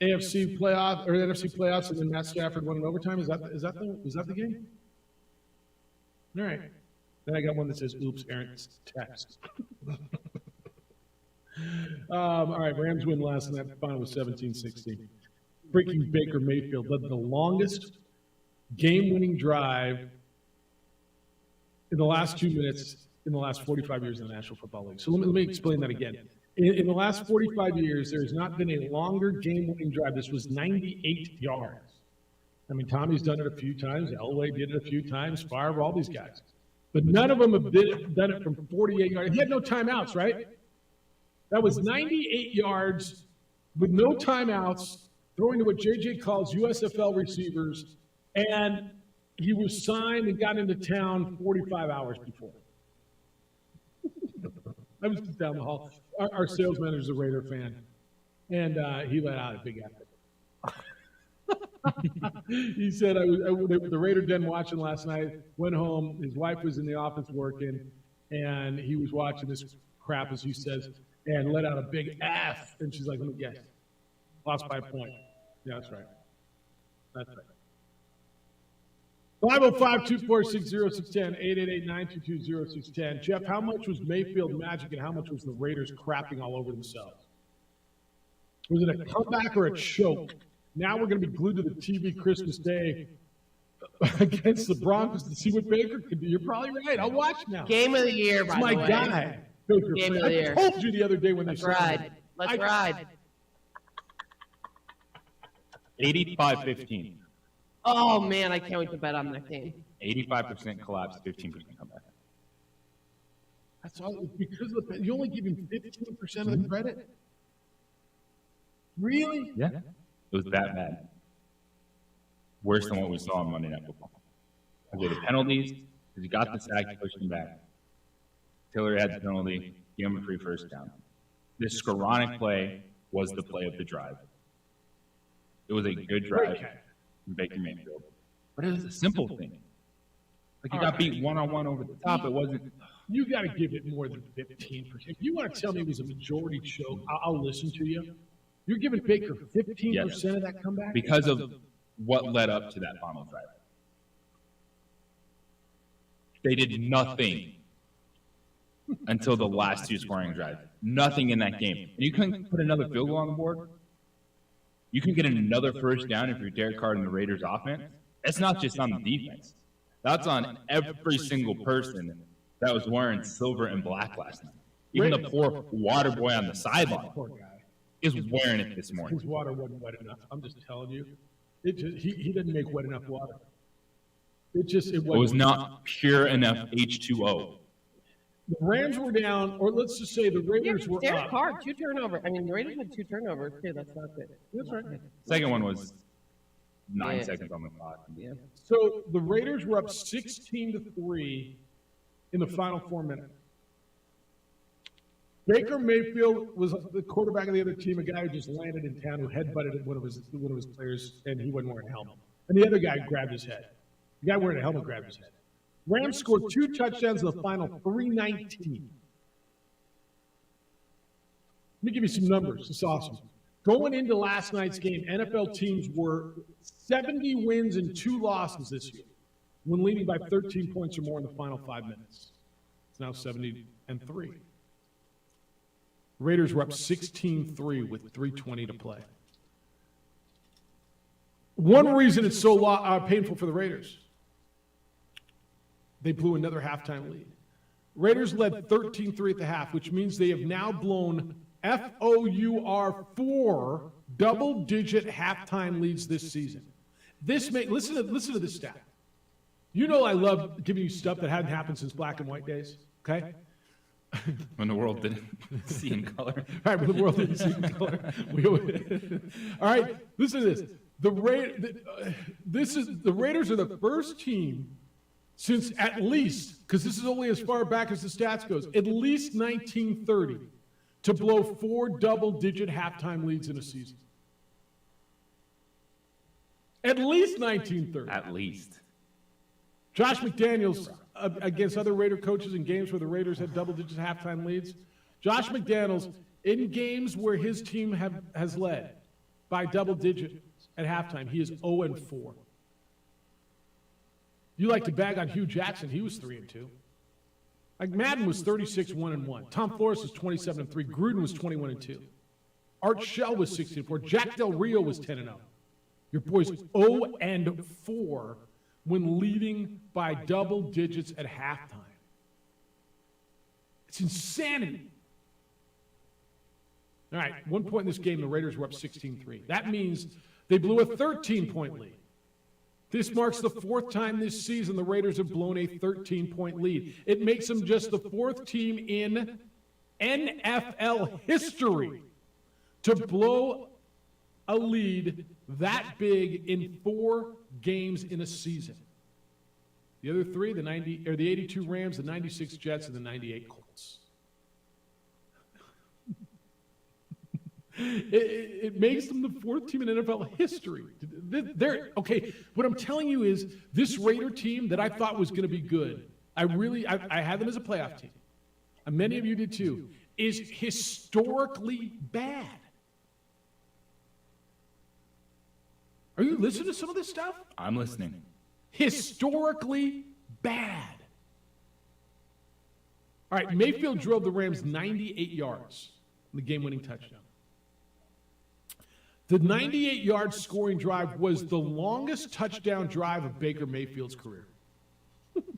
AFC playoff or NFC playoffs, and then Matt Stafford won in overtime? Is that the game? All right. Then I got one that says, oops, Aaron's text. All right, Rams win last night. The final was 17-16. Freaking Baker Mayfield led the longest game-winning drive in the last 2 minutes in the last 45 years in the National Football League. So let me explain that again. In the last 45 years, there has not been a longer game-winning drive. This was 98 yards. I mean, Tommy's done it a few times. Elway did it a few times. Favre, all these guys. But none of them have done it from 48 yards. He had no timeouts, right? That was 98 yards with no timeouts, throwing to what JJ calls USFL receivers, and he was signed and got into town 45 hours before. I was just down the hall. Our sales manager's a Raider fan, and he let out a big effort. He said, the Raider den watching last night, went home, his wife was in the office working, and he was watching this crap, as he says, and let out a big F, and she's like, let me guess, lost by a point. Yeah, that's right. That's right. 505-246-0610, 888-922-0610. Jeff, how much was Mayfield magic and how much was the Raiders crapping all over themselves? Was it a comeback or a choke? Now we're going to be glued to the TV Christmas Day against the Broncos to see what Baker can do. You're probably right. I'll watch now. Game of the year, by my the way. guy. Game of the year. I told you the other day when Let's they started. ride. Let's ride. 85-15. Oh, man, I can't wait to bet on that game. 85% collapse, 15% comeback. That's all because of you only give him 15% of the credit? Really? Yeah. It was that bad. Worse than what we saw on Monday Night Football. Okay, the penalties, because he got the sack, he pushed him back. Tillery had the penalty, gave him a free first down. This Skoranek play was the play of the drive. It was a good drive from Baker Mayfield. But it was a simple thing. Like he got beat one-on-one over the top. It wasn't. You got to give it more than 15%. If you want to tell me it was a majority choke, I'll listen to you. You're giving Baker 15% of that comeback? Because of what led up to that final drive. They did nothing until the last two scoring drives. Nothing in that game. And you couldn't put another field goal on the board. You can get another first down if you're Derek Carr in the Raiders offense. It's not just on the defense. That's on every single person that was wearing silver and black last night. Even the poor water boy on the sideline is wearing it this morning. His water wasn't wet enough. I'm just telling you. He didn't make wet enough water. It was not pure enough H2O. The Rams were down, or let's just say the Raiders were Derek up. Carr, 2 turnovers. I mean, the Raiders had 2 turnovers too. That's not good. That's right. Second one was 9 seconds on the clock. Yeah. So the Raiders were up 16-3 in the final 4 minutes. Baker Mayfield was the quarterback of the other team, a guy who just landed in town, who headbutted one of his players, and he wasn't wearing a helmet. And the other guy grabbed his head. The guy wearing a helmet grabbed his head. Rams scored 2 touchdowns in the final 3:19. Let me give you some numbers. It's awesome. Going into last night's game, NFL teams were 70 wins and 2 losses this year, when leading by 13 points or more in the final 5 minutes. It's now 70-3. Raiders were up 16-3 with 3:20 to play. One reason it's so painful for the Raiders, they blew another halftime lead. Raiders led 13-3 at the half, which means they have now blown FOUR 4 double-digit halftime leads this season. Listen to this stat. You know I love giving you stuff that hadn't happened since black and white days, okay? When the world didn't see in color. All right, when the world didn't see in color. All right, listen to this. The Raiders are the first team since at least, because this is only as far back as the stats goes, at least 1930 to blow 4 double-digit halftime leads in a season. At least 1930. At least. Josh McDaniels against other Raider coaches in games where the Raiders had double-digit halftime leads. Josh McDaniels, in games where his team has led by double digits at halftime, he is 0-4. You like to bag on Hugh Jackson. He was 3-2. Like Madden was 36-1-1. Tom Flores was 27-3. Gruden was 21-2. Art Shell was 16-4. Jack Del Rio was 10-0. Your boy's 0-4 when leading by double digits at halftime. It's insanity. All right, 1 point in this game, the Raiders were up 16-3. That means they blew a 13-point lead. This marks the 4th time this season the Raiders have blown a 13-point lead. It makes them just the 4th team in NFL history to blow a lead that big in 4 games in a season. The other 3, the 82 Rams, the 96 Jets, and the 98 Colts. It makes them the 4th team in NFL history. Okay, what I'm telling you is this Raider team that I thought was going to be good, I had them as a playoff team, and many of you did too, is historically bad. Are you listening to some of this stuff? I'm listening. Historically bad. All right, Mayfield drove the Rams 98 yards in the game-winning touchdown. The 98-yard scoring drive was the longest touchdown drive of Baker Mayfield's career.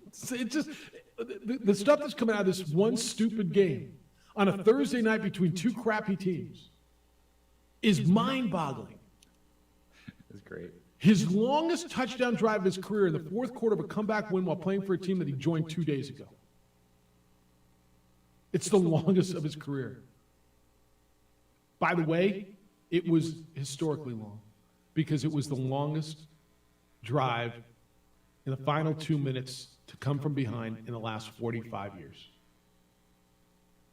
It's just the stuff that's coming out of this one stupid game on a Thursday night between 2 crappy teams is mind-boggling. That's great. His longest touchdown drive of his career in the 4th quarter of a comeback win while playing for a team that he joined 2 days ago. It's the longest of his career. By the way, it was historically long because it was the longest drive in the final 2 minutes to come from behind in the last 45 years.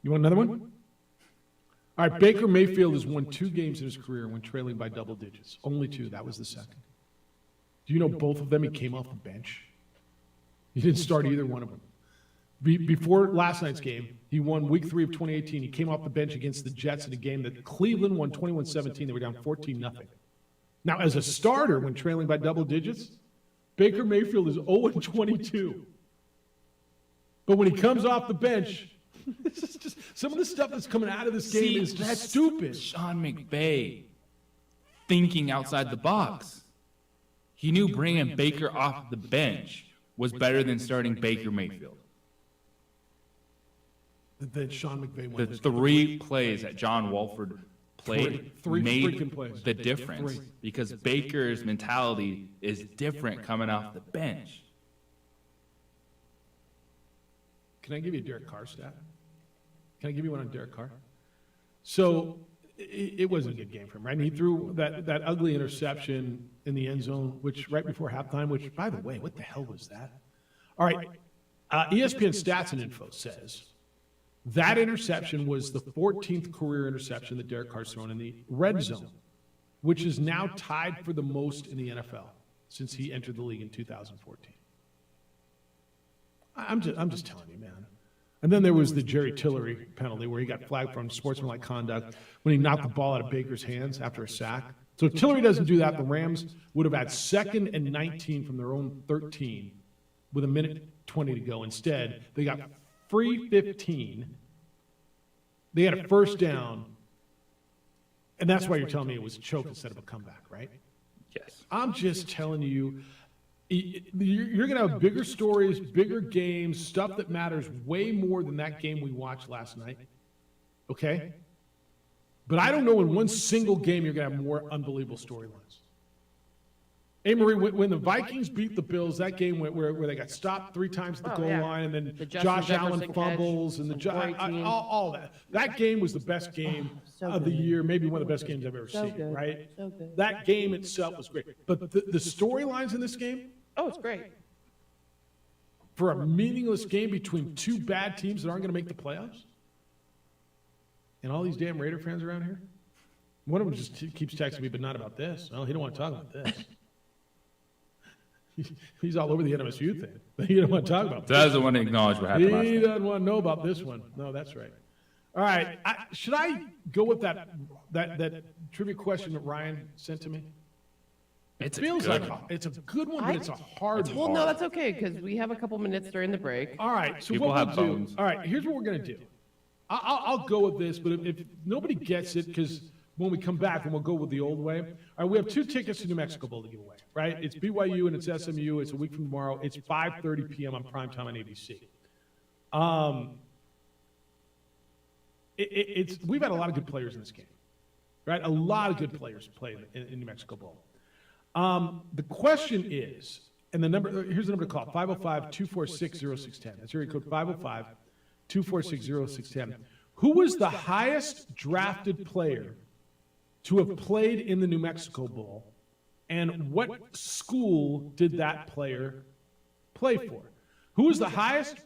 You want another one? All right, Baker Mayfield has won 2 games in his career when trailing by double digits. Only 2. That was the second. Do you know both of them he came off the bench? He didn't start either one of them. Before last night's game, he won week 3 of 2018. He came off the bench against the Jets in a game that Cleveland won 21-17. They were down 14-0. Now, as a starter, when trailing by double digits, Baker Mayfield is 0-22. But when he comes off the bench, this is just some of the stuff that's coming out of this game is just stupid. Sean McVay thinking outside the box. He knew bringing Baker off the bench was better than starting Baker Mayfield. Then Sean McVay The 3 plays that John Wolford played Three freaking made plays. the difference Three. because Baker's mentality is different coming off the bench. Can I give you a Derek Carr stat? Can I give you one on Derek Carr? So it wasn't a good game for him, right? And he threw that ugly interception in the end zone, which right before halftime, which, by the way, what the hell was that? All right, ESPN Stats and Info says that interception was the 14th career interception that Derek Carr's thrown in the red zone, which is now tied for the most in the NFL since he entered the league in 2014. I'm just telling you, man. And then there was the Jerry Tillery penalty where he got flagged for unsportsmanlike conduct when he knocked the ball out of Baker's hands after a sack. So if Tillery doesn't do that, the Rams would have had 2nd and 19 from their own 13 with a minute 20 to go. Instead, they got free 15. They had a first down. And that's why you're telling me it was a choke instead of a comeback, right? Yes. I'm just telling you, you're going to have bigger stories, bigger games, stuff that matters way more than that game we watched last night. Okay? But I don't know in one single game you're going to have more unbelievable storylines. Hey, Marie, when the Vikings beat the Bills, that game went where they got stopped 3 times at the goal line, and then Josh Allen fumbles, and all that. That game was the best game of the year, maybe one of the best games I've ever seen, right? So good. That game itself was great. But the storylines in this game, oh, it's great. For a meaningless game between 2 bad teams that aren't going to make the playoffs, and all these damn Raider fans around here, one of them just keeps texting me, but not about this. Well, he don't want to talk about this. He's all over the NMSU thing. He don't want to talk about this. Doesn't want to acknowledge what happened last He night. doesn't want to know about this one. No, that's right. All right. Should I go with that trivia question that Ryan sent to me? It feels like it's a good one, but it's a hard one. Well, no, that's okay because we have a couple minutes during the break. All right. So People what have we'll do? phones. All right. Here's what we're gonna do. I'll go with this, but if nobody gets it, because when we come back, then we'll go with the old way. All right. We have 2 tickets to New Mexico Bowl to give away. Right. It's BYU and it's SMU. It's a week from tomorrow. It's 5:30 p.m. on primetime on ABC. We've had a lot of good players in this game, right? A lot of good players play in New Mexico Bowl. The question is, and here's the number to call, 505-246-0610. That's area code 505-246-0610. Who was the highest drafted player to have played in the New Mexico Bowl, and what school did that player play for? Who was the highest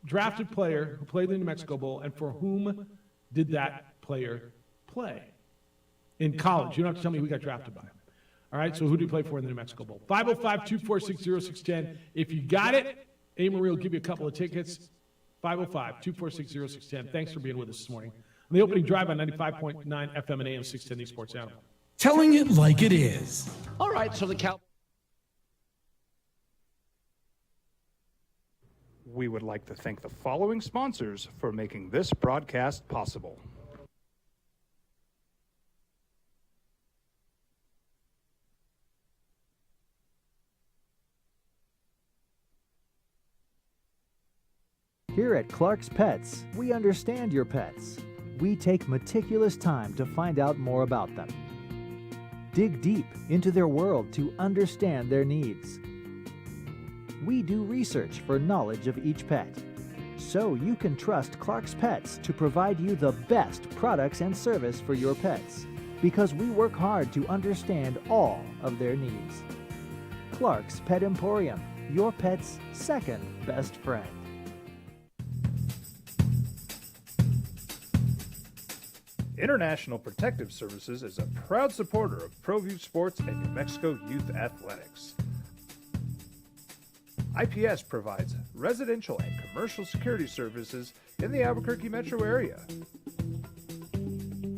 drafted player who played in the New Mexico Bowl, and for whom did that player play? In college. You don't have to tell me who got drafted by. All right, so who did he play for in the New Mexico Bowl? 505-246-0610. If you got it, A. Marie will give you a couple of tickets. 505-246-0610. Thanks for being with us this morning. On the opening drive on 95.9 FM and AM 610, the Sports Animal. Telling it like it is. All right, so the We would like to thank the following sponsors for making this broadcast possible. Here at Clark's Pets, we understand your pets. We take meticulous time to find out more about them. Dig deep into their world to understand their needs. We do research for knowledge of each pet, so you can trust Clark's Pets to provide you the best products and service for your pets, because we work hard to understand all of their needs. Clark's Pet Emporium, your pet's second best friend. International Protective Services is a proud supporter of ProView Sports and New Mexico Youth Athletics. IPS provides residential and commercial security services in the Albuquerque metro area.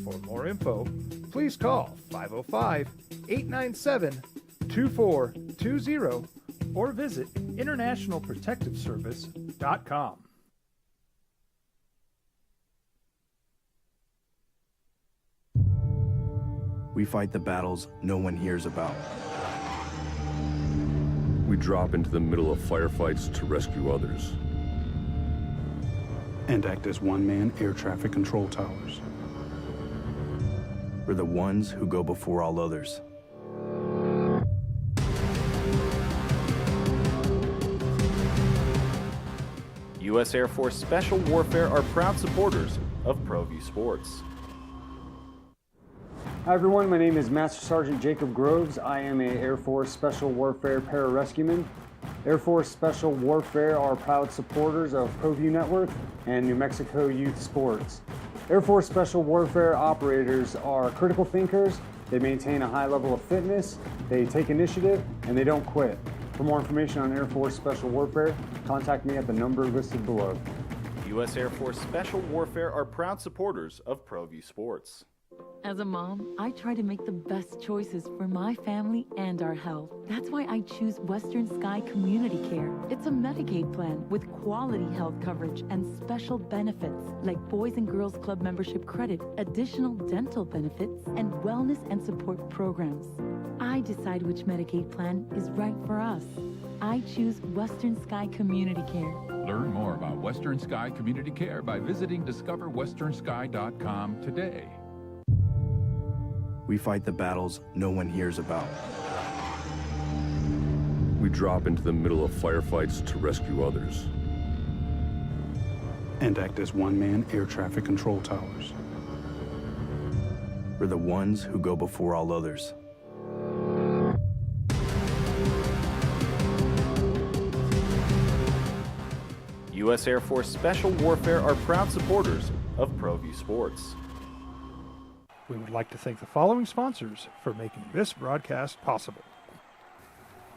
For more info, please call 505-897-2420 or visit internationalprotectiveservice.com. We fight the battles no one hears about. We drop into the middle of firefights to rescue others. And act as one-man air traffic control towers. We're the ones who go before all others. U.S. Air Force Special Warfare are proud supporters of ProView Sports. Hi everyone, my name is Master Sergeant Jacob Groves. I am a Air Force Special Warfare pararescueman. Air Force Special Warfare are proud supporters of ProView Network and New Mexico Youth Sports. Air Force Special Warfare operators are critical thinkers. They maintain a high level of fitness, they take initiative, and they don't quit. For more information on Air Force Special Warfare, contact me at the number listed below. U.S. Air Force Special Warfare are proud supporters of ProView Sports. As a mom, I try to make the best choices for my family and our health. That's why I choose Western Sky Community Care. It's a Medicaid plan with quality health coverage and special benefits like Boys and Girls Club membership credit, additional dental benefits, and wellness and support programs. I decide which Medicaid plan is right for us. I choose Western Sky Community Care. Learn more about Western Sky Community Care by visiting discoverwesternsky.com today. We fight the battles no one hears about. We drop into the middle of firefights to rescue others. And act as one-man air traffic control towers. We're the ones who go before all others. U.S. Air Force Special Warfare are proud supporters of ProView Sports. We would like to thank the following sponsors for making this broadcast possible.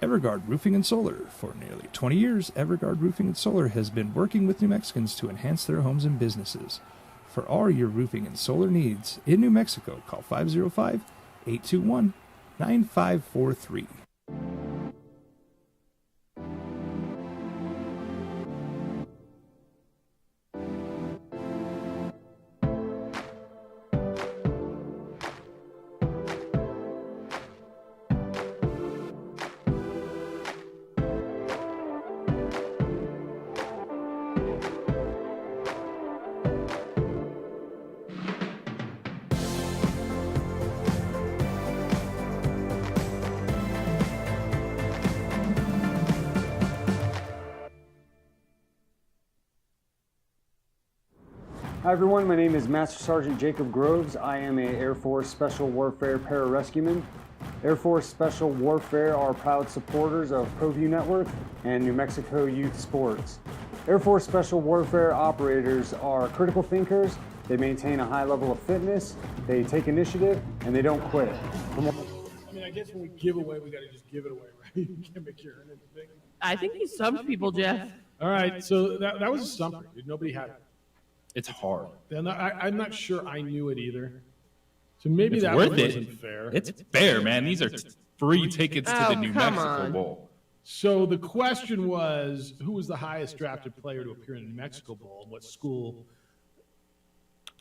Everguard Roofing and Solar. For nearly 20 years, Everguard Roofing and Solar has been working with New Mexicans to enhance their homes and businesses. For all your roofing and solar needs in New Mexico, call 505-821-9543. Hi everyone, my name is Master Sergeant Jacob Groves. I am a Air Force Special Warfare pararescueman. Air Force Special Warfare are proud supporters of ProView Network and New Mexico Youth Sports. Air Force Special Warfare operators are critical thinkers. They maintain a high level of fitness, they take initiative, and they don't quit. I mean, I guess when we give away, we got to just give it away, right? You can't make your earnings big. I think you stumped people, Jeff. All right, so that was a stumper. Nobody had it. It's hard. And I'm not sure I knew it either. So maybe It's that worth wasn't it. fair. It's fair, man. These are free tickets to the New Mexico on. Bowl. So the question was, who was the highest drafted player to appear in the New Mexico Bowl? What school?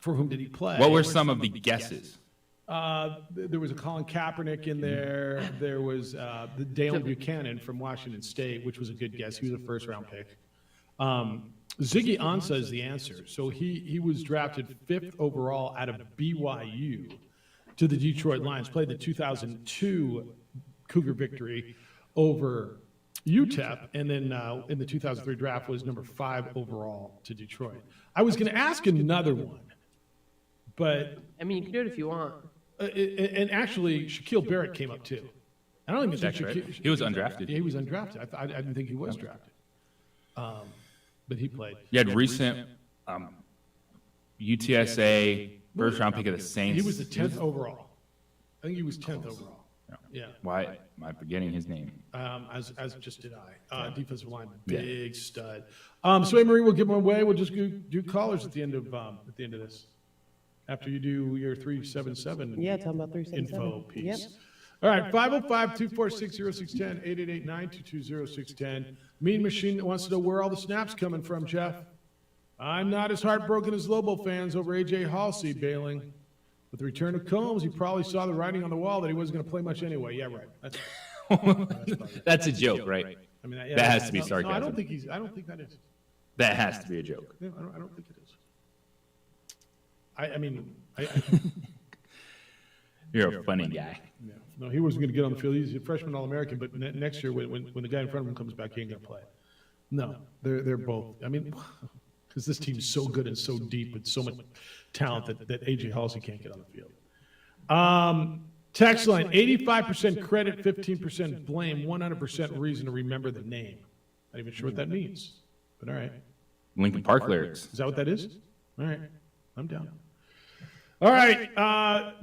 For whom did he play? What were some of the guesses? There was a Colin Kaepernick in there. There was the Dalen Buchanan from Washington State, which was a good guess. He was a first-round pick. Ziggy Ansah is the answer. So he was drafted 5th overall out of BYU to the Detroit Lions, played the 2002 Cougar victory over UTEP, and then in the 2003 draft was number 5 overall to Detroit. I was going to ask another one, but... I mean, you can do it if you want. And actually, Shaquille Barrett came up too. I don't even think Shaquille. He was undrafted. Yeah, he was undrafted. I didn't think he was drafted. But he played. You had recent UTSA first-round pick of the Saints. He was the 10th overall. I think he was 10th overall. Yeah. Why am I forgetting his name? As just did I. Defensive line, big stud. So, Hey Marie, we'll give them away. We'll just do callers at the end of this. After you do your 377 Yeah, tell them about 377. info piece. Yep. All right, 505-246-0610, 888-922-0610. Mean Machine that wants to know where all the snaps coming from, Jeff. I'm not as heartbroken as Lobo fans over A.J. Halsey bailing. With the return of Combs, he probably saw the writing on the wall that he wasn't going to play much anyway. Yeah, right. That's a joke, right? I mean, that has to be sarcasm. No, I don't think that is. That has to be a joke. No, I don't think it is. I mean, You're a funny guy. Yeah. No, he wasn't going to get on the field. He's a freshman All-American, but next year when the guy in front of him comes back, he ain't going to play. No, they're both. I mean, because this team's so good and so deep with so much talent that A.J. Halsey can't get on the field. Text line, 85% credit, 15% blame, 100% reason to remember the name. Not even sure what that means, but all right. Linkin Park lyrics. Is that what that is? All right, I'm down. All right, 0-0,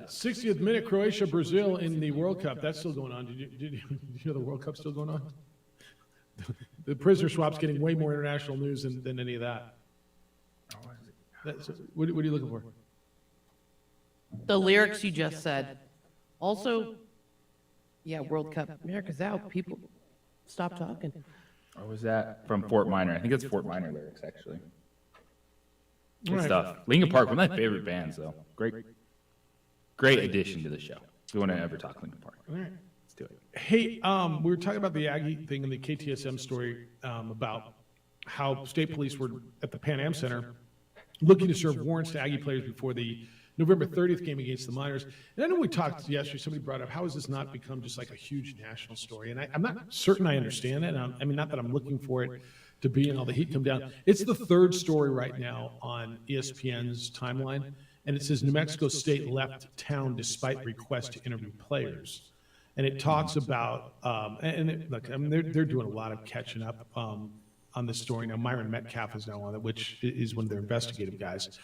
60th minute, Croatia, Brazil in the World Cup. That's still going on. Did you know the World Cup's still going on? The prisoner swap's getting way more international news than any of that. What are you looking for? The lyrics you just said. Also, yeah, World Cup. America's out. People, stop talking. Or was that from Fort Minor? I think it's Fort Minor lyrics, actually. Good stuff. Linkin Park, one of my favorite bands, though. Great addition to the show. If you want to ever talk Linkin Park, let's do it. Hey, we were talking about the Aggie thing in the KTSM story about how state police were at the Pan Am Center looking to serve warrants to Aggie players before the November 30th game against the Miners. And I know we talked yesterday, somebody brought up, how has this not become just like a huge national story? And I'm not certain I understand it. I mean, not that I'm looking for it to be and all the heat come down. It's the third story right now on ESPN's timeline. And it says New Mexico State left town despite request to interview players. And it talks about, look, I mean, they're doing a lot of catching up on this story now. Myron Metcalf is now on it, which is one of their investigative guys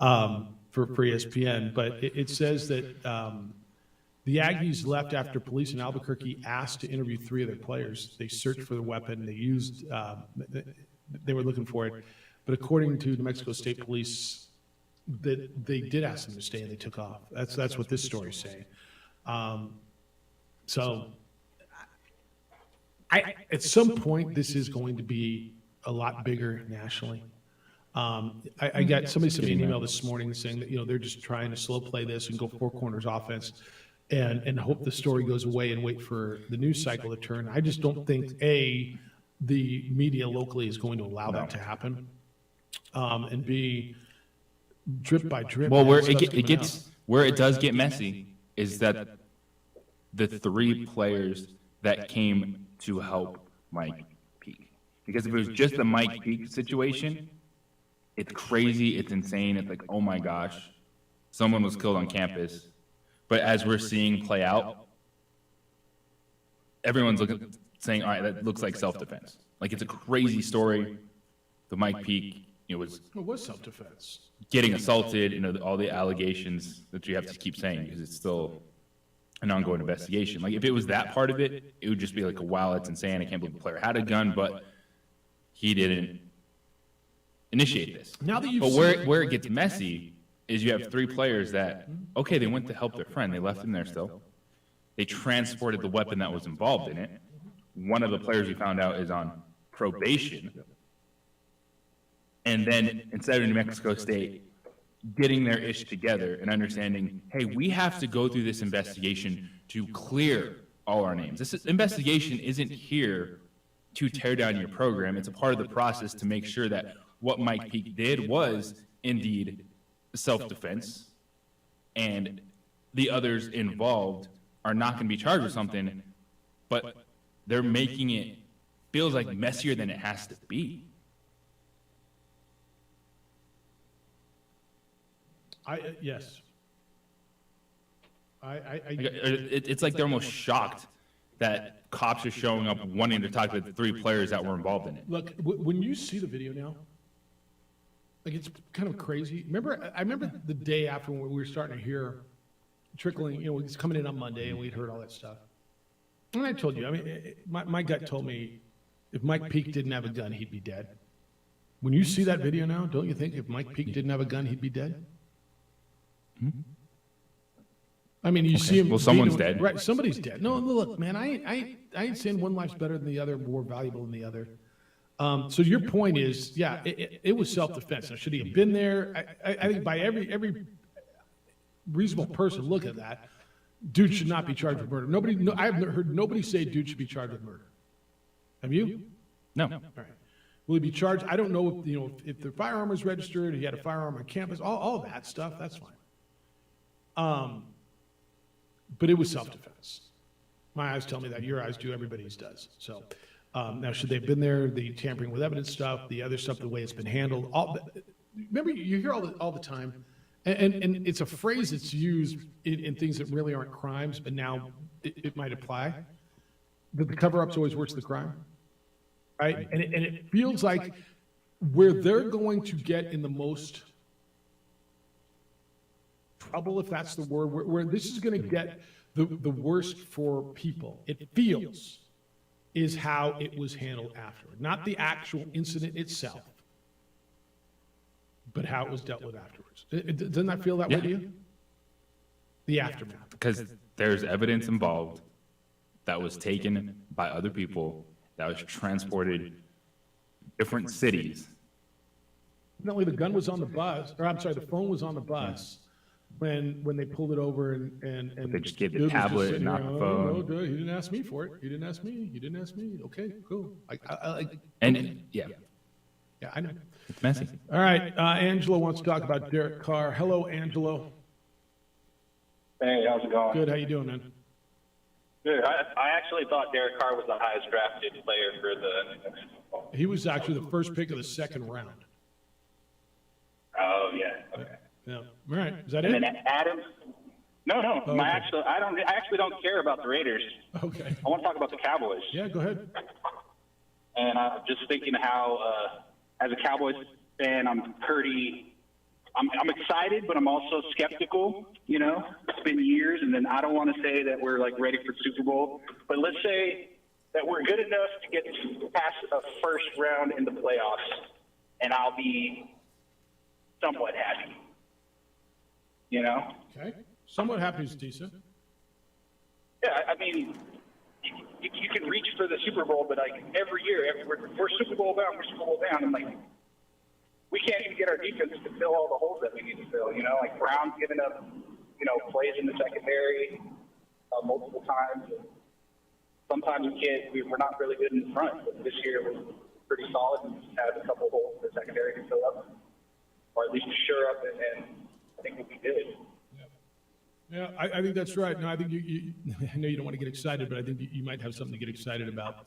for ESPN. But it says that the Aggies left after police in Albuquerque asked to interview 3 of their players. They searched for the weapon. They used, they were looking for it. But according to New Mexico State Police, that they did ask them to stay and they took off. That's what this story is saying. So at some point, this is going to be a lot bigger nationally. I got somebody sent me an email this morning saying that, they're just trying to slow play this and go 4 corners offense and hope the story goes away and wait for the news cycle to turn. I just don't think, A, the media locally is going to allow that to happen. And B, drip by drip. Well, where it does get messy is that the 3 players that came to help Mike Peake. Because if it was just the Mike Peake situation, it's crazy, it's insane, it's like, oh my gosh, someone was killed on campus. But as we're seeing play out, everyone's saying, all right, that looks like self-defense. Like, it's a crazy story. The Mike Peake, it was self-defense. Getting assaulted, all the allegations that you have to keep saying because it's still an ongoing investigation. Like, if it was that part of it, it would just be like, wow, that's insane. I can't believe the player had a gun, but he didn't initiate this. Now that but where it gets messy is you have 3 players that, okay, they went to help their friend. They left him there still. They transported the weapon that was involved in it. One of the players we found out is on probation. And then instead of New Mexico State getting their ish together and understanding, hey, we have to go through this investigation to clear all our names. This investigation isn't here to tear down your program. It's a part of the process to make sure that what Mike Peake did was indeed self-defense, and the others involved are not going to be charged with something, but they're making it feels like messier than it has to be. Yes. It's like they're almost shocked that cops are showing up wanting to talk to the 3 players that were involved in it. Look, when you see the video now, like, it's kind of crazy. I remember the day after when we were starting to hear trickling, it's coming in on Monday and we'd heard all that stuff. And I told you, I mean, my gut told me if Mike Peake didn't have a gun, he'd be dead. When you see that video now, don't you think if Mike Peake didn't have a gun, he'd be dead? Mm-hmm. I mean, you see him. Well, someone's dead. Right, somebody's dead. No, look, man, I ain't saying one life's better than the other, more valuable than the other. So your point is, yeah, it was self-defense. Now, should he have been there? I think by every reasonable person look at that, dude should not be charged with murder. I have heard nobody say dude should be charged with murder. Have you? No. All right. Will he be charged? I don't know if, if the firearm was registered, he had a firearm on campus, all that stuff, that's fine. But it was self-defense. My eyes tell me that. Your eyes do. Everybody's does. So now, should they have been there? The tampering with evidence stuff, the other stuff, the way it's been handled. Remember, you hear all the time, and it's a phrase that's used in things that really aren't crimes, but now it might apply. That the cover-up's always worse than the crime, right? And it feels like where they're going to get in the most trouble, if that's the word, where this is going to get the worst for people, it feels, is how it was handled afterward. Not the actual incident itself, but how it was dealt with afterwards. Doesn't that feel that way to you? The aftermath. Because there's evidence involved that was taken by other people, that was transported different cities. Not only the gun was on the bus, or I'm sorry, the phone was on the bus when they pulled it over and they just gave the tablet and not the phone. No, dude, he didn't ask me for it. He didn't ask me. He didn't ask me. Okay, cool. Yeah, I know. it's messy. All right, Angelo wants to talk about Derek Carr. Hello, Angelo. Hey, how's it going? Good. How you doing, man? Good. I actually thought Derek Carr was the highest drafted player for the. He was actually the first pick of the second round. Oh yeah. Okay. Yeah. All right. Is that and it? then Adams. No. Okay. I actually don't care about the Raiders. Okay. I want to talk about the Cowboys. Yeah, go ahead. And I'm just thinking how, as a Cowboys fan, I'm excited, but I'm also skeptical. You know, it's been years, and then I don't want to say that we're like ready for the Super Bowl, but let's say that we're good enough to get past a first round in the playoffs, and I'll be somewhat happy. You know? Okay. Somewhat happy is decent. Yeah, I mean, you can reach for the Super Bowl, but like every year, we're Super Bowl bound, we're Super Bowl bound, and like we can't even get our defense to fill all the holes that we need to fill. You know, like Brown's giving up, plays in the secondary multiple times. Sometimes we're not really good in the front, but this year was pretty solid and just had a couple holes in the secondary to fill up, or at least to shore up, and I think we'll be good. Yeah, I think that's right. No, I think I know you don't want to get excited, but I think you might have something to get excited about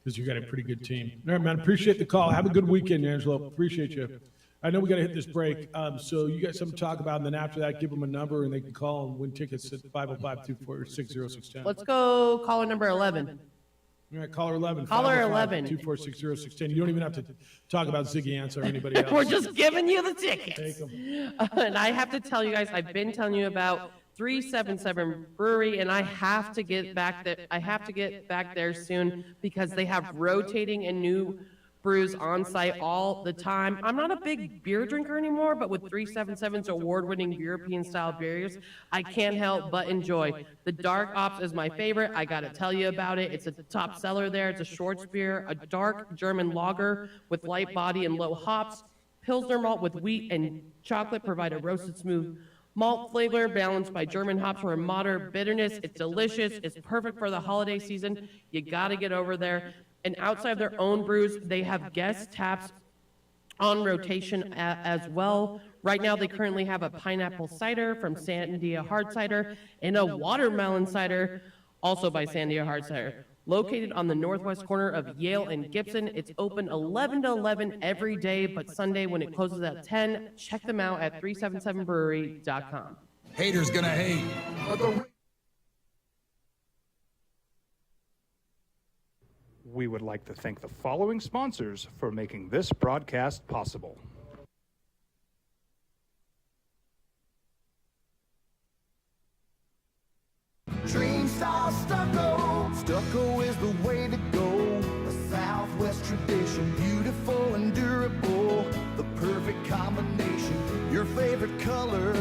because you got a pretty good team. All right, man. Appreciate the call. Have a good weekend, Angelo. Appreciate you. I know we got to hit this break, so you got something to talk about, and then after that, give them a number, and they can call and win tickets at 505-246-0610. Let's go caller number 11. All right, caller 11. Caller 11. 246-0610. You don't even have to talk about Ziggy Ansah or anybody else. We're just giving you the tickets. Take them. And I have to tell you guys, I've been telling you about 377 Brewery, and I have to get back there. I have to get back there soon because they have rotating and new brews on site all the time. I'm not a big beer drinker anymore, but with 377's award-winning European-style beers, I can't help but enjoy. The Dark Ops is my favorite. I got to tell you about it. It's a top seller there. It's a Schwartz beer, a dark German lager with light body and low hops. Pilsner malt with wheat and chocolate provide a roasted smooth malt flavor balanced by German hops for a moderate bitterness. It's delicious. It's perfect for the holiday season. You got to get over there. And outside of their own brews, they have guest taps on rotation as well. Right now, they currently have a pineapple cider from Sandia Hard Cider and a watermelon cider, also by Sandia Hard Cider. Located on the northwest corner of Yale and Gibson, it's open 11 to 11 every day, but Sunday when it closes at 10, check them out at 377brewery.com. Haters gonna hate, but We would like to thank the following sponsors for making this broadcast possible. Dream Style Stucco. Stucco is the way to go. A Southwest tradition, beautiful and durable. The perfect combination. Your favorite color,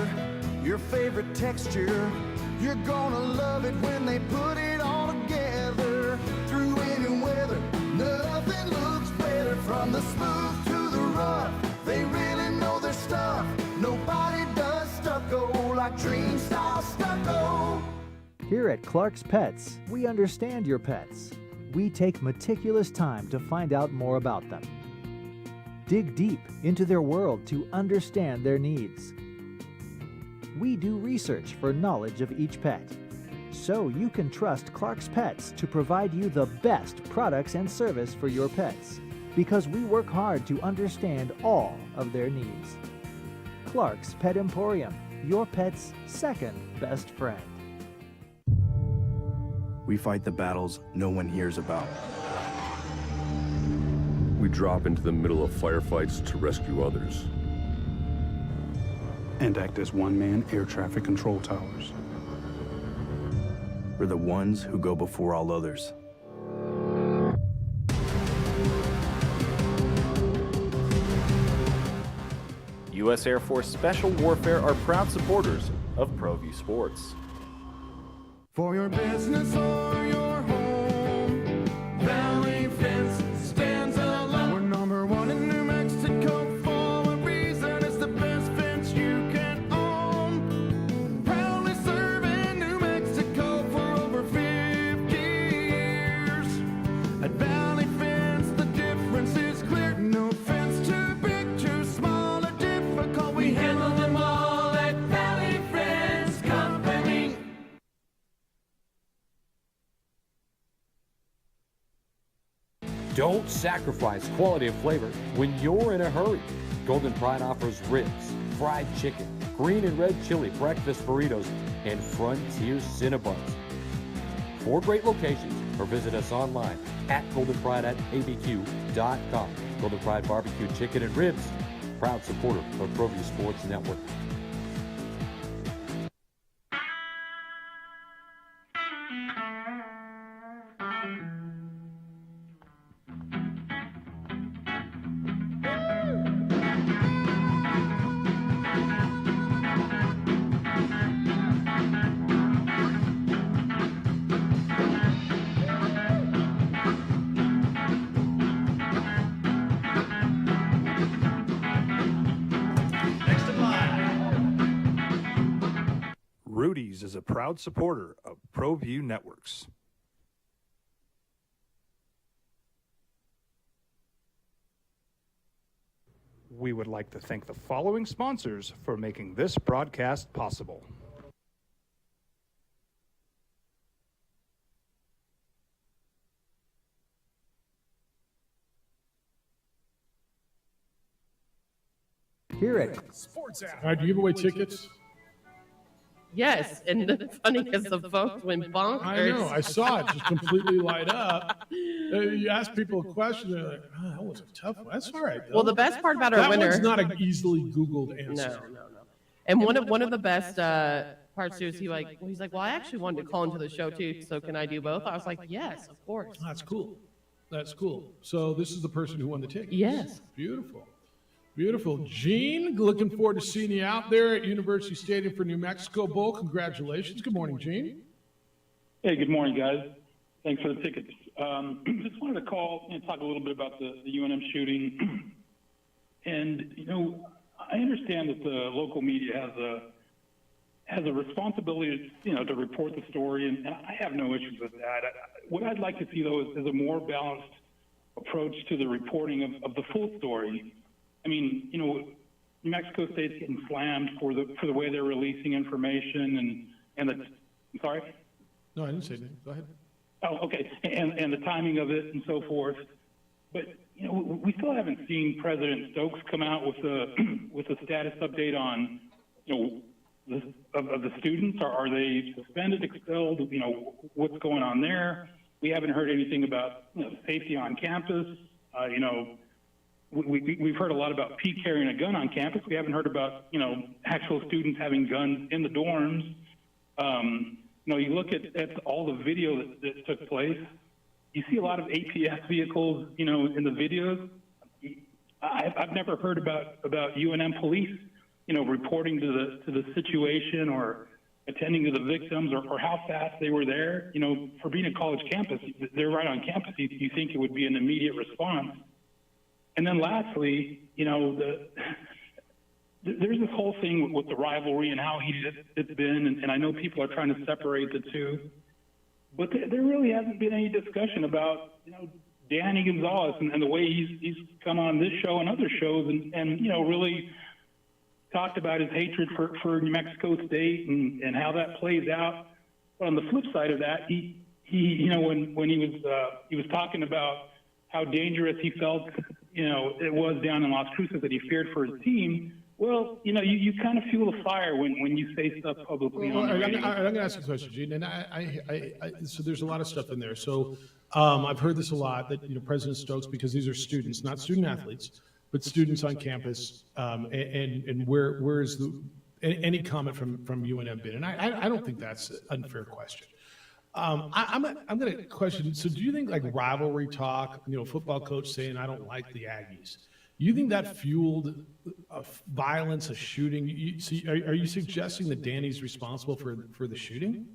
your favorite texture. You're gonna love it when they put it all together. Through any weather, nothing looks better. From the smooth to the rough, they really know their stuff. Nobody does stucco like Dream Style Stucco. Here at Clark's Pets, we understand your pets. We take meticulous time to find out more about them. Dig deep into their world to understand their needs. We do research for knowledge of each pet, so you can trust Clark's Pets to provide you the best products and service for your pets, because we work hard to understand all of their needs. Clark's Pet Emporium, your pet's second best friend. We fight the battles no one hears about. We drop into the middle of firefights to rescue others. And act as one-man air traffic control towers. We're the ones who go before all others. U.S. Air Force Special Warfare are proud supporters of ProView Sports. For your business or your home, Valley Fence stands alone. We're number one in New Mexico for a reason. It's the best fence you can own. Proudly serving New Mexico for over 50 years. At Valley Fence, the difference is clear. No fence too big, too small, or difficult. We handle them all at Valley Fence Company. Don't sacrifice quality of flavor when you're in a hurry. Golden Pride offers ribs, fried chicken, green and red chili breakfast burritos, and Frontier Cinnabons. 4 great locations, or visit us online at goldenpride@abq.com. Golden Pride Barbecue Chicken and Ribs, proud supporter of ProView Sports Network. Rudy's is a proud supporter of ProView Networks. We would like to thank the following sponsors for making this broadcast possible. Here at Sports App. All right, do you give away tickets? Yes, and the funny is the phones went bonkers. I know, I saw it just completely light up. You ask people a question, they're like, oh, that was a tough one. That's all right, though. Well, the best part about our winner... That one's not an easily Googled answer. No. And one of the best parts too is he's like, well, I actually wanted to call into the show too, so can I do both? I was like, yes, of course. That's cool. That's cool. So this is the person who won the ticket. Yes. Beautiful. Beautiful. Gene, looking forward to seeing you out there at University Stadium for New Mexico Bowl. Congratulations. Good morning, Gene. Hey, good morning, guys. Thanks for the tickets. Just wanted to call and talk a little bit about the UNM shooting. And, you know, I understand that the local media has a responsibility, you know, to report the story, and I have no issues with that. What I'd like to see, though, is a more balanced approach to the reporting of the full story. I mean, you know, New Mexico State's getting slammed for the way they're releasing information and the. I'm sorry. No, I didn't say anything. Go ahead. Oh, okay. And the timing of it and so forth. But you know, we still haven't seen President Stokes come out with a status update on, you know, of the students. Are they suspended, expelled? You know, what's going on there? We haven't heard anything about, you know, safety on campus. You know. We've heard a lot about Pete carrying a gun on campus. We haven't heard about, you know, actual students having guns in the dorms. You know, you look at all the video that took place. You see a lot of APS vehicles, you know, in the videos. I've never heard about UNM police, you know, reporting to the situation or attending to the victims or how fast they were there. You know, for being a college campus, they're right on campus. You think it would be an immediate response. And then lastly, you know, there's this whole thing with the rivalry and how heated it's been, and I know people are trying to separate the two. But there really hasn't been any discussion about, Danny Gonzalez and the way he's come on this show and other shows and really talked about his hatred for New Mexico State and how that plays out. But on the flip side of that, he when he was talking about how dangerous he felt, it was down in Las Cruces, that he feared for his team. Well, you kind of fuel the fire when you say stuff publicly. Well, I'm going to ask a question, Gene, and I so there's a lot of stuff in there. So I've heard this a lot, that President Stokes, because these are students, not student athletes, but students on campus, and where is any comment from UNM been? And I don't think that's an unfair question. I'm going to question. So do you think like rivalry talk, football coach saying I don't like the Aggies? You think that fueled violence, a shooting? Are you suggesting that Danny's responsible for the shooting?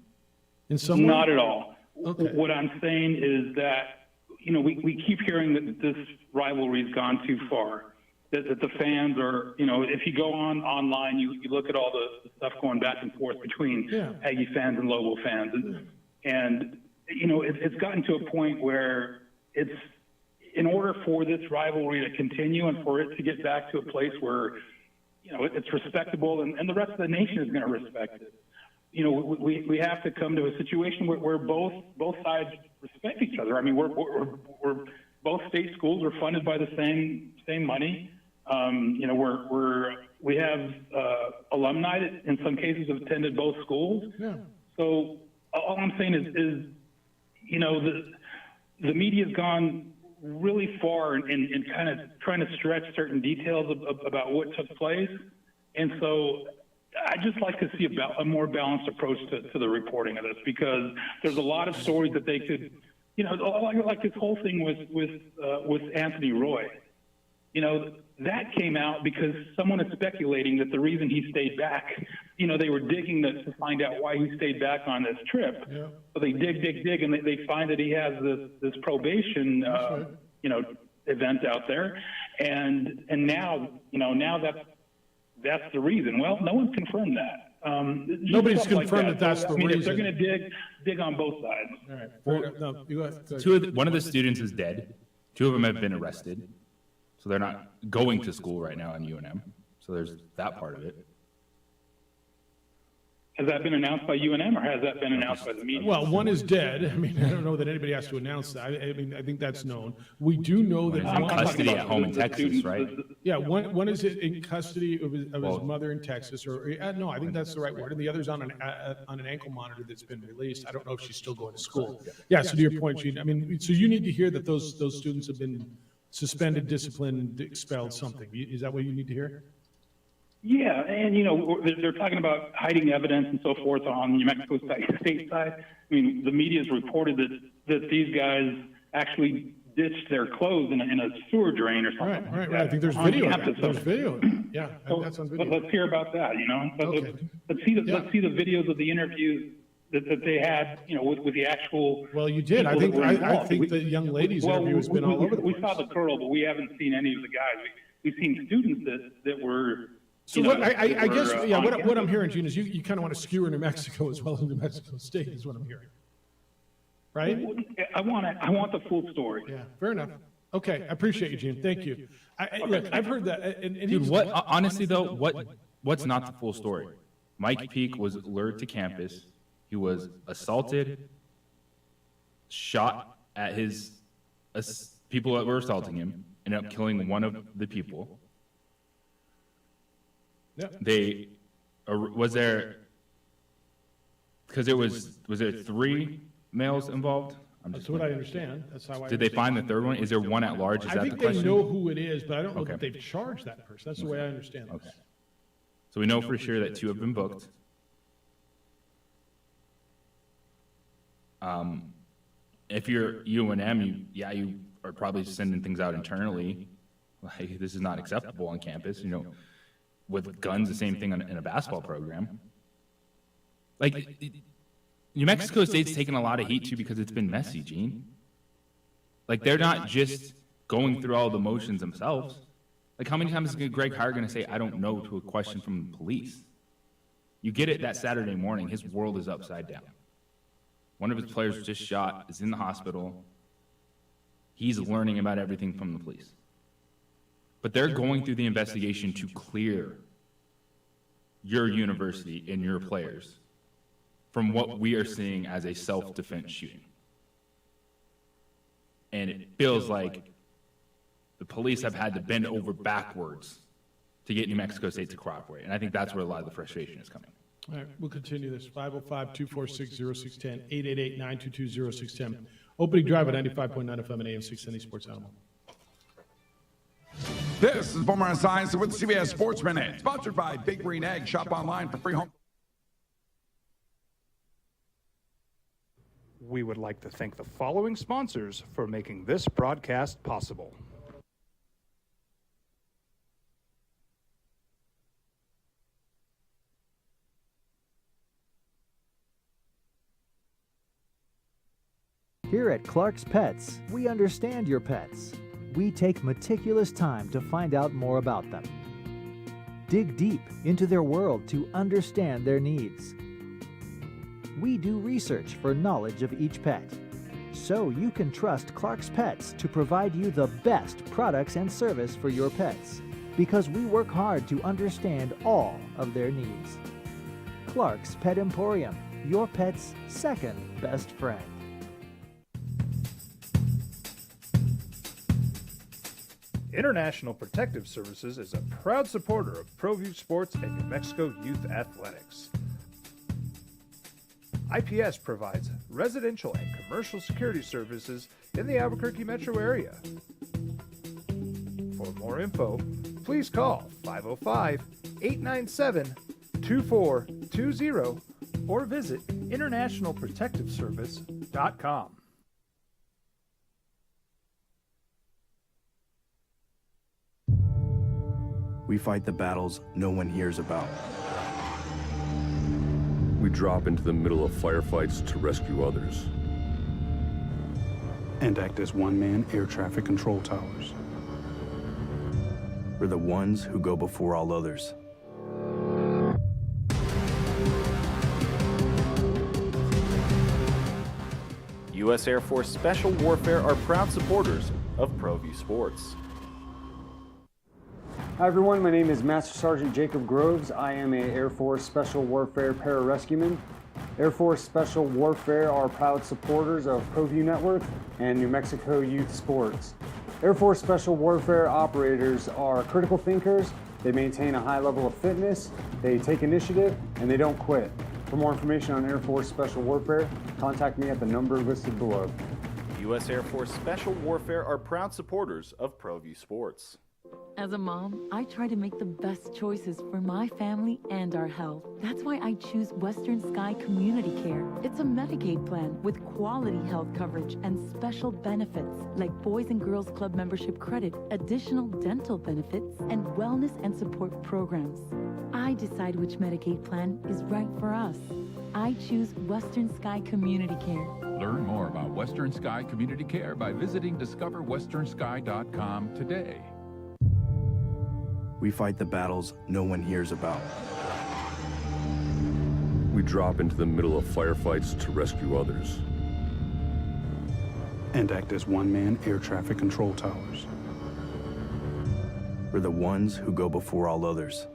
In some way? Not at all. Okay. What I'm saying is that we keep hearing that this rivalry's gone too far. That the fans are, if you go online, you look at all the stuff going back and forth between Aggie fans and Lobo fans, and it's gotten to a point where it's, in order for this rivalry to continue and for it to get back to a place where, it's respectable and the rest of the nation is going to respect it, we have to come to a situation where both sides respect each other. I mean, we're both state schools are funded by the same money. We have alumni that in some cases have attended both schools. Yeah. So all I'm saying is the media's gone really far in kind of trying to stretch certain details about what took place. And so I'd just like to see a more balanced approach to the reporting of this, because there's a lot of stories that they could, like this whole thing with Anthony Roy. That came out because someone is speculating that the reason he stayed back, they were digging to find out why he stayed back on this trip. Yeah. So they dig, and they find that he has this probation, event out there, and now, that's the reason. Well, no one's confirmed that. Nobody's confirmed that that's the reason. If they're going to dig on both sides. All right. Well, You go ahead. one of the students is dead. 2 of them have been arrested. So they're not going to school right now in UNM. So there's that part of it. Has that been announced by UNM, or has that been announced by the media? Well, one is dead. I mean, I don't know that anybody has to announce that. I mean, I think that's known. We do know that One is in custody at home in Texas, right? Yeah, one is in custody of his mother in Texas, or no, I think that's the right word. And the other's on an ankle monitor that's been released. I don't know if she's still going to school. Yeah. So to your point, Gene, I mean, so you need to hear that those students have been suspended, disciplined, expelled, something. Is that what you need to hear? Yeah, and they're talking about hiding evidence and so forth on the New Mexico State side. I mean, the media's reported that these guys actually ditched their clothes in a sewer drain or something. Right. I think there's video of that. There's video. Yeah, so, that's on video. Let's hear about that. Okay. Let's see the videos of the interviews that they had. With the actual. Well, you did. I think the young lady's interview has been all over the place. We saw the girl, but we haven't seen any of the guys. We've seen students that were. So I guess what I'm hearing, Gene, is you kind of want to skewer New Mexico as well as New Mexico State is what I'm hearing, right? I want the full story. Yeah, fair enough. Okay, I appreciate you, Gene. Thank you. Look, I've heard that. And dude, honestly though, what's not the full story? Mike Peake was lured to campus. He was assaulted, shot at his people that were assaulting him, ended up killing one of the people. Yeah. Was there 3 males involved? That's what I understand. That's how I. Did they find the third one? Is there one at large? Is that the question? I think they know who it is, but I don't know that they've charged that person. That's the way I understand it. Okay. So we know for sure that 2 have been booked. If you're UNM, you are probably sending things out internally. Like, this is not acceptable on campus. With guns, the same thing in a basketball program. Like, New Mexico State's taken a lot of heat too because it's been messy, Gene. Like, they're not just going through all the motions themselves. Like, how many times is Greg Hire going to say, I don't know, to a question from the police? You get it that Saturday morning, his world is upside down. One of his players just shot, is in the hospital. He's learning about everything from the police. But they're going through the investigation to clear your university and your players from what we are seeing as a self-defense shooting. And it feels like the police have had to bend over backwards to get New Mexico State to cooperate. And I think that's where a lot of the frustration is coming. All right, we'll continue this. 505-246-0610, 888-922-0610. Opening drive at 95.9 FM and AM 670 Sports Animal. This is Boomer Science with CBS Sports Minute, sponsored by Big Green Egg. Shop online for free home. We would like to thank the following sponsors for making this broadcast possible. Here at Clark's Pets, we understand your pets. We take meticulous time to find out more about them. Dig deep into their world to understand their needs. We do research for knowledge of each pet, so you can trust Clark's Pets to provide you the best products and service for your pets, because we work hard to understand all of their needs. Clark's Pet Emporium, your pet's second best friend. International Protective Services is a proud supporter of ProView Sports and New Mexico Youth Athletics. IPS provides residential and commercial security services in the Albuquerque metro area. For more info, please call 505-897-2420 or visit internationalprotectiveservice.com. We fight the battles no one hears about. We drop into the middle of firefights to rescue others. And act as one-man air traffic control towers. We're the ones who go before all others. U.S. Air Force Special Warfare are proud supporters of ProView Sports. Hi everyone, my name is Master Sergeant Jacob Groves. I am a Air Force Special Warfare pararescueman. Air Force Special Warfare are proud supporters of ProView Network and New Mexico Youth Sports. Air Force Special Warfare operators are critical thinkers. They maintain a high level of fitness, they take initiative, and they don't quit. For more information on Air Force Special Warfare, contact me at the number listed below. U.S. Air Force Special Warfare are proud supporters of ProView Sports. As a mom, I try to make the best choices for my family and our health. That's why I choose Western Sky Community Care. It's a Medicaid plan with quality health coverage and special benefits like Boys and Girls Club membership credit, additional dental benefits, and wellness and support programs. I decide which Medicaid plan is right for us. I choose Western Sky Community Care. Learn more about Western Sky Community Care by visiting discoverwesternsky.com today. We fight the battles no one hears about. We drop into the middle of firefights to rescue others. And act as one-man air traffic control towers. We're the ones who go before all others.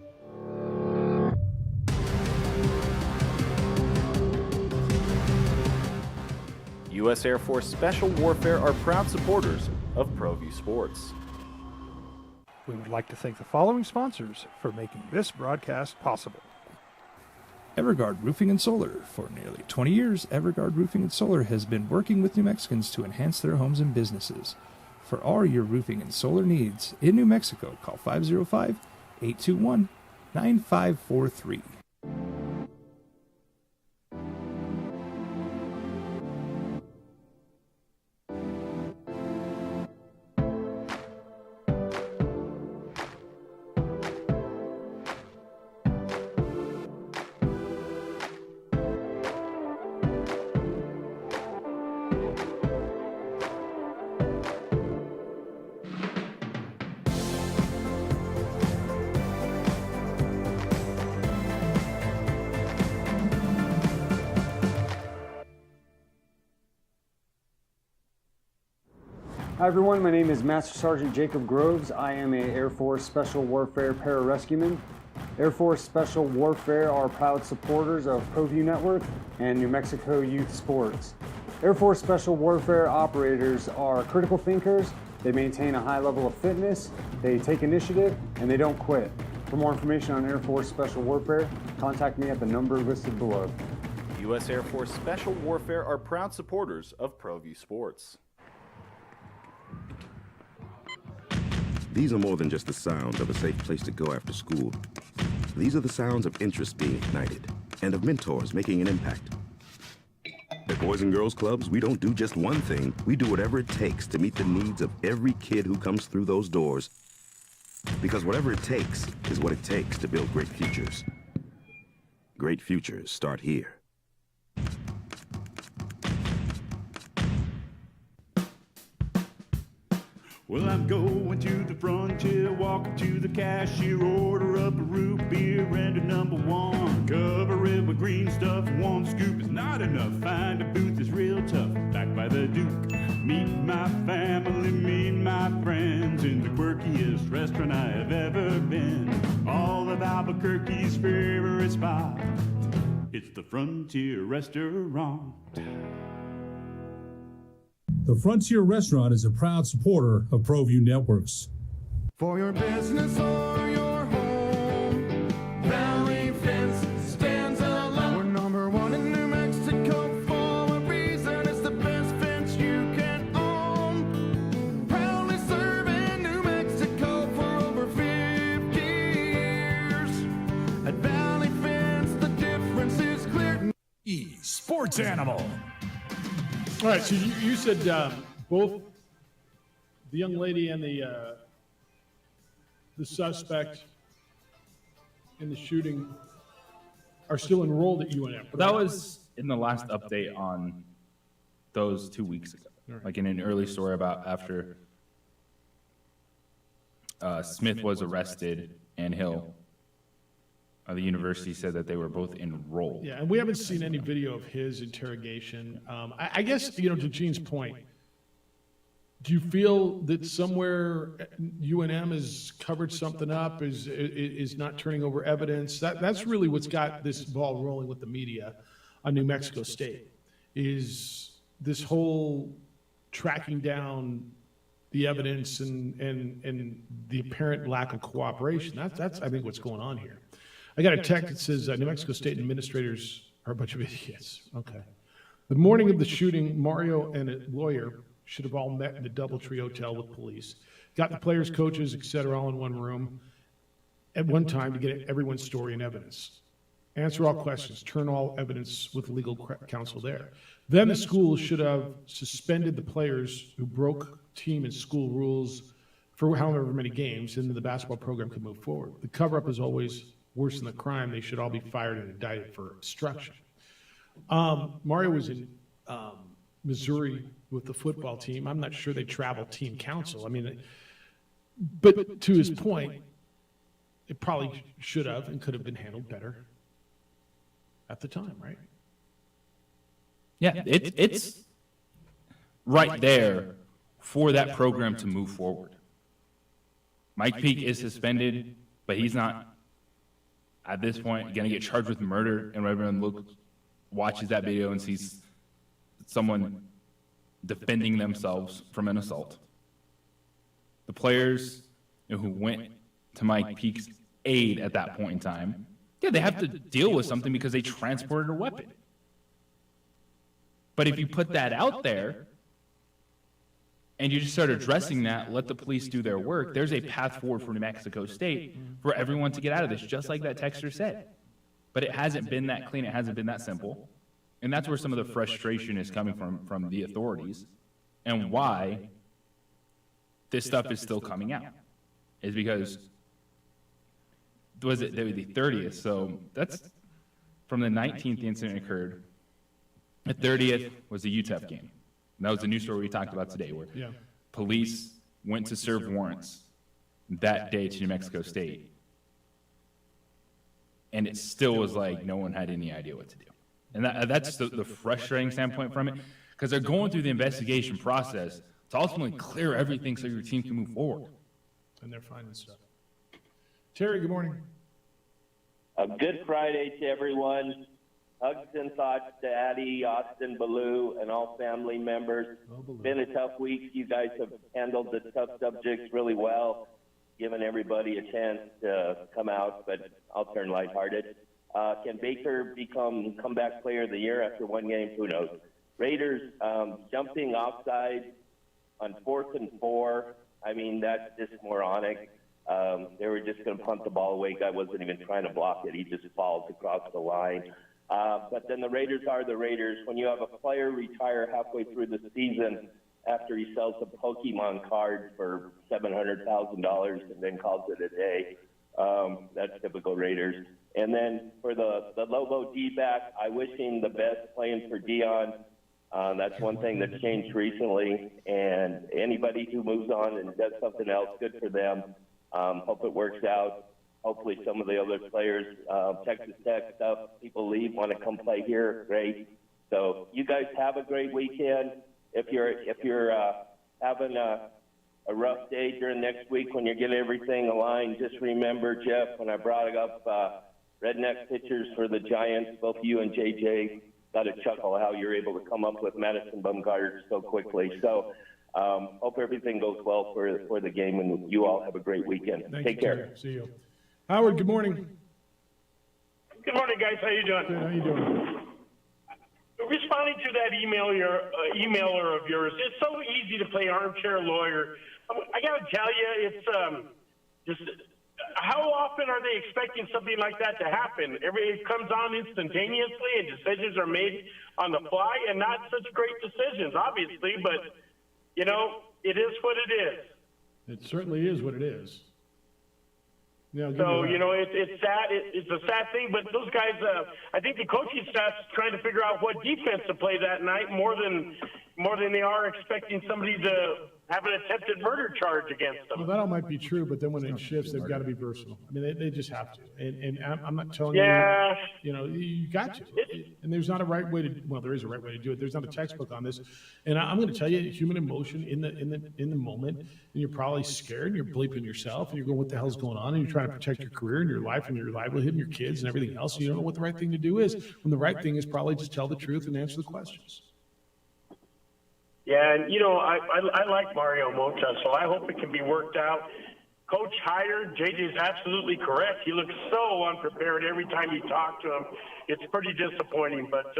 U.S. Air Force Special Warfare are proud supporters of ProView Sports. We would like to thank the following sponsors for making this broadcast possible. Everguard Roofing and Solar. For nearly 20 years, Everguard Roofing and Solar has been working with New Mexicans to enhance their homes and businesses. For all your roofing and solar needs in New Mexico, call 505-821-9543. Hi everyone, my name is Master Sergeant Jacob Groves. I am a Air Force Special Warfare Pararescueman. Air Force Special Warfare are proud supporters of ProView Network and New Mexico Youth Sports. Air Force Special Warfare operators are critical thinkers. They maintain a high level of fitness, they take initiative, and they don't quit. For more information on Air Force Special Warfare, contact me at the number listed below. U.S. Air Force Special Warfare are proud supporters of ProView Sports. These are more than just the sound of a safe place to go after school. These are the sounds of interest being ignited and of mentors making an impact. At Boys and Girls Clubs, we don't do just one thing. We do whatever it takes to meet the needs of every kid who comes through those doors. Because whatever it takes is what it takes to build great futures. Great futures start here. Well, I'm going to the frontier, walking to the cashier, order up a root beer and a number one. Cover it with green stuff, one scoop is not enough. Find a booth that's real tough, back by the Duke. Meet my family, meet my friends in the quirkiest restaurant I have ever been. All of Albuquerque's favorite spot, it's the Frontier Restaurant. The Frontier Restaurant is a proud supporter of ProView Networks. For your business or your home, Valley Fence stands alone. We're number one in New Mexico for a reason. It's the best fence you can own. Proudly serving New Mexico for over 50 years. At Valley Fence, the difference is clear. Sports Animal. All right, so you said both the young lady and the suspect in the shooting are still enrolled at UNM. But that was in the last update on those 2 weeks ago, like in an early story about after Smith was arrested and Hill. The university said that they were both enrolled. Yeah, and we haven't seen any video of his interrogation. I guess, to Gene's point, do you feel that somewhere UNM has covered something up, is not turning over evidence? That's really what's got this ball rolling with the media on New Mexico State, is this whole tracking down the evidence and the apparent lack of cooperation. That's I think, what's going on here. I got a text that says New Mexico State administrators are a bunch of idiots. Okay. The morning of the shooting, Mario and a lawyer should have all met in the DoubleTree Hotel with police, got the players, coaches, et cetera, all in one room at one time to get everyone's story and evidence. Answer all questions, turn all evidence with legal counsel there. Then the school should have suspended the players who broke team and school rules for however many games, and the basketball program could move forward. The cover-up is always worse than the crime. They should all be fired and indicted for obstruction. Mario was in Missouri with the football team. I'm not sure they traveled team counsel. I mean, but to his point, it probably should have and could have been handled better at the time, right? Yeah, it's right there for that program to move forward. Mike Peake is suspended, but he's not, at this point, going to get charged with murder, and everyone watches that video and sees someone defending themselves from an assault. The players who went to Mike Peake's aid at that point in time, yeah, they have to deal with something because they transported a weapon. But if you put that out there and you just start addressing that, let the police do their work, there's a path forward for New Mexico State for everyone to get out of this, just like that texter said. But it hasn't been that clean. It hasn't been that simple. And that's where some of the frustration is coming from the authorities, and why this stuff is still coming out is because, was it the 30th? So that's from the 19th the incident occurred. The 30th was the UTEP game. And that was the news story we talked about today, where police went to serve warrants that day to New Mexico State. And it still was like no one had any idea what to do. And that's the frustrating standpoint from it, because they're going through the investigation process to ultimately clear everything so your team can move forward. And they're finding stuff. Terry, good morning. A good Friday to everyone. Hugs and thoughts to Addie, Austin, Ballou, and all family members. It's been a tough week. You guys have handled the tough subjects really well, giving everybody a chance to come out, but I'll turn lighthearted. Can Baker become comeback player of the year after one game? Who knows? Raiders jumping offside on 4th and 4. I mean, that's just moronic. They were just going to punt the ball away. Guy wasn't even trying to block it. He just falls across the line. But then the Raiders are the Raiders. When you have a player retire halfway through the season after he sells a Pokemon card for $700,000 and then calls it a day, that's typical Raiders. And then for the Lobo D-back, I wish him the best playing for Dion. That's one thing that's changed recently. And anybody who moves on and does something else, good for them. Hope it works out. Hopefully some of the other players, Texas Tech stuff, people leave, want to come play here, great. So you guys have a great weekend. If you're having a rough day during next week when you're getting everything aligned, just remember, Jeff, when I brought up redneck pitchers for the Giants, both you and JJ got a chuckle how you're able to come up with Madison Bumgarner so quickly. So hope everything goes well for the game, and you all have a great weekend. Take care. See you. Howard, good morning. Good morning, guys. How you doing? Good. How you doing? Responding to that emailer of yours, it's so easy to play armchair lawyer. I got to tell you, it's just how often are they expecting something like that to happen? It comes on instantaneously, and decisions are made on the fly, and not such great decisions, obviously. But you know, it is what it is. It certainly is what it is. Yeah, so, you know, it's sad. It's a sad thing, but those guys, I think the coaching staff's trying to figure out what defense to play that night more than they are expecting somebody to have an attempted murder charge against them. Well, that all might be true, but then when it shifts, they've got to be versatile. I mean, they just have to. And I'm not telling you know, you got to. And there's not a right way to, well, there is a right way to do it. There's not a textbook on this. And I'm going to tell you, human emotion in the moment, and you're probably scared, and you're bleeping yourself, and you're going, what the hell's going on? And you're trying to protect your career and your life and your livelihood and your kids and everything else. And you don't know what the right thing to do is. When the right thing is probably just tell the truth and answer the questions. Yeah, and, you know, I like Mario Mota, so I hope it can be worked out. Coach hired, JJ is absolutely correct. He looks so unprepared every time you talk to him. It's pretty disappointing, but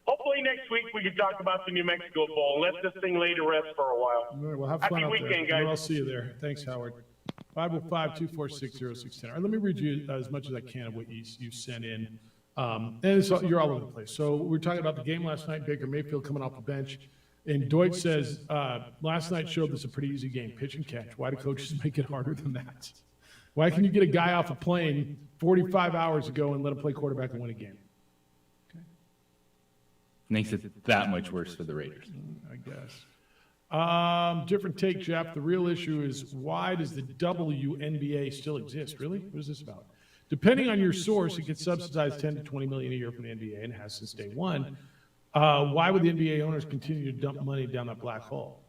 hopefully next week we can talk about the New Mexico Bowl. Let this thing lay to rest for a while. All right, well, have fun Happy out weekend, there. guys. I'll see you there. Thanks, Howard. 505-246-0610. All right, let me read you as much as I can of what you sent in. And you're all over the place. So we're talking about the game last night, Baker Mayfield coming off the bench. And Deutsch says, last night showed this a pretty easy game, pitch and catch. Why do coaches make it harder than that? Why can you get a guy off a plane 45 hours ago and let him play quarterback and win a game? Okay. Makes it that much worse for the Raiders. I guess. Different take, Jeff. The real issue is, why does the WNBA still exist? Really? What is this about? Depending on your source, it gets subsidized $10 to $20 million a year from the NBA and has since day one. Why would the NBA owners continue to dump money down that black hole?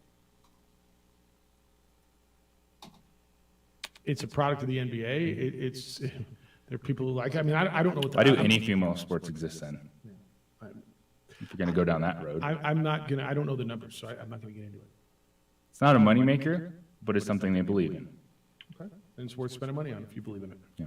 It's a product of the NBA. There are people who like it. I mean, I don't know what. Why do any female sports exist then? If you're going to go down that road. I'm not going to. I don't know the numbers, so I'm not going to get into it. It's not a moneymaker, but it's something they believe in. Okay. And it's worth spending money on if you believe in it. Yeah.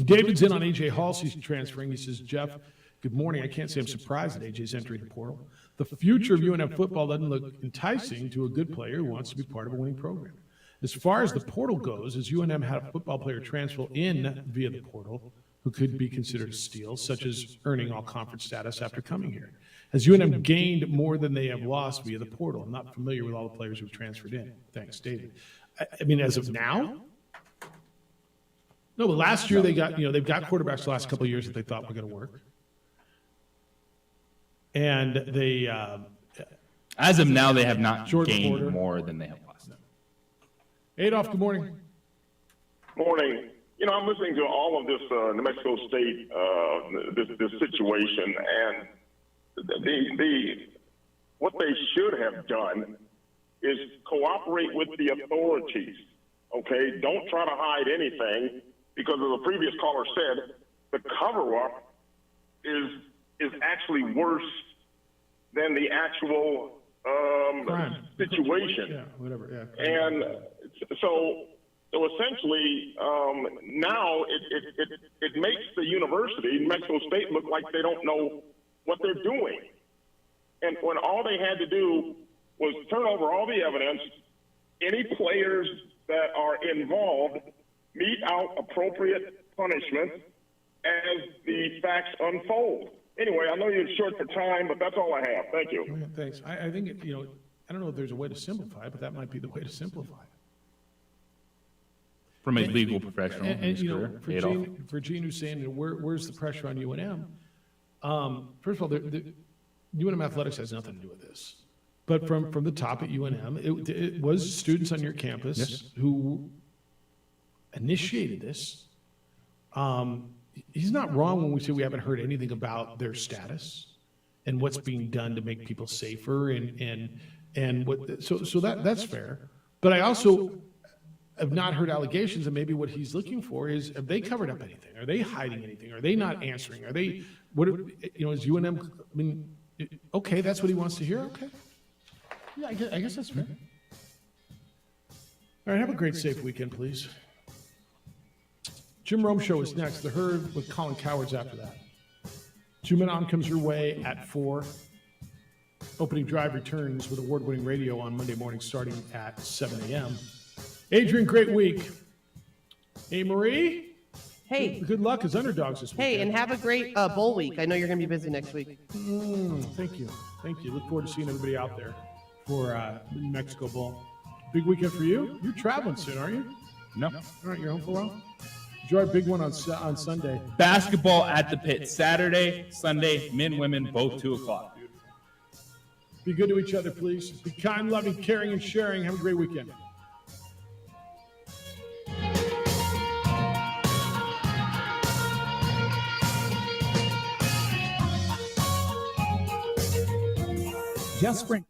David's in on A.J. Halsey's transferring. He says, Jeff, good morning. I can't say I'm surprised that A.J.'s entering the portal. The future of UNM football doesn't look enticing to a good player who wants to be part of a winning program. As far as the portal goes, as UNM had a football player transfer in via the portal who could be considered a steal, such as earning all-conference status after coming here. Has UNM gained more than they have lost via the portal? I'm not familiar with all the players who've transferred in. Thanks, David. I mean, as of now? No, but last year they've got quarterbacks the last couple of years that they thought were going to work. And they... as of now, they have not gained more than they have lost. Adolph, good morning. Morning. You know, I'm listening to all of this New Mexico State, this situation, and what they should have done is cooperate with the authorities, okay? Don't try to hide anything, because as the previous caller said, the cover-up is actually worse than the actual situation. Yeah, whatever, yeah. And so essentially, now it makes the university, New Mexico State, look like they don't know what they're doing. And when all they had to do was turn over all the evidence, any players that are involved mete out appropriate punishment as the facts unfold. Anyway, I know you're short for time, but that's all I have. Thank you. Okay, thanks. I think, I don't know if there's a way to simplify it, but that might be the way to simplify it. From a legal professional. For Gene who's saying, where's the pressure on UNM? First of all, the UNM athletics has nothing to do with this. But from the top at UNM, it was students on your campus who initiated this. He's not wrong when we say we haven't heard anything about their status and what's being done to make people safer and what. So that's fair. But I also have not heard allegations, and maybe what he's looking for is, have they covered up anything? Are they hiding anything? Are they not answering? Are they is UNM? I mean, okay, that's what he wants to hear. Okay, yeah, I guess that's fair. All right, have a great, safe weekend, please. Jim Rome Show is next. The Herd with Colin Cowards after that. 2 Minute On comes your way at 4. Opening Drive returns with award-winning radio on Monday morning starting at 7 a.m. Adrian, great week. Hey, Marie. Hey. Good luck as underdogs this week. Hey, and have a great bowl week. I know you're going to be busy next week. Thank you. Thank you. Look forward to seeing everybody out there for the New Mexico Bowl. Big weekend for you. You're traveling soon, aren't you? No. All right, you're home for a while? Enjoy a big one on Sunday. Basketball at the Pit. Saturday, Sunday, men, women, both 2 o'clock. Be good to each other, please. Be kind, loving, caring, and sharing. Have a great weekend. Just Sprint.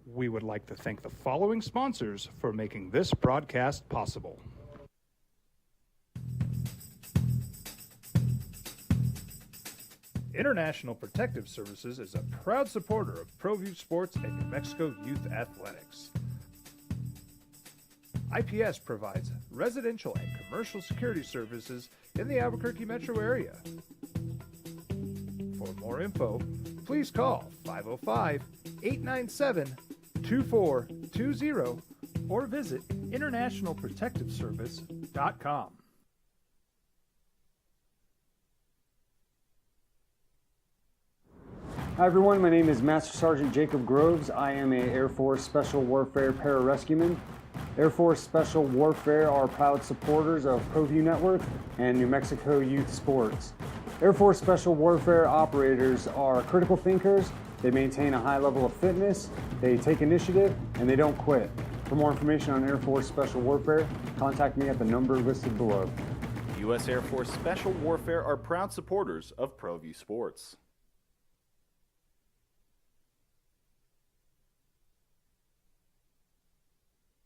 We would like to thank the following sponsors for making this broadcast possible. International Protective Services is a proud supporter of ProView Sports and New Mexico Youth Athletics. IPS provides residential and commercial security services in the Albuquerque metro area. For more info, please call 505-897-2420 or visit internationalprotectiveservice.com. Hi everyone, my name is Master Sergeant Jacob Groves. I am an Air Force Special Warfare Pararescueman. Air Force Special Warfare are proud supporters of ProView Network and New Mexico Youth Sports. Air Force Special Warfare operators are critical thinkers. They maintain a high level of fitness, they take initiative, and they don't quit. For more information on Air Force Special Warfare, contact me at the number listed below. U.S. Air Force Special Warfare are proud supporters of ProView Sports.